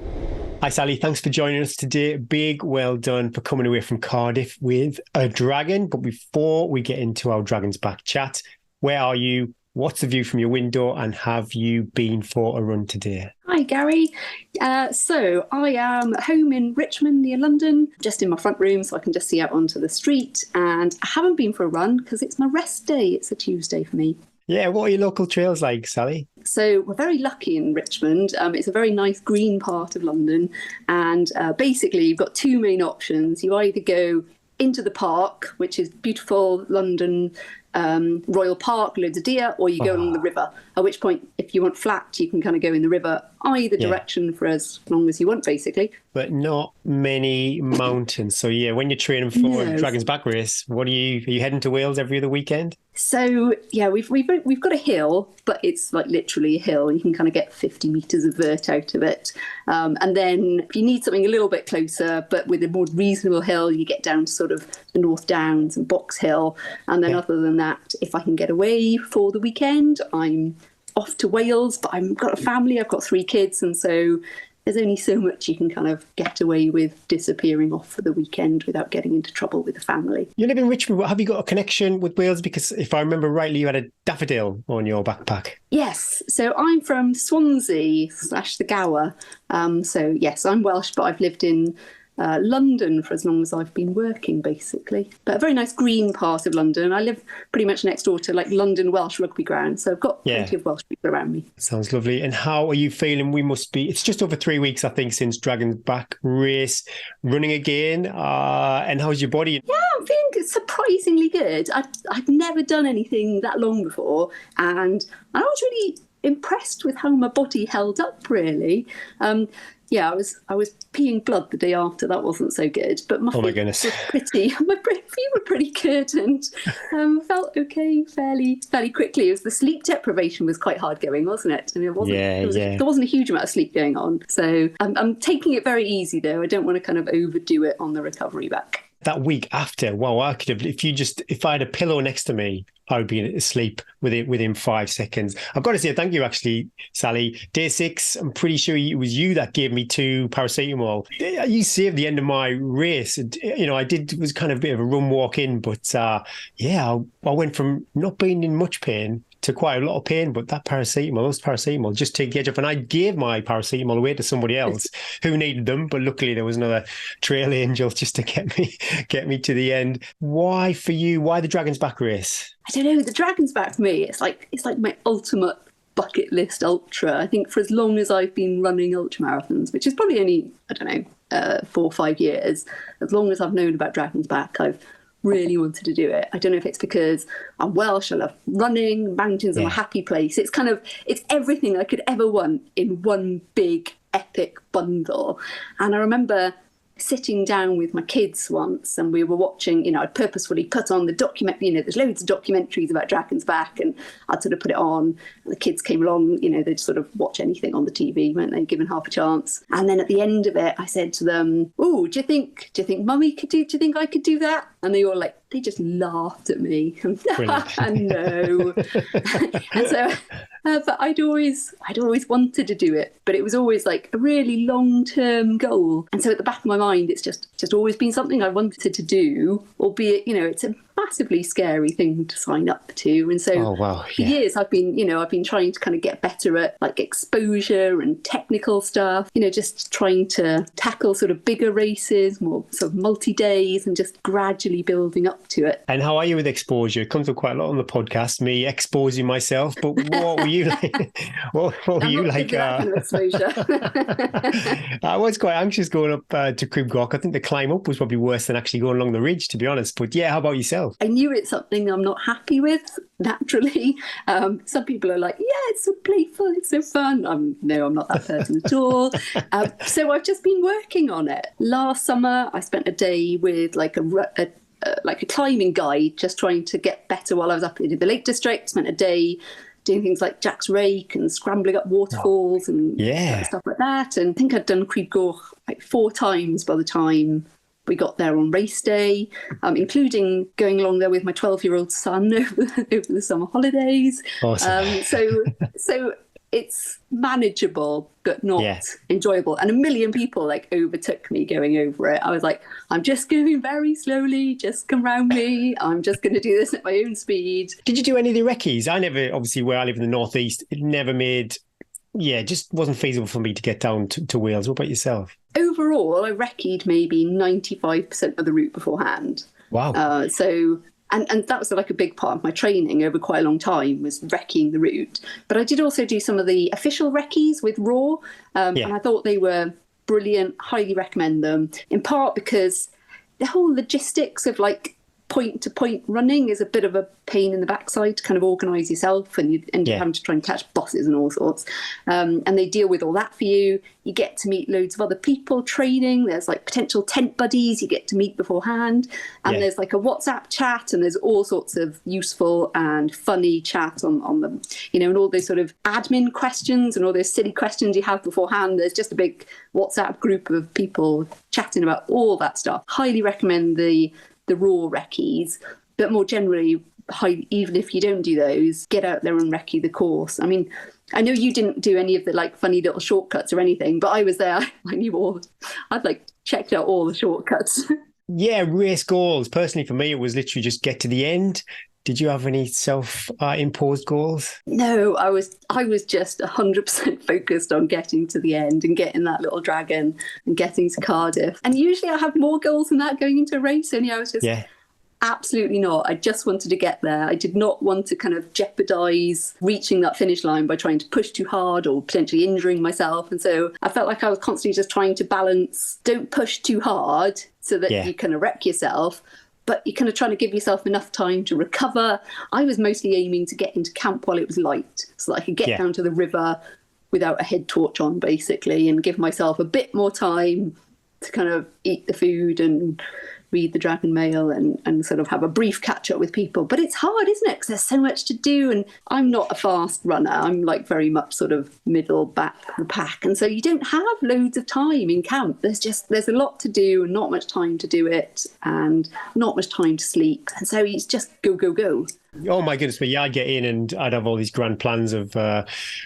Hi, Sally. Thanks for joining us today. Big well done for coming away from Cardiff with a dragon. But before we get into our Dragon's Back chat, where are you? What's the view from your window, and have you been for a run today? Hi, Gary. So I am at home in Richmond, near London, just in my front room so I can just see out onto the street. And I haven't been for a run because it's my rest day. It's a Tuesday for me. Yeah, what are your local trails like, Sally? So we're very lucky in Richmond. It's a very nice green part of London. And basically, you've got two main options. You either go into the park, which is beautiful London Royal Park, loads of deer, or you go along the river, at which point if you want flat you can kind of go in the river either direction for as long as you want, basically. But not many mountains. So yeah, when you're training for Dragon's Back race, are you heading to Wales every other weekend? So yeah, we've got a hill, but it's like literally a hill. You can kind of get 50 meters of vert out of it. And then if you need something a little bit closer, but with a more reasonable hill, you get down to sort of the North Downs and Box Hill. And then other than that, if I can get away for the weekend, I'm off to Wales, but I've got a family, I've got 3 kids, and so there's only so much you can kind of get away with disappearing off for the weekend without getting into trouble with the family. You live in Richmond. Have you got a connection with Wales? Because if I remember rightly, you had a daffodil on your backpack. Yes. So I'm from Swansea / the Gower. So yes, I'm Welsh, but I've lived in London for as long as I've been working, basically. But a very nice green part of London. I live pretty much next door to like London Welsh rugby ground, so I've got plenty of Welsh people around me. Sounds lovely. And how are you feeling? It's just over 3 weeks, I think, since Dragon's Back race, running again. And how's your body? Yeah, I'm feeling surprisingly good. I've never done anything that long before, and I was really impressed with how my body held up, really. Yeah, I was peeing blood the day after. That wasn't so good, but my feet were pretty good, and felt okay fairly quickly. It was the sleep deprivation was quite hard going, wasn't it? And there wasn't a huge amount of sleep going on, so I'm taking it very easy though. I don't want to kind of overdo it on the recovery back. That week after, well, I could have, if I had a pillow next to me, I would be asleep within 5 seconds. I've got to say thank you, actually, Sally. Day 6, I'm pretty sure it was you that gave me 2 paracetamol. You saved the end of my race. It was kind of a bit of a run walk in, but I went from not being in much pain to quite a lot of pain, but those paracetamol just take the edge off. And I gave my paracetamol away to somebody else who needed them, but luckily there was another trail angel just to get me to the end. Why for you? Why the Dragon's Back race? I don't know. The Dragon's Back for me, it's like my ultimate bucket list ultra. I think for as long as I've been running ultra marathons, which is probably only 4 or 5 years, as long as I've known about Dragon's Back, I've really wanted to do it. I don't know if it's because I'm Welsh, I love running, mountains are my happy place. It's everything I could ever want in one big epic bundle. And I remember sitting down with my kids once, and we were watching, I'd purposefully put on the document, there's loads of documentaries about Dragon's Back, and I'd sort of put it on, and the kids came along, they'd sort of watch anything on the TV, weren't they, given half a chance. And then at the end of it, I said to them, "Oh, do you think Mummy could do, do you think I could do that?" And they all they just laughed at me. And no. And so, but I'd always wanted to do it, but it was always like a really long-term goal. And so at the back of my mind, it's just always been something I wanted to do, albeit, it's a massively scary thing to sign up to. And so for years I've been trying to kind of get better at like exposure and technical stuff, just trying to tackle sort of bigger races, more sort of multi-days, and just gradually building up to it. And how are you with exposure? It comes up quite a lot on the podcast, me exposing myself, but what were you like? what were you like? That kind of exposure. I was quite anxious going up to Crib Goch. I think the climb up was probably worse than actually going along the ridge, to be honest. But yeah, how about yourself? I knew it's something I'm not happy with, naturally. Some people are like, yeah, it's so playful, it's so fun. No, I'm not that person at all. So I've just been working on it. Last summer, I spent a day with like a climbing guide, just trying to get better while I was up in the Lake District. Spent a day doing things like Jack's Rake and scrambling up waterfalls and stuff like that. And I think I'd done Crib Goch like 4 times by the time we got there on race day, including going along there with my 12-year-old son over the summer holidays. Awesome. So it's manageable, but not enjoyable. And a million people like overtook me going over it. I was like, I'm just going very slowly, just come round me. I'm just going to do this at my own speed. Did you do any of the recce's? I never, obviously where I live in the northeast, it never made, just wasn't feasible for me to get down to Wales. What about yourself? Overall, I recce'd maybe 95% of the route beforehand. Wow. And that was like a big part of my training over quite a long time, was recceing the route. But I did also do some of the official recce's with Raw, and I thought they were brilliant, highly recommend them, in part because the whole logistics of like point-to-point running is a bit of a pain in the backside to kind of organise yourself, and you end up having to try and catch buses and all sorts. And they deal with all that for you. You get to meet loads of other people training. There's like potential tent buddies you get to meet beforehand. And there's like a WhatsApp chat, and there's all sorts of useful and funny chat on them, and all those sort of admin questions and all those silly questions you have beforehand. There's just a big WhatsApp group of people chatting about all that stuff. Highly recommend the Raw recce's, but more generally, even if you don't do those, get out there and recce the course. I mean, I know you didn't do any of the like funny little shortcuts or anything, but I was there. I knew I'd like checked out all the shortcuts. Race goals. Personally, for me, it was literally just get to the end. Did you have any self-imposed goals? No, I was just 100% focused on getting to the end and getting that little dragon and getting to Cardiff. And usually I have more goals than that going into a race. Only I was just absolutely not. I just wanted to get there. I did not want to kind of jeopardise reaching that finish line by trying to push too hard or potentially injuring myself. And so I felt like I was constantly just trying to balance, don't push too hard so that you kind of wreck yourself, but you're kind of trying to give yourself enough time to recover. I was mostly aiming to get into camp while it was light, so that I could get down to the river without a head torch on, basically, and give myself a bit more time to kind of eat the food and read the Dragon Mail and sort of have a brief catch up with people. But it's hard, isn't it? Because there's so much to do, and I'm not a fast runner. I'm like very much sort of middle back of the pack. And so you don't have loads of time in camp. There's a lot to do and not much time to do it and not much time to sleep. And so it's just go, go, go. Oh my goodness me, I'd get in and I'd have all these grand plans of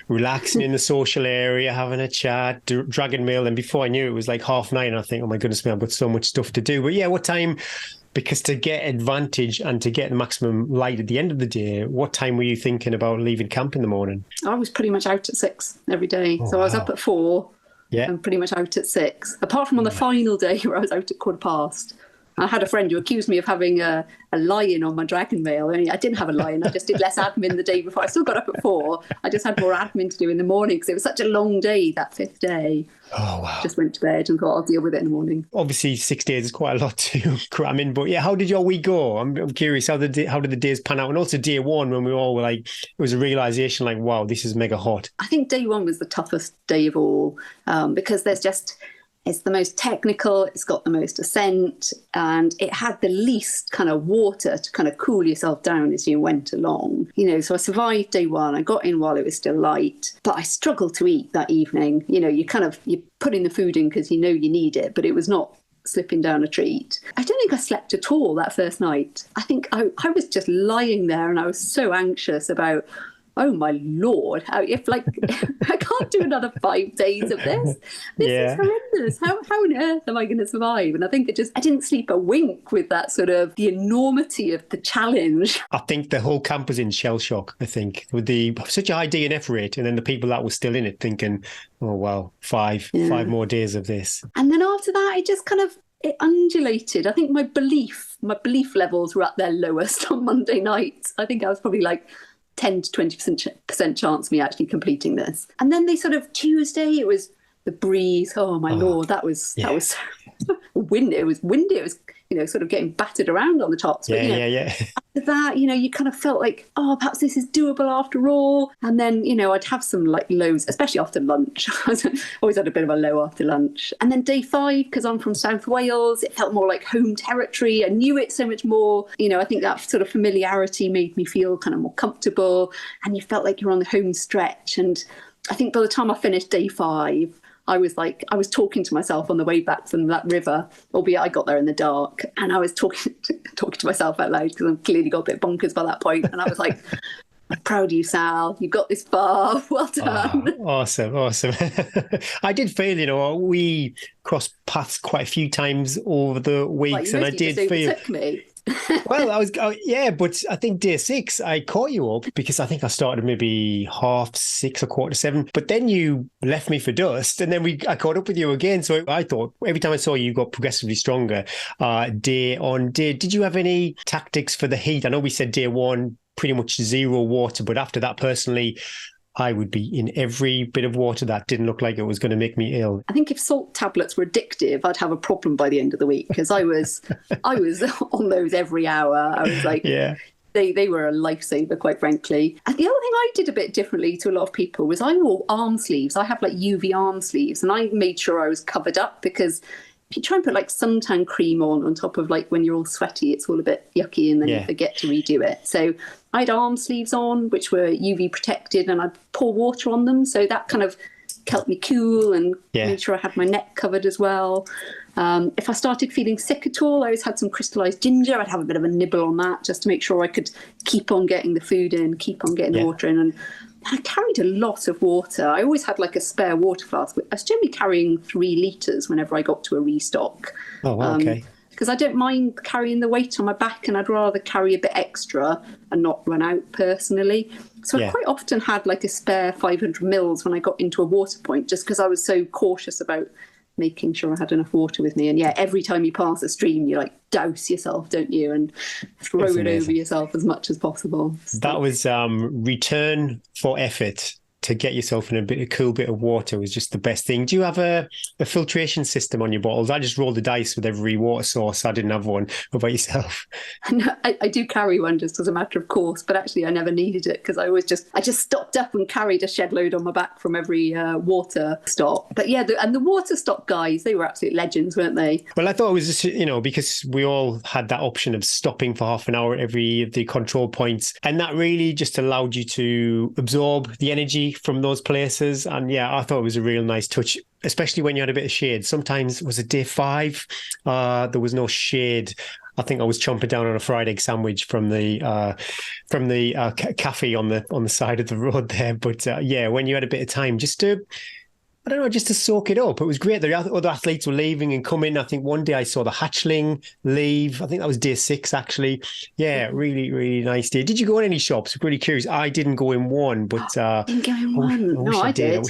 relaxing in the social area, having a chat, Dragon Mail, and before I knew it was like 9:30, and I think, oh my goodness me, I've got so much stuff to do. But what time, because to get advantage and to get the maximum light at the end of the day, what time were you thinking about leaving camp in the morning? I was pretty much out at 6 every day. So I was up at 4 and pretty much out at 6, apart from on the final day where I was out at 6:15. I had a friend who accused me of having a lion on my dragon mail. I mean, I didn't have a lion. I just did less admin the day before. I still got up at 4. I just had more admin to do in the morning because it was such a long day, that 5th day. Oh, wow. Just went to bed and thought I'll deal with it in the morning. Obviously, 6 days is quite a lot to cram in. But yeah, how did your week go? I'm curious, how did the days pan out? And also day one, when we all were like, it was a realization like, wow, this is mega hot. I think day one was the toughest day of all because it's the most technical, it's got the most ascent, and it had the least kind of water to kind of cool yourself down as you went along. So I survived day one. I got in while it was still light, but I struggled to eat that evening. You're putting the food in because you need it, but it was not slipping down a treat. I don't think I slept at all that first night. I think I was just lying there and I was so anxious about, oh my Lord, if I can't do another 5 days of this. This is horrendous. How on earth am I going to survive? And I think I didn't sleep a wink with that sort of the enormity of the challenge. I think the whole camp was in shell shock, I think, with such a high DNF rate, and then the people that were still in it thinking, oh wow, five more days of this. And then after that, it just kind of, it undulated. I think my belief levels were at their lowest on Monday night. I think I was probably like 10 to 20% chance of me actually completing this. And then Tuesday, it was the breeze. Oh my Lord, that was windy. It was windy. It was, sort of getting battered around on the tops. But, after that, you kind of felt like, oh, perhaps this is doable after all. And then, I'd have some like lows, especially after lunch. I always had a bit of a low after lunch. And then day 5, because I'm from South Wales, it felt more like home territory. I knew it so much more. I think that sort of familiarity made me feel kind of more comfortable. And you felt like you're on the home stretch. And I think by the time I finished day 5, I was talking to myself on the way back from that river, albeit I got there in the dark, and I was talking to myself out loud because I've clearly got a bit bonkers by that point. And I was like, I'm proud of you, Sal. You got this far. Well done. Oh, awesome. I did feel, we crossed paths quite a few times over the weeks, and I did feel. Me. Well, but I think day 6 I caught you up because I think I started maybe 6:30 or 7:15, but then you left me for dust, and then I caught up with you again. So I thought every time I saw you got progressively stronger day on day. Did you have any tactics for the heat? I know we said day 1 pretty much 0 water, but after that, personally, I would be in every bit of water that didn't look like it was going to make me ill. I think if salt tablets were addictive, I'd have a problem by the end of the week because I was on those every hour. I was like, they were a lifesaver, quite frankly. And the other thing I did a bit differently to a lot of people was I wore arm sleeves. I have like UV arm sleeves, and I made sure I was covered up because if you try and put like suntan cream on top of like when you're all sweaty, it's all a bit yucky and then you forget to redo it. So I had arm sleeves on, which were UV protected, and I'd pour water on them. So that kind of kept me cool and made sure I had my neck covered as well. If I started feeling sick at all, I always had some crystallized ginger. I'd have a bit of a nibble on that just to make sure I could keep on getting the food in, keep on getting the water in. And I carried a lot of water. I always had like a spare water flask. I was generally carrying 3 litres whenever I got to a restock. Oh, wow, okay. Because I don't mind carrying the weight on my back, and I'd rather carry a bit extra and not run out personally. So I quite often had like a spare 500 mils when I got into a water point, just because I was so cautious about making sure I had enough water with me. And every time you pass a stream, you like douse yourself, don't you? And throw it over yourself as much as possible. So. That was return for effort. To get yourself in a cool bit of water was just the best thing. Do you have a filtration system on your bottles? I just rolled the dice with every water source. I didn't have one. What about yourself? No, I do carry one just as a matter of course, but actually I never needed it because I just stocked up and carried a shed load on my back from every water stop. But and the water stop guys, they were absolute legends, weren't they? Well, I thought it was just, because we all had that option of stopping for half an hour at every of the control points, and that really just allowed you to absorb the energy from those places. And I thought it was a real nice touch, especially when you had a bit of shade. Sometimes, was it day 5? There was no shade. I think I was chomping down on a fried egg sandwich from the cafe on the side of the road there. But when you had a bit of time just to I don't know, just to soak it up. It was great. The other athletes were leaving and coming. I think one day I saw the hatchling leave. I think that was day 6, actually. Yeah, really, really nice day. Did you go in any shops? I'm really curious. I didn't go in one, but didn't go in one. No, I did.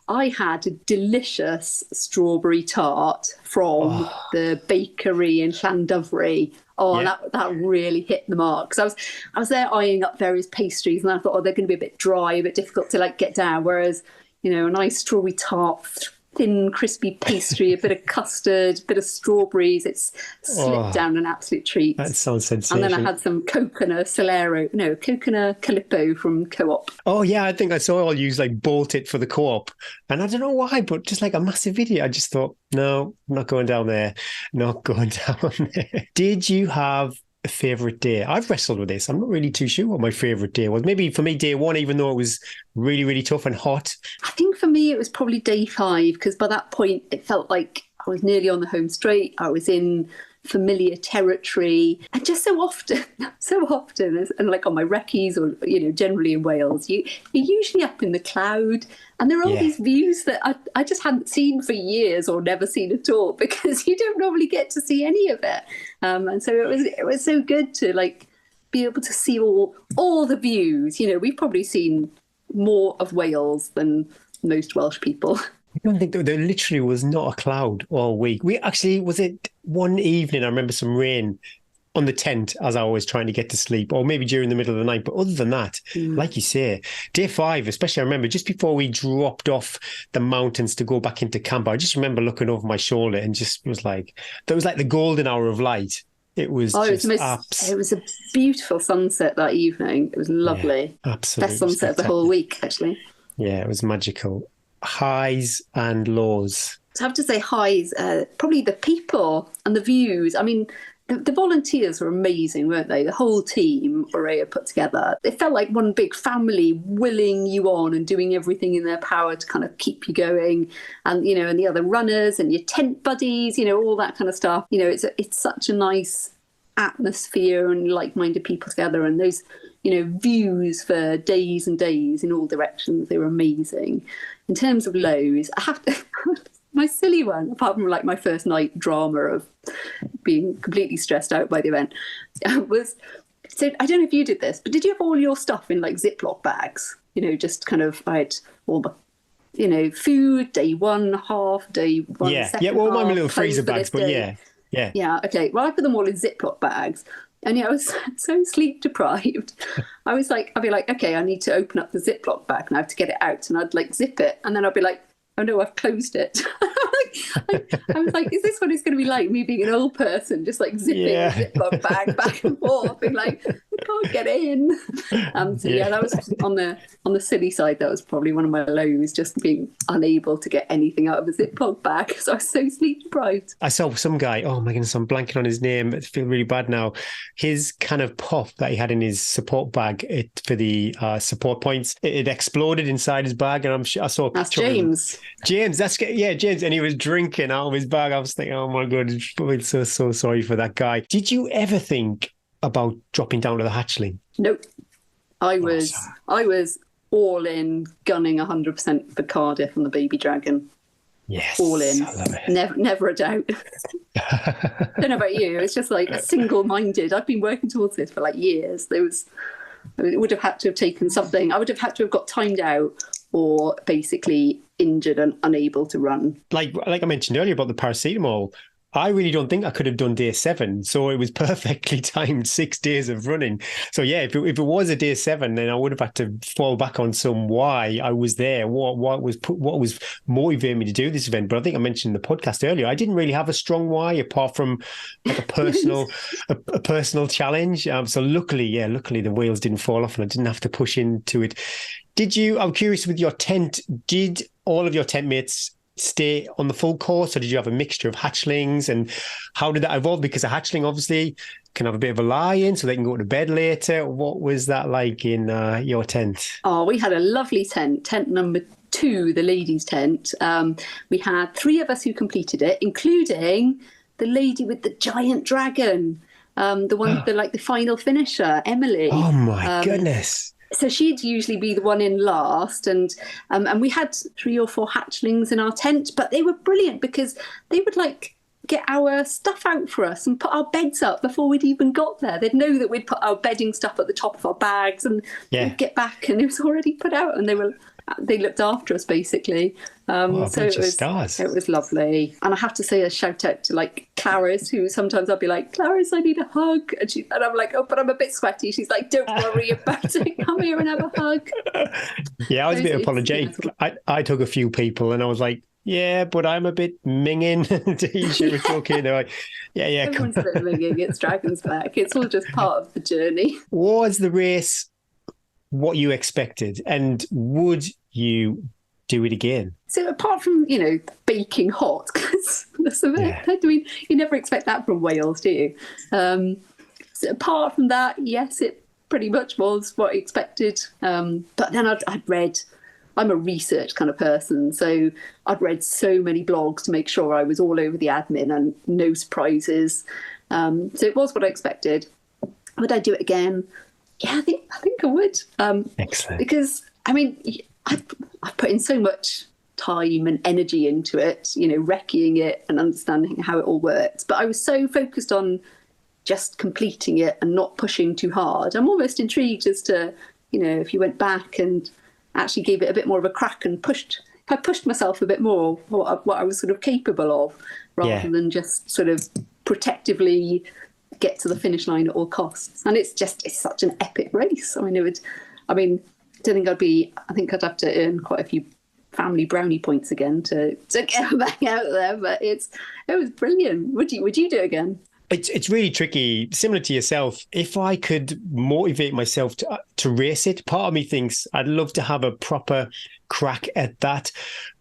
I had a delicious strawberry tart from the bakery in Llandovery. That really hit the mark. Because I was there eyeing up various pastries, and I thought, they're going to be a bit dry, a bit difficult to like get down. Whereas, a nice strawberry tart, thin, crispy pastry, a bit of custard, a bit of strawberries. It's slipped down an absolute treat. That sounds sensational. And then I had some coconut Calippo from Co-op. Oh, yeah, I think I saw all use like Bolt It for the Co-op. And I don't know why, but just like a massive idiot. I just thought, no, I'm not going down there. Not going down there. Did you have a favourite day? I've wrestled with this. I'm not really too sure what my favourite day was. Maybe for me, day 1, even though it was really, really tough and hot. I think for me, it was probably day 5, because by that point, it felt like I was nearly on the home straight. I was in familiar territory, and just so often, and like on my recce's or generally in Wales, you're usually up in the cloud, and there are all these views that I just hadn't seen for years or never seen at all, because you don't normally get to see any of it, and so it was so good to like be able to see all the views. We've probably seen more of Wales than most Welsh people. I don't think there literally was not a cloud all week. We actually, was it one evening, I remember some rain on the tent as I was trying to get to sleep, or maybe during the middle of the night. But other than that, like you say, day 5, especially, I remember just before we dropped off the mountains to go back into camp, I just remember looking over my shoulder and just was like, that was like the golden hour of light. It was it was a beautiful sunset that evening. It was lovely. Yeah, absolutely. Best sunset of the whole week, actually. Yeah, it was magical. Highs and lows. So I have to say highs, probably the people and the views. I mean, the volunteers were amazing, weren't they? The whole team Aurea put together. It felt like one big family willing you on and doing everything in their power to kind of keep you going. And, and the other runners and your tent buddies, all that kind of stuff. It's such a nice atmosphere and like-minded people together, and those views for days and days in all directions. They were amazing. In terms of lows, I have to my silly one, apart from like my first night drama of being completely stressed out by the event, was, so I don't know if you did this, but did you have all your stuff in like Ziploc bags? Just kind of, I had all the food, day 1 half, day 1 second yeah. Well, half, my little freezer bags, but day. yeah. Yeah. Okay. Well, I put them all in Ziploc bags. And I was so sleep deprived. I'd be like, okay, I need to open up the Ziploc bag now to get it out. And I'd like zip it. And then I'd be like, oh no, I've closed it. I was like, is this what it's going to be like, me being an old person, just like zipping the Ziploc bag back and forth, being like, I can't get in. That was on the silly side. That was probably one of my lows, just being unable to get anything out of a Ziploc bag because I was so sleep deprived. I saw some guy, oh my goodness, I'm blanking on his name. I feel really bad now. His kind of pop that he had in his support bag for the support points, it exploded inside his bag, and I saw a picture of him. James, James, and he was drinking out of his bag. I was thinking, oh my God, I feel so sorry for that guy. Did you ever think about dropping down to the hatchling? Nope. I was all in, gunning 100% for Cardiff and the Baby Dragon. Yes, all in. I love it. Never a doubt. I don't know about you. It's just like single-minded. I've been working towards this for like years. It would have had to have taken something. I would have had to have got timed out or basically injured and unable to run. Like I mentioned earlier about the paracetamol, I really don't think I could have done day 7. So it was perfectly timed 6 days of running. So yeah, if it was a day 7, then I would have had to fall back on some why I was there, what was motivating me to do this event. But I think I mentioned in the podcast earlier, I didn't really have a strong why apart from like a personal a personal challenge. So luckily the wheels didn't fall off and I didn't have to push into it. I'm curious with your tent, did all of your tent mates stay on the full course, or did you have a mixture of hatchlings, and how did that evolve? Because a hatchling obviously can have a bit of a lie-in so they can go to bed later. What was that like in your tent? Oh, we had a lovely tent number 2, the ladies' tent. We had 3 of us who completed it, including the lady with the giant dragon, the one, the final finisher, Emily. Oh my goodness. So she'd usually be the one in last, and we had 3 or 4 hatchlings in our tent, but they were brilliant because they would like get our stuff out for us and put our beds up before we'd even got there. They'd know that we'd put our bedding stuff at the top of our bags, and we'd get back and it was already put out, and they looked after us basically. So it was lovely. And I have to say a shout out to like Clarice, who sometimes I'll be like, Clarice, I need a hug. And I'm like, oh, but I'm a bit sweaty. She's like, don't worry about it. Come here and have a hug. Yeah, I was a bit apologetic. I took a few people and I was like, yeah, but I'm a bit minging. Sure, it's okay. They're like, yeah. Everyone's a bit minging. It's Dragon's Back. It's all just part of the journey. Was the race what you expected? And would you do it again? So apart from, baking hot, because I mean, you never expect that from Wales, do you? So apart from that, yes, it pretty much was what I expected. But then I'd read, I'm a research kind of person, so I'd read so many blogs to make sure I was all over the admin and no surprises. So it was what I expected. Would I do it again? Yeah, I think I would. Excellent. Because, I mean, I've put in so much time and energy into it, recceing it and understanding how it all works. But I was so focused on just completing it and not pushing too hard. I'm almost intrigued as to, if you went back and actually gave it a bit more of a crack and pushed myself a bit more, what I was sort of capable of, rather than just sort of protectively get to the finish line at all costs. And it's such an epic race. I think I'd have to earn quite a few family brownie points again to get back out there, but it was brilliant. Would you do it again? It's really tricky. Similar to yourself, if I could motivate myself to race it, part of me thinks I'd love to have a proper crack at that.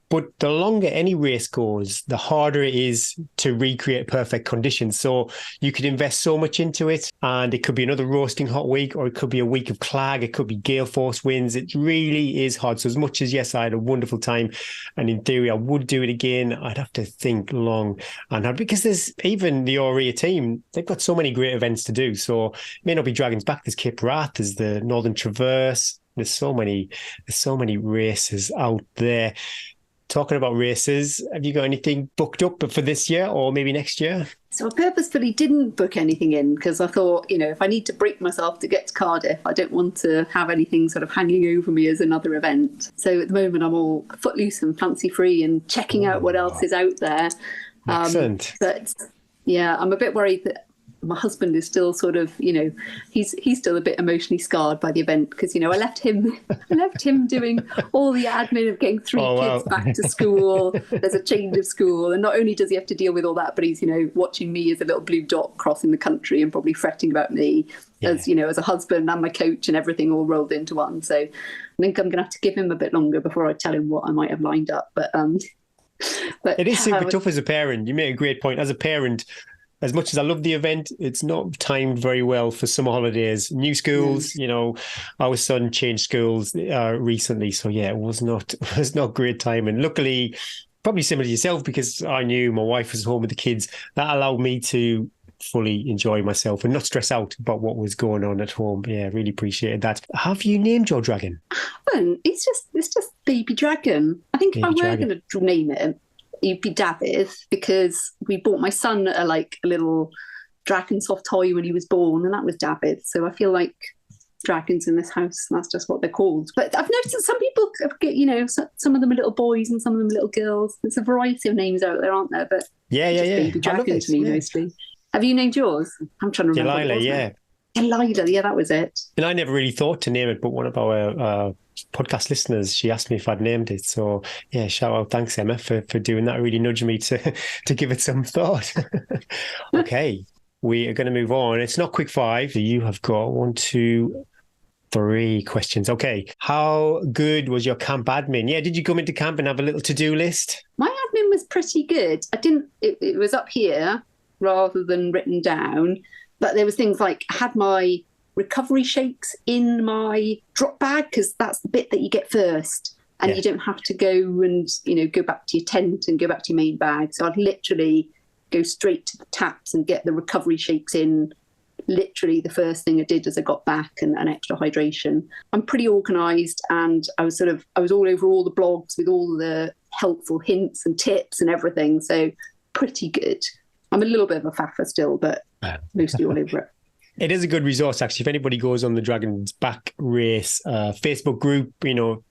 But the longer any race goes, the harder it is to recreate perfect conditions. So you could invest so much into it, and it could be another roasting hot week, or it could be a week of clag, it could be gale force winds. It really is hard. So as much as, yes, I had a wonderful time, and in theory I would do it again, I'd have to think long and hard, because there's even the Aurea team, they've got so many great events to do. So it may not be Dragon's Back, there's Cape Wrath, there's the Northern Traverse, there's so many races out there. Talking about races, have you got anything booked up for this year or maybe next year? So I purposefully didn't book anything in because I thought, if I need to break myself to get to Cardiff, I don't want to have anything sort of hanging over me as another event. So at the moment, I'm all footloose and fancy free and checking out what else is out there. Excellent. But yeah, I'm a bit worried that my husband is still sort of, he's still a bit emotionally scarred by the event because, I left him doing all the admin of getting 3 kids back to school. There's a change of school. And not only does he have to deal with all that, but he's, watching me as a little blue dot crossing the country and probably fretting about me as a husband and my coach and everything all rolled into one. So I think I'm going to have to give him a bit longer before I tell him what I might have lined up. But it is super tough as a parent. You make a great point. As a parent, as much as I love the event, it's not timed very well for summer holidays. New schools, our son changed schools recently. So yeah, it was not great timing. Luckily, probably similar to yourself, because I knew my wife was home with the kids. That allowed me to fully enjoy myself and not stress out about what was going on at home. Yeah, really appreciated that. Have you named your dragon? I haven't. It's just Baby Dragon. I think if I were going to name it, it'd be David, because we bought my son a little dragon soft toy when he was born, and that was David. So I feel like dragons in this house, that's just what they're called. But I've noticed that some people get, some of them are little boys and some of them are little girls. There's a variety of names out there, aren't there? But Baby Dragon to me mostly. Have you named yours? I'm trying to remember. Delilah, Delilah, that was it. And I never really thought to name it, but one of our podcast listeners, she asked me if I'd named it. So yeah, shout out, thanks Emma for doing that. It really nudged me to give it some thought. Okay, we are going to move on. It's not quick five. You have got 1, 2, 3 questions. Okay, how good was your camp admin? Yeah, did you come into camp and have a little to-do list? My admin was pretty good. It was up here rather than written down, but there was things like I had my recovery shakes in my drop bag, because that's the bit that you get first, and you don't have to go and go back to your tent and go back to your main bag. So I'd literally go straight to the taps and get the recovery shakes in literally the first thing I did as I got back, and extra hydration. I'm pretty organised, and I was all over all the blogs with all the helpful hints and tips and everything. So pretty good. I'm a little bit of a faffer still, but mostly all over it. It is a good resource, actually. If anybody goes on the Dragon's Back race Facebook group,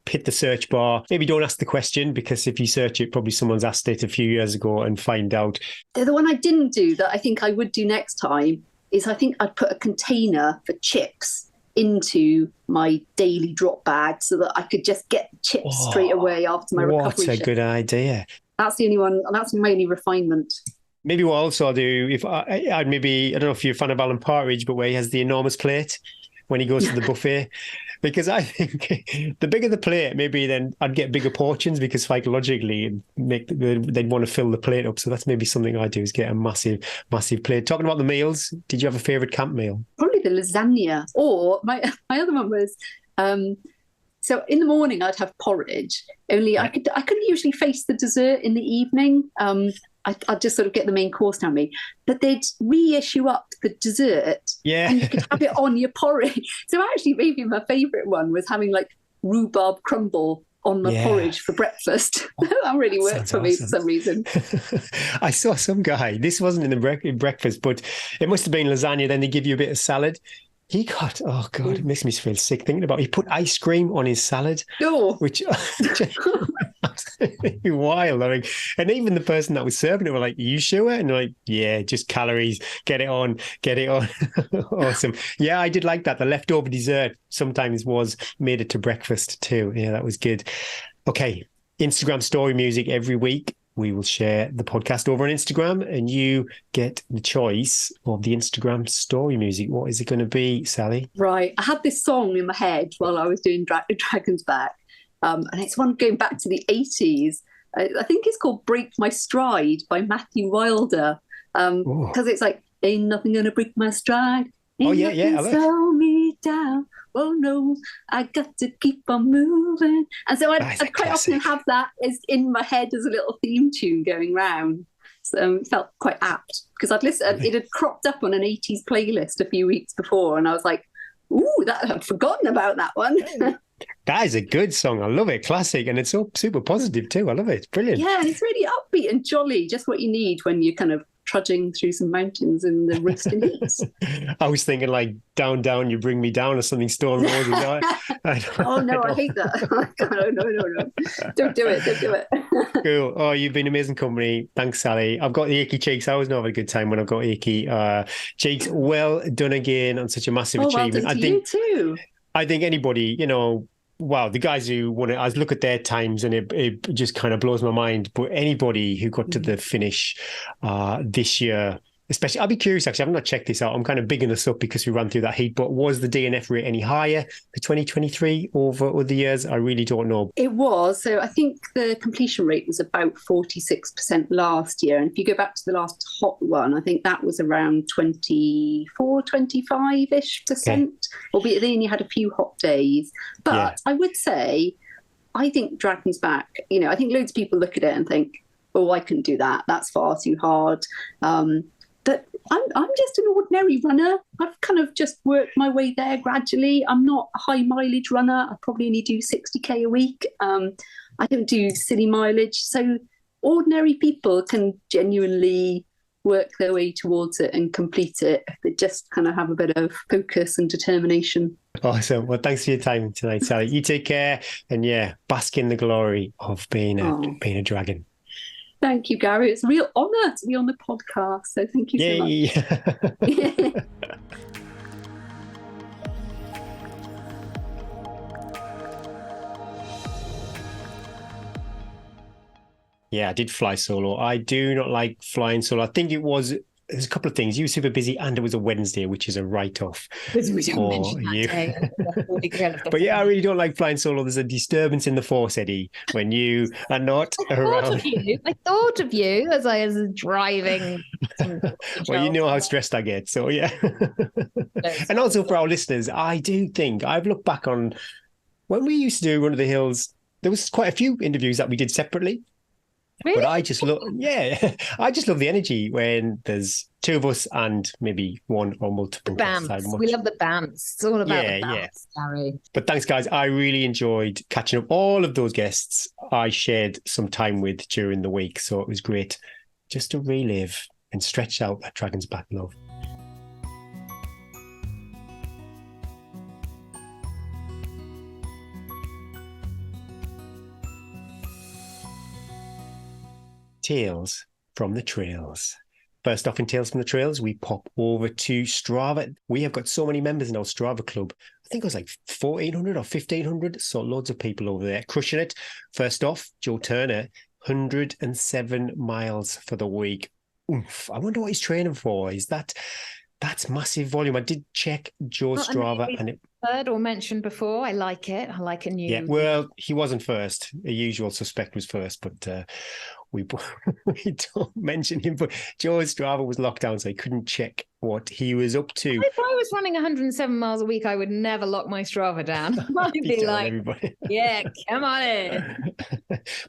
hit the search bar. Maybe don't ask the question, because if you search it, probably someone's asked it a few years ago and find out. The one I didn't do that I think I would do next time is I think I'd put a container for chips into my daily drop bag so that I could just get chips straight away after my recovery What a shift. good idea. That's the only one. That's my only refinement. Maybe what also I'll do, if I don't know if you're a fan of Alan Partridge, but where he has the enormous plate when he goes to the buffet, because I think the bigger the plate, maybe then I'd get bigger portions, because psychologically they'd want to fill the plate up. So that's maybe something I do, is get a massive plate. Talking about the meals, did you have a favourite camp meal? Probably the lasagna. Or my other one was, so in the morning I'd have porridge. Only I couldn't usually face the dessert in the evening. I'd just sort of get the main course down me, but they'd reissue up the dessert, and you could have it on your porridge. So actually, maybe my favourite one was having like rhubarb crumble on my porridge for breakfast. That really worked for me for some reason. I saw some guy, this wasn't in the breakfast, but it must have been lasagna. Then they give you a bit of salad. He got, oh God, it makes me feel sick thinking about it. He put ice cream on his salad, which absolutely wild. I mean, and even the person that was serving it were like, "Are you sure?" And they're like, "Yeah, just calories. Get it on." Awesome. Yeah, I did like that. The leftover dessert sometimes made it to breakfast too. Yeah, that was good. Okay, Instagram story music every week. We will share the podcast over on Instagram, and you get the choice of the Instagram story music. What is it going to be, Sally? Right. I had this song in my head while I was doing Dragon's Back, and it's one going back to the 80s. I think it's called Break My Stride by Matthew Wilder, because it's like, ain't nothing going to break my stride. Ain't nothing slow me down. Oh no, I got to keep on moving. And so I'd quite often have that as in my head as a little theme tune going round. So it felt quite apt, because it had cropped up on an 80s playlist a few weeks before, and I was like, ooh, I'd forgotten about that one. That is a good song. I love it. Classic. And it's so super positive too. I love it. It's brilliant. Yeah, and it's really upbeat and jolly, just what you need when you're kind of trudging through some mountains in the roasting heat. I was thinking like Down, Down, You Bring Me Down or something, Stone Roses. Oh no, I hate that. No. Don't do it. Cool. Oh, you've been amazing company. Thanks, Sally. I've got the achy cheeks. I always know I have a good time when I've got achy cheeks. Well done again on such a massive achievement. Well done to you too. I think anybody, wow, the guys who won it, I look at their times and it just kind of blows my mind. But anybody who got to the finish this year, especially, I'll be curious, actually, I've not checked this out. I'm kind of bigging this up because we ran through that heat, but was the DNF rate any higher for 2023 over other years? I really don't know. It was. So I think the completion rate was about 46% last year. And if you go back to the last hot one, I think that was around 24, 25-ish percent, albeit then you had a few hot days. But I would say, I think Dragon's Back, I think loads of people look at it and think, oh, I couldn't do that. That's far too hard. But I'm just an ordinary runner. I've kind of just worked my way there gradually. I'm not a high mileage runner. I probably only do 60k a week. I don't do silly mileage. So ordinary people can genuinely work their way towards it and complete it if they just kind of have a bit of focus and determination. Awesome. Well, thanks for your time tonight, Sally. You take care, and bask in the glory of being a dragon. Thank you, Gary. It's a real honour to be on the podcast. So thank you so much. Yeah, I did fly solo. I do not like flying solo. I think there's a couple of things. You were super busy and it was a Wednesday, which is a write-off for you. But I really don't like flying solo. There's a disturbance in the force, Eddie, when you are not around. I thought of you as I was driving. Well, you know how stressed I get. So, yeah. And also for our listeners, I do think I've looked back on when we used to do Run of the Hills, there was quite a few interviews that we did separately. But I just love, I just love the energy when there's two of us and maybe one or multiple guests. We love the bants. It's all about the bants, Gary. But thanks, guys. I really enjoyed catching up all of those guests I shared some time with during the week. So it was great just to relive and stretch out that Dragon's Back love. Tales from the Trails. First off in Tales from the Trails, we pop over to Strava. We have got so many members in our Strava club. I think it was like 1,400 or 1,500. So loads of people over there crushing it. First off, Joe Turner, 107 miles for the week. Oof. I wonder what he's training for. That's massive volume. I did check Joe's Strava and it heard or mentioned before. I like it. I like a new. Yeah, well, he wasn't first. A usual suspect was first, but we don't mention him. But Joe's Strava was locked down, so he couldn't check what he was up to. If I was running 107 miles a week, I would never lock my Strava down. I'd be like, everybody. Yeah, come on in.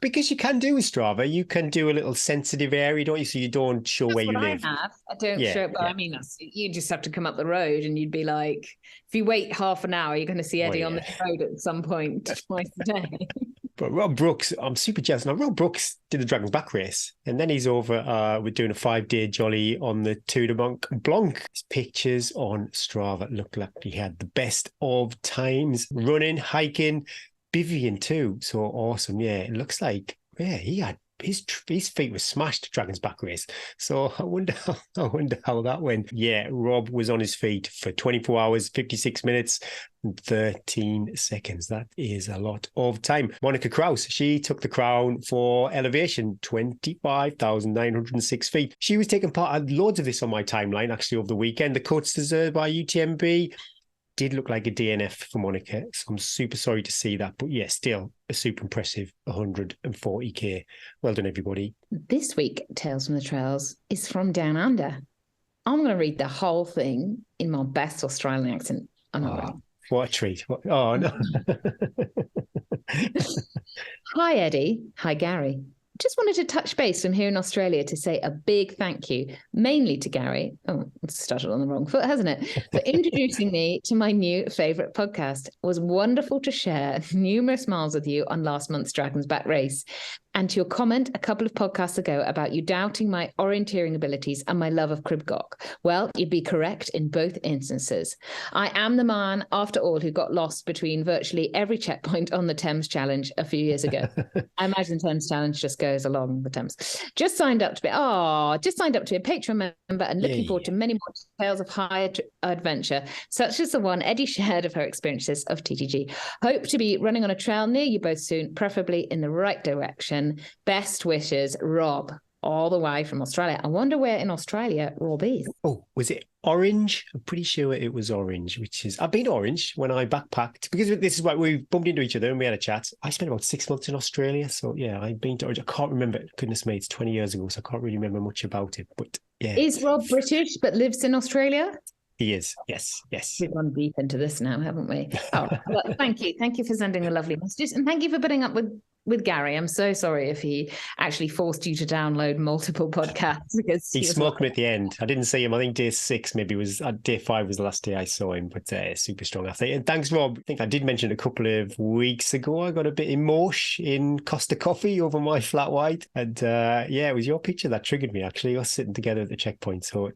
Because you can do with Strava, you can do a little sensitive area, don't you? So you don't show where you live. I don't show, but I mean, you just have to come up the road and you'd be like, if you wait half an hour, you're going to see Eddie on the road at some point twice a day. But Rob Brooks, I'm super jealous. Now, Rob Brooks did the Dragon's Back race, and then he's over we're doing a 5-day jolly on the Tour de Mont Blanc. His pictures on Strava looked like he had the best of times running, hiking, bivvying too. So awesome. Yeah, it looks like, he had his feet were smashed Dragon's Back race. So I wonder how that went. Yeah, Rob was on his feet for 24 hours, 56 minutes, and 13 seconds. That is a lot of time. Monica Kraus, she took the crown for elevation, 25,906 feet. She was taking part of loads of this on my timeline actually over the weekend. The Côtes d'Azur by UTMB did look like a DNF for Monica, so I'm super sorry to see that. But yeah, still a super impressive 140k. Well done, everybody. This week, Tales from the Trails is from Down Under. I'm going to read the whole thing in my best Australian accent. I'm not ready. What a treat. Oh, no. Hi, Eddie. Hi, Gary. Just wanted to touch base from here in Australia to say a big thank you, mainly to Gary. Oh, it's started on the wrong foot, hasn't it? For introducing me to my new favourite podcast. It was wonderful to share numerous miles with you on last month's Dragon's Back race. And to your comment a couple of podcasts ago about you doubting my orienteering abilities and my love of Cribgoch. Well, you'd be correct in both instances. I am the man, after all, who got lost between virtually every checkpoint on the Thames Challenge a few years ago. I imagine the Thames Challenge just goes along the Thames. Just signed up to be a Patreon member and looking forward to many more tales of high adventure, such as the one Eddie shared of her experiences of TTG. Hope to be running on a trail near you both soon, preferably in the right direction. Best wishes, Rob, all the way from Australia. I wonder where in Australia Rob is. Oh, was it Orange? I'm pretty sure it was Orange, I've been to Orange when I backpacked, because this is why we bumped into each other and we had a chat. I spent about 6 months in Australia. So yeah, I've been to Orange. I can't remember. Goodness me, it's 20 years ago, so I can't really remember much about it. But yeah. Is Rob British but lives in Australia? He is, yes. We've gone deep into this now, haven't we? Oh, well, thank you for sending the lovely messages, and thank you for putting up with Gary. I'm so sorry if he actually forced you to download multiple podcasts, because he smoked me at the end. I didn't see him. I think day 6 maybe was day 5 was the last day I saw him. But super strong athlete. And thanks, Rob. I think I did mention a couple of weeks ago I got a bit emotion in Costa Coffee over my flat white, and it was your picture that triggered me. Actually, us sitting together at the checkpoint. So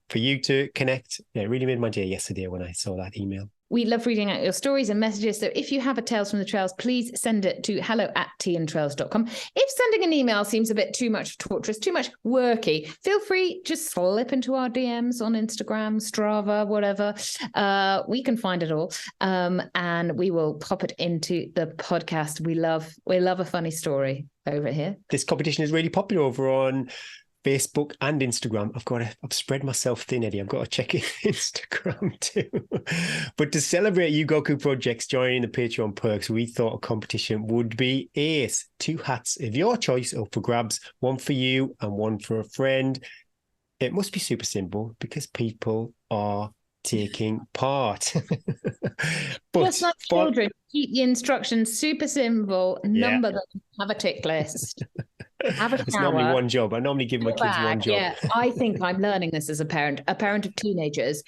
for you to connect, it really made my day yesterday when I saw that email. We love reading out your stories and messages. So if you have a Tales from the Trails, please send it to hello@tntrails.com. If sending an email seems a bit too much torturous, too much worky, feel free, just slip into our DMs on Instagram, Strava, whatever. We can find it all. And we will pop it into the podcast. We love a funny story over here. This competition is really popular over on Facebook and Instagram. I've spread myself thin, Eddie. I've got to check in Instagram too. But to celebrate you Goku projects joining the Patreon perks, we thought a competition would be ace. 2 hats of your choice up for grabs, one for you and one for a friend. It must be super simple because people are taking part. But just like children, keep the instructions super simple, number them, have a tick list. have a It's normally shower, one job. I normally give my go kids one back. job. Yeah, I think I'm learning this as a parent of teenagers.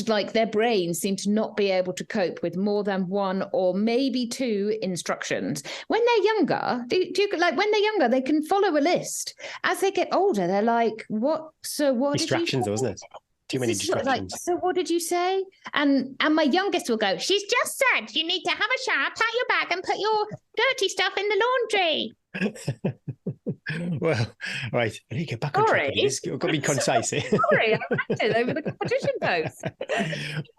Like their brains seem to not be able to cope with more than one or maybe two instructions. When they're younger, when they're younger, they can follow a list. As they get older, they're like, "What? So what? Distractions, did you isn't it? Too many distractions. Like, so what did you say? And my youngest will go, "She's just said you need to have a shower, pack your bag, and put your dirty stuff in the laundry." Well, right. I need to get back on track. It's got to be concise. Sorry, I ranted over the competition post.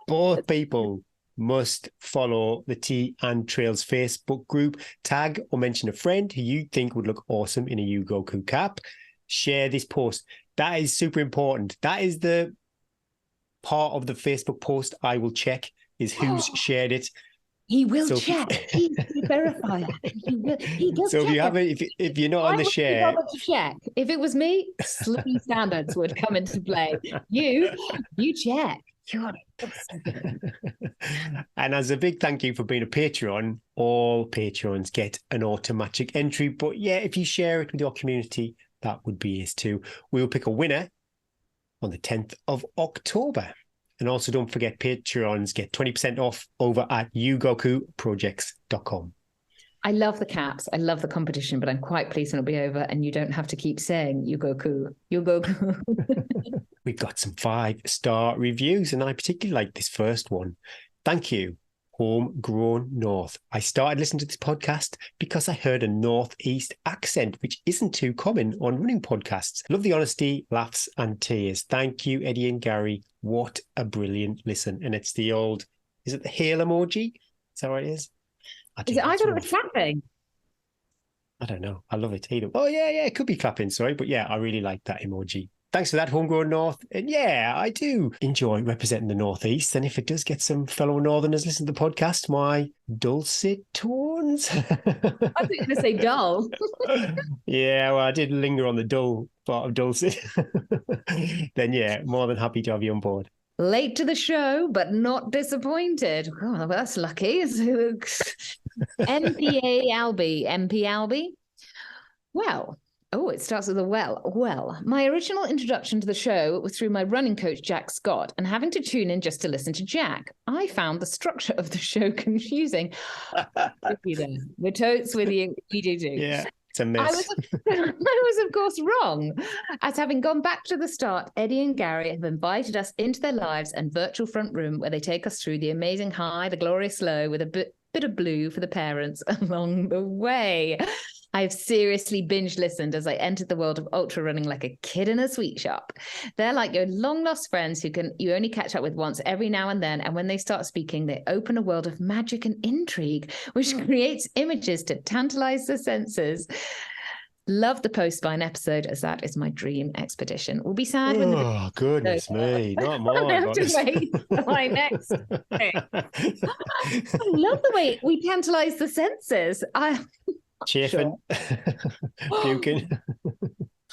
Both people must follow the Tea and Trails Facebook group, tag or mention a friend who you think would look awesome in a Yugoku cap. Share this post. That is super important. That is the part of the Facebook post I will check, is who's shared it. He will check. He verify it. He does. So check if you're not on the share, to check. If it was me, slippy standards would come into play. You check. And as a big thank you for being a Patreon, all patrons get an automatic entry. But yeah, if you share it with your community, that would be it too. We'll pick a winner on the 10th of October. And also don't forget, Patreons get 20% off over at yugokuprojects.com. I love the caps. I love the competition, but I'm quite pleased when it'll be over and you don't have to keep saying Yugoku. We've got some 5-star reviews, and I particularly like this first one. Thank you, Homegrown North. I started listening to this podcast because I heard a Northeast accent, which isn't too common on running podcasts. Love the honesty, laughs, and tears. Thank you, Eddie and Gary. What a brilliant listen. And it's the old, is it the hail emoji? Is that what it is? I got it with clapping. I don't know. I love it. Oh, yeah, it could be clapping, sorry. But yeah, I really like that emoji. Thanks for that, Homegrown North. And yeah, I do enjoy representing the Northeast. And if it does get some fellow Northerners listen to the podcast, my dulcet tones. I thought you were going to say dull. Yeah, well, I did linger on the dull part of dulcet. Then yeah, more than happy to have you on board. Late to the show, but not disappointed. Oh, well, that's lucky. MP Albie. Well, it starts with a well. Well, my original introduction to the show was through my running coach, Jack Scott, and having to tune in just to listen to Jack. I found the structure of the show confusing. We're totes with you. We do. Yeah. It's a mess. I was, of course, wrong. As having gone back to the start, Eddie and Gary have invited us into their lives and virtual front room where they take us through the amazing high, the glorious low, with a bit of blue for the parents along the way. I've seriously binge listened as I entered the world of ultra running like a kid in a sweet shop. They're like your long lost friends you only catch up with once every now and then. And when they start speaking, they open a world of magic and intrigue, which creates images to tantalize the senses. Love the post-spine episode, as that is my dream expedition. We'll be sad when the goodness me, not more. I have to wait for my next. I love the way we tantalize the senses. Chafing, puking.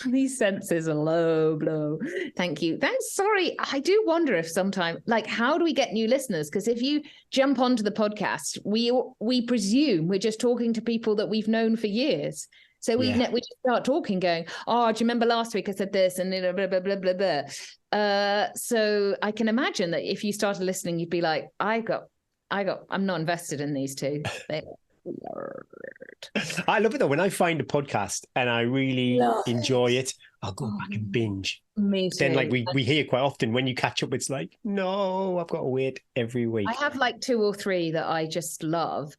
These senses are low blow. Thank you. Thanks. Sorry. I do wonder if sometime, how do we get new listeners? Because if you jump onto the podcast, we presume we're just talking to people that we've known for years. So we just start talking, going, "Oh, do you remember last week I said this?" And blah blah blah blah blah. So I can imagine that if you started listening, you'd be like, I'm not invested in these two. I love it though. When I find a podcast and I really enjoy it, I'll go back and binge. Me too. Then we hear quite often when you catch up, it's like, no, I've got to wait every week. I have 2 or 3 that I just love.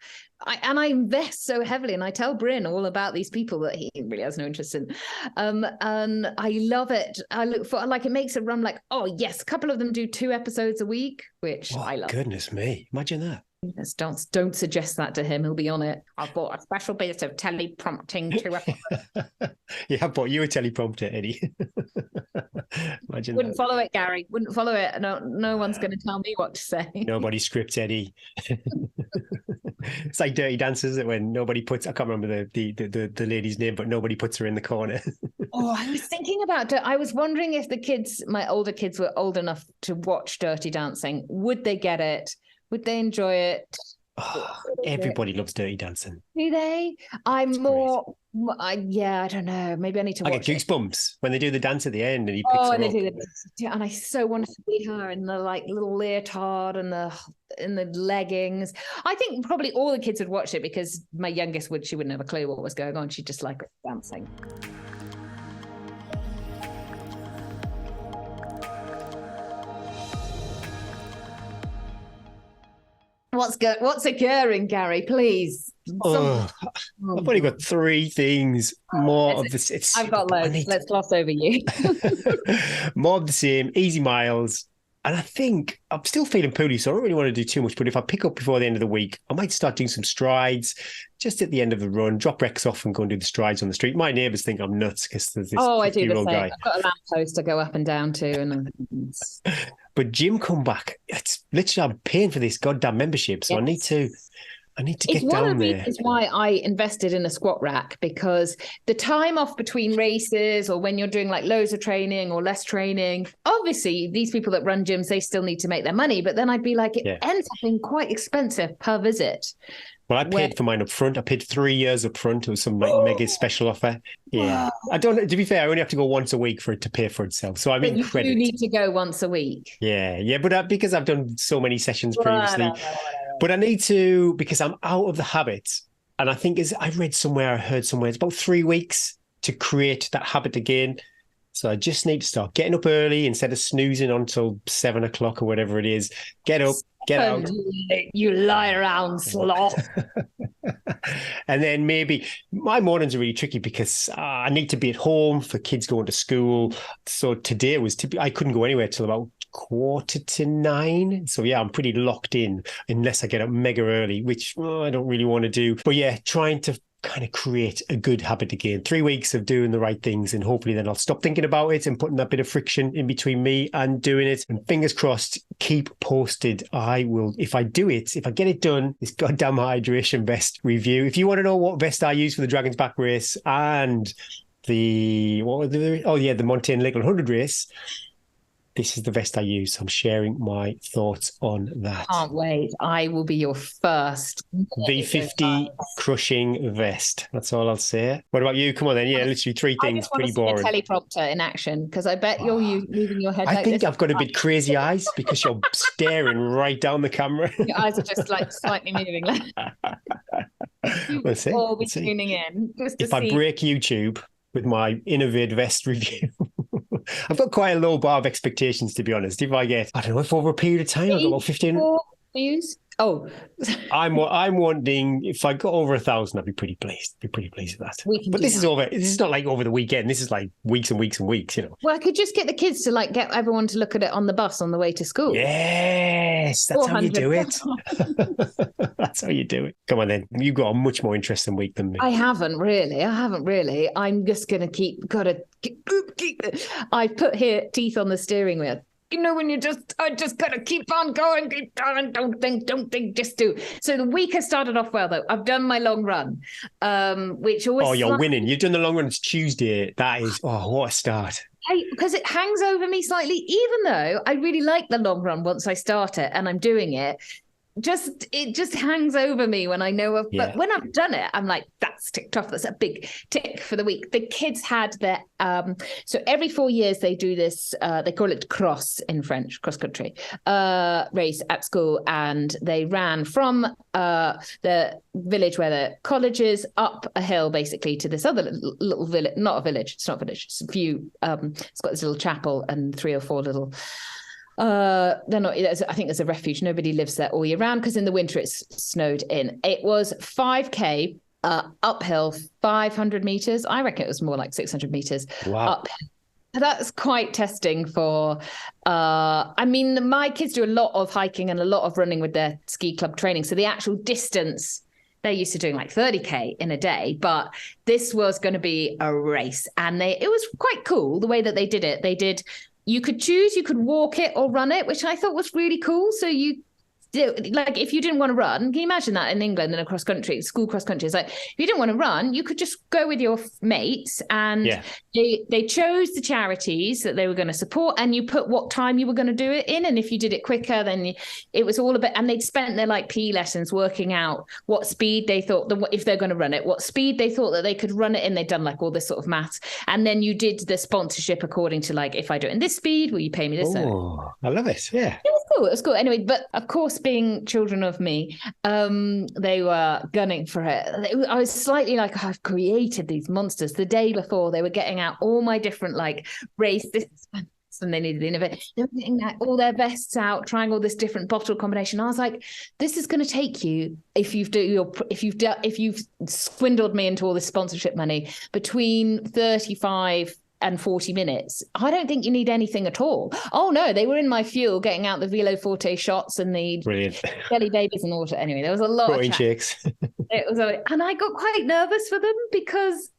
I invest so heavily, and I tell Bryn all about these people that he really has no interest in. And I love it. I look for it makes it run oh yes, a couple of them do 2 episodes a week, which I love. Goodness me. Imagine that. Yes, don't suggest that to him. He'll be on it. I've bought a special bit of teleprompting to Yeah, I bought you a teleprompter, Eddie. Imagine Wouldn't follow it, Gary. Wouldn't follow it. No one's going to tell me what to say. Nobody scripts Eddie. It's like Dirty Dancers, when nobody puts, I can't remember the lady's name, but nobody puts her in the corner. I was thinking about it. I was wondering if my older kids were old enough to watch Dirty Dancing. Would they get it? Would they enjoy it? Everybody loves Dirty Dancing. Do they? I'm more. I don't know. Maybe I need to I watch get it. goosebumps when they do the dance at the end and he picks Oh, her and they up. do and I so wanted to be her in the like little leotard and the leggings. I think probably all the kids would watch it because my youngest she wouldn't have a clue what was going on. She'd just like dancing. What's occurring, Gary? Please. I've only got 3 things. More of this. I've got loads. Let's gloss over you. More of the same. Easy miles. And I think I'm still feeling poorly, so I don't really want to do too much. But if I pick up before the end of the week, I might start doing some strides just at the end of the run, drop Rex off and go and do the strides on the street. My neighbours think I'm nuts because there's this I do the same. guy. I've got a lamppost to go up and down to. But gym come back. It's literally, I'm paying for this goddamn membership. So yes. I need to get down there. It's one of the reasons why I invested in a squat rack, because the time off between races or when you're doing like loads of training or less training, obviously these people that run gyms, they still need to make their money. But then I'd be like, it ends up being quite expensive per visit. Well, I paid for mine up front. I paid 3 years up front. It was some like mega special offer. Yeah. I don't, to be fair, I only have to go once a week for it to pay for itself. So I'm in credit. You need to go once a week. Yeah. But because I've done so many sessions previously. But I need to, because I'm out of the habit. And I think I heard somewhere, it's about 3 weeks to create that habit again. So I just need to start getting up early instead of snoozing until 7 o'clock or whatever it is. Get up, get out. You lie around, sloth. And then maybe my mornings are really tricky because I need to be at home for kids going to school. So today I couldn't go anywhere till about 8:45. So yeah, I'm pretty locked in unless I get up mega early, which I don't really want to do. But yeah, trying to kind of create a good habit again. 3 weeks of doing the right things, and hopefully then I'll stop thinking about it and putting that bit of friction in between me and doing it. And fingers crossed, keep posted. I will, if I get it done, this goddamn hydration vest review. If you want to know what vest I use for the Dragon's Back race and the Montane Lakeland 100 race, this is the vest I use. I'm sharing my thoughts on that. Can't wait. I will be your first V50 crushing vest. That's all I'll say. What about you? Come on then. Yeah, literally 3 things. Pretty boring. A teleprompter in action, because I bet you're moving your head. I think I've got a bit crazy eyes because you're staring right down the camera. Your eyes are just like slightly moving. We'll see. All be tuning in. If I break YouTube with my Innovate vest review. I've got quite a low bar of expectations, to be honest. If I get, I don't know, if over a period of time, I've got about 15 views. Oh, I'm wanting, if I got over 1,000, I'd be pretty pleased. With that. But this is not like over the weekend. This is like weeks and weeks and weeks, you know. Well, I could just get the kids to like get everyone to look at it on the bus on the way to school. Yes, that's how you do it. That's how you do it. Come on then. You've got a much more interesting week than me. I haven't really. I'm just going to keep I put here teeth on the steering wheel. You know, when I just gotta keep on going, don't think, just do. So the week has started off well, though. I've done my long run, which always. Oh, you're winning. You've done the long run. It's Tuesday. That is, what a start. Because it hangs over me slightly, even though I really like the long run once I start it and I'm doing it. It just hangs over me when I know of, but when I've done it, I'm like, that's ticked off. That's a big tick for the week. The kids had their, so every 4 years they do this, they call it cross in French, cross country, race at school. And they ran from the village where the college is up a hill, basically, to this other little village, not a village. It's not a village. It's a few, it's got this little chapel and 3 or 4 little, they're not, I think there's a refuge. Nobody lives there all year round because in the winter it's snowed in. It was 5k uphill, 500 meters. I reckon it was more like 600 meters. Wow. Uphill. That's quite testing for my kids do a lot of hiking and a lot of running with their ski club training, so the actual distance, they're used to doing like 30k in a day, but this was going to be a race, and it was quite cool the way that they did it. You could choose, you could walk it or run it, which I thought was really cool. So you like if you didn't want to run, can you imagine that in England and across country, school cross country? It's like, if you didn't want to run, you could just go with your mates, and they chose the charities that they were going to support, and you put what time you were going to do it in. And if you did it quicker, then it was all about, and they'd spent their like PE lessons working out what speed they thought, if they're going to run it, what speed they thought that they could run it in. They'd done like all this sort of maths. And then you did the sponsorship according to like, if I do it in this speed, will you pay me this? Oh, I love it. Yeah. It was cool. Anyway, but of course, being children of me, they were gunning for it. I was slightly like, I've created these monsters. The day before, they were getting out all my different like race disciplines, and they needed to innovate. They were getting all their vests out, trying all this different bottle combination. I was like, this is going to take you, if you've swindled me into all this sponsorship money, between 35 and 40 minutes. I don't think you need anything at all. Oh no, they were in my fuel, getting out the Velo Forte shots and the jelly babies and water. Anyway, there was a lot protein of shakes. It was, and I got quite nervous for them because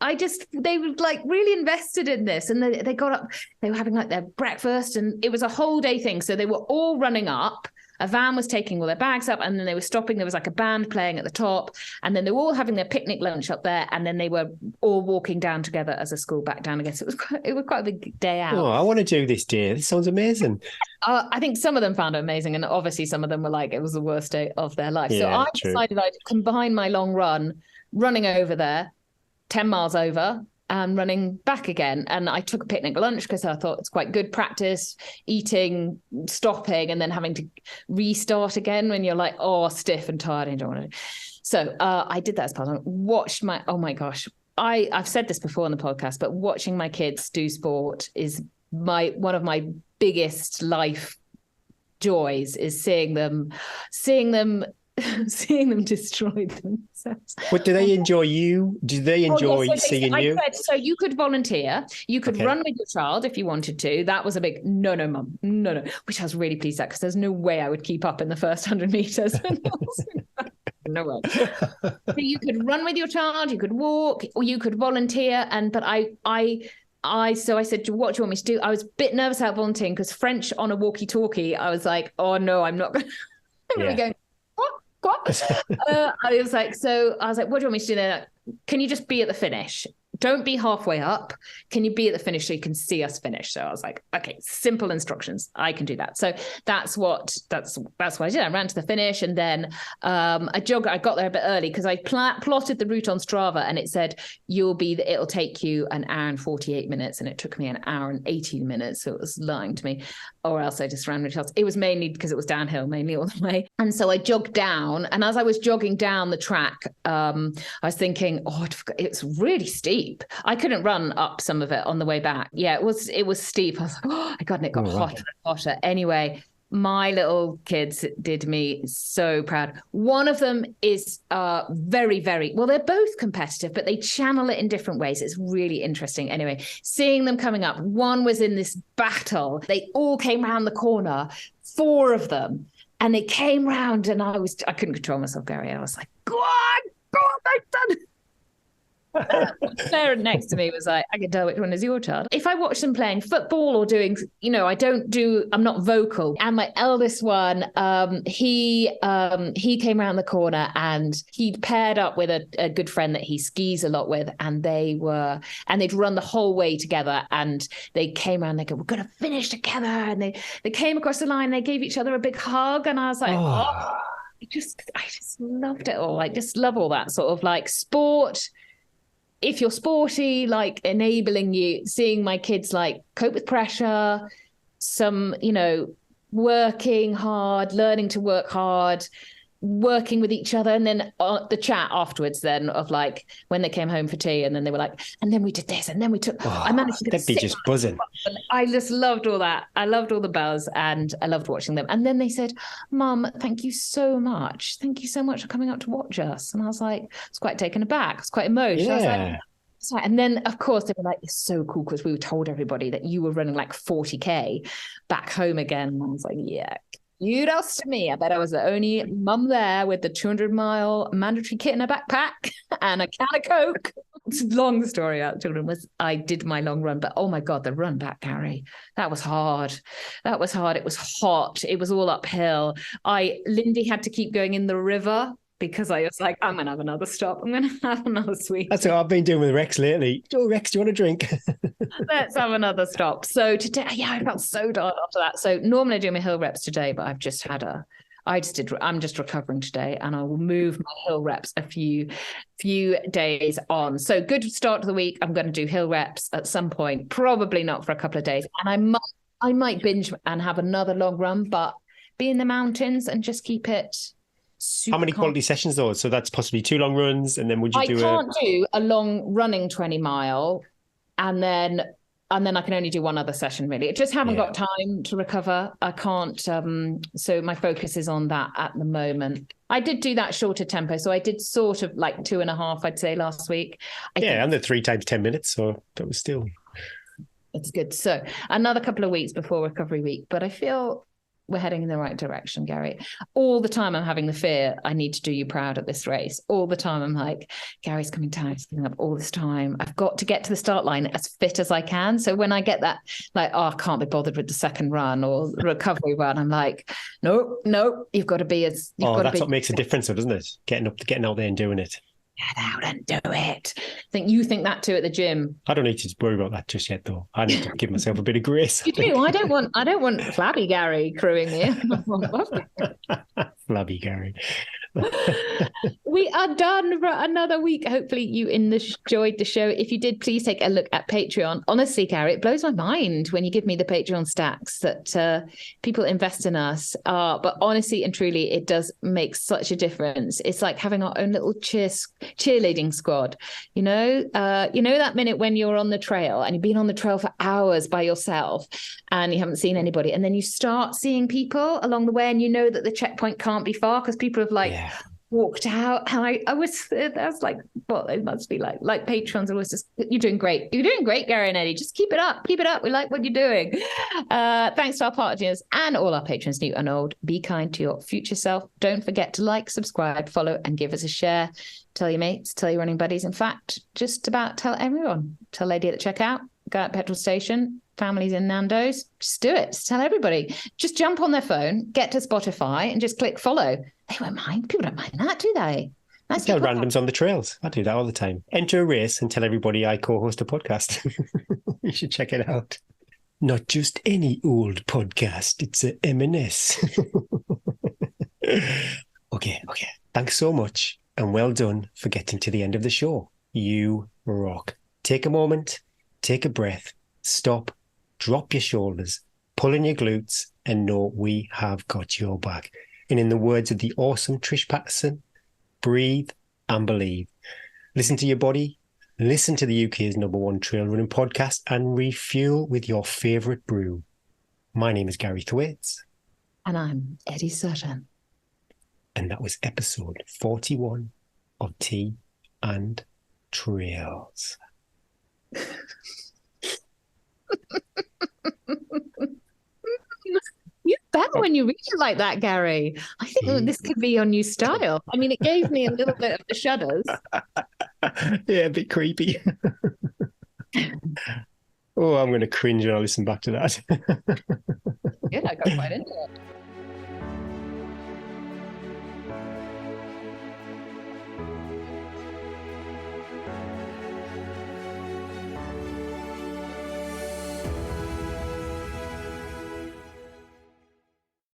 they were like really invested in this, and they got up, they were having like their breakfast, and it was a whole day thing. So they were all running up. A van was taking all their bags up, and then they were stopping. There was like a band playing at the top, and then they were all having their picnic lunch up there, and then they were all walking down together as a school back down again. So it was quite a big day out. Oh, I want to do this, dear. This sounds amazing. I think some of them found it amazing, and obviously some of them were like, it was the worst day of their life. So I decided I'd combine my long run, running over there, 10 miles over, and running back again. And I took a picnic lunch because I thought it's quite good practice, eating, stopping, and then having to restart again when you're like, stiff and tired and you don't want to. So I did that as part of it. Watched oh my gosh, I've said this before on the podcast, but watching my kids do sport is one of my biggest life joys, is seeing them destroy themselves. But do they enjoy you? Do they enjoy seeing you? So you could volunteer. You could run with your child if you wanted to. That was a big no, mum, no. Which I was really pleased at, because there's no way I would keep up in the first 100 meters. No way. So you could run with your child. You could walk, or you could volunteer. But I said, what do you want me to do? I was a bit nervous about volunteering because French on a walkie-talkie. I was like, oh no, I'm not going to go. I was like, what do you want me to do there? Can you just be at the finish? Don't be halfway up. Can you be at the finish so you can see us finish? So I was like, okay, simple instructions. I can do that. So that's what I did. I ran to the finish, and then I jogged. I got there a bit early because I plotted the route on Strava, and it said it'll take you an hour and 48 minutes, and it took me an hour and 18 minutes. So it was lying to me, or else I just ran with else. It was mainly because it was downhill, mainly all the way. And so I jogged down, and as I was jogging down the track, I was thinking, it's really steep. I couldn't run up some of it on the way back. Yeah, it was steep. I was like, oh my God, and it got hotter and hotter. Anyway, my little kids did me so proud. One of them is very, very, well, they're both competitive, but they channel it in different ways. It's really interesting. Anyway, seeing them coming up, one was in this battle. They all came around the corner, 4 of them, and they came round, and I couldn't control myself, Gary. I was like, go on, they've done it. The parent next to me was like, I can tell which one is your child. If I watch them playing football or doing, I'm not vocal. And my eldest one, he came around the corner, and he'd paired up with a good friend that he skis a lot with, and they'd run the whole way together, and they came around, they go, we're going to finish together. And they came across the line, they gave each other a big hug, and I was like, I just loved it all. I just love all that sort of like sport. If you're sporty, like enabling you, seeing my kids like cope with pressure, some, working hard, learning to work hard, working with each other. And then the chat afterwards then of like when they came home for tea, and then they were like, and then we did this, and then we took, I managed to they'd be just buzzing. I just loved all that. I loved all the buzz, and I loved watching them. And then they said, Mum, thank you so much. Thank you so much for coming up to watch us. And I was like, I was quite taken aback. I was quite emotional. I was like, sorry. And then, of course, they were like, it's so cool because we told everybody that you were running like 40K back home again. And I was like, yeah, kudos to me. I bet I was the only mum there with the 200-mile mandatory kit in a backpack and a can of Coke. long story out, children, was I did my long run, but oh my God, the run back, Gary, that was hard. That was hard. It was hot. It was all uphill. Lindy had to keep going in the river because I was like, I'm going to have another stop. I'm going to have another sweet. That's what I've been doing with Rex lately. Oh, Rex, do you want a drink? Let's have another stop. So today, I felt so tired after that. So normally I do my hill reps today, but I've just had I'm just recovering today, and I will move my hill reps a few days on. So good start to the week. I'm going to do hill reps at some point, probably not for a couple of days. And I might binge and have another long run, but be in the mountains and just keep it super. How many quality sessions though? So that's possibly 2 long runs, and then would you do? I can't do a long running 20 mile, and then I can only do one other session, really. I just haven't got time to recover. I can't. So my focus is on that at the moment. I did do that shorter tempo. So I did sort of like 2.5, I'd say, last week. And the 3 times 10 minutes. So that was still. It's good. So another couple of weeks before recovery week. But I feel we're heading in the right direction, Gary. All the time I'm having the fear, I need to do you proud at this race. All the time I'm like, Gary's coming down, he's coming up all this time. I've got to get to the start line as fit as I can. So when I get that, like, I can't be bothered with the second run or the recovery run, I'm like, nope, you've got to be as... that's what makes a difference, doesn't it? Getting out there and doing it. Get out and do it. You think that too at the gym. I don't need to worry about that just yet, though. I need to give myself a bit of grace. You do. I don't want flabby Gary crewing here. Flabby Gary. We are done for another week. Hopefully you enjoyed the show. If you did, please take a look at Patreon. Honestly, Gary, it blows my mind when you give me the Patreon stacks that people invest in us. But honestly and truly, it does make such a difference. It's like having our own little cheerleading squad. You know that minute when you're on the trail and you've been on the trail for hours by yourself and you haven't seen anybody, and then you start seeing people along the way, and you know that the checkpoint can't be far because people have walked out. And I was like, well, it must be like patrons are always just, you're doing great, Gary and Eddie, just keep it up, we like what you're doing. Thanks to our partners and all our patrons, new and old. Be kind to your future self. Don't forget to like, subscribe, follow, and give us a share. Tell your mates, tell your running buddies. In fact, just about tell everyone. Tell lady at the checkout, go at petrol station, families in Nando's. Just do it. Just tell everybody. Just jump on their phone, get to Spotify, and just click follow. They won't mind. People don't mind that, do they? Tell randoms on the trails. I do that all the time. Enter a race and tell everybody I co-host a podcast. You should check it out. Not just any old podcast. It's a M&S. Okay. Thanks so much, and well done for getting to the end of the show. You rock. Take a moment, take a breath, stop, drop your shoulders, pull in your glutes, and know we have got your back. And in the words of the awesome Trish Patterson, breathe and believe. Listen to your body, listen to the UK's #1 trail running podcast, and refuel with your favourite brew. My name is Gary Thwaites. And I'm Eddie Sutton. And that was episode 41 of Tea and Trails. You better when you read it like that, Gary. I think this could be your new style. I mean, it gave me a little bit of the shudders. Yeah, a bit creepy. Oh, I'm going to cringe when I listen back to that. Good, I got quite into it.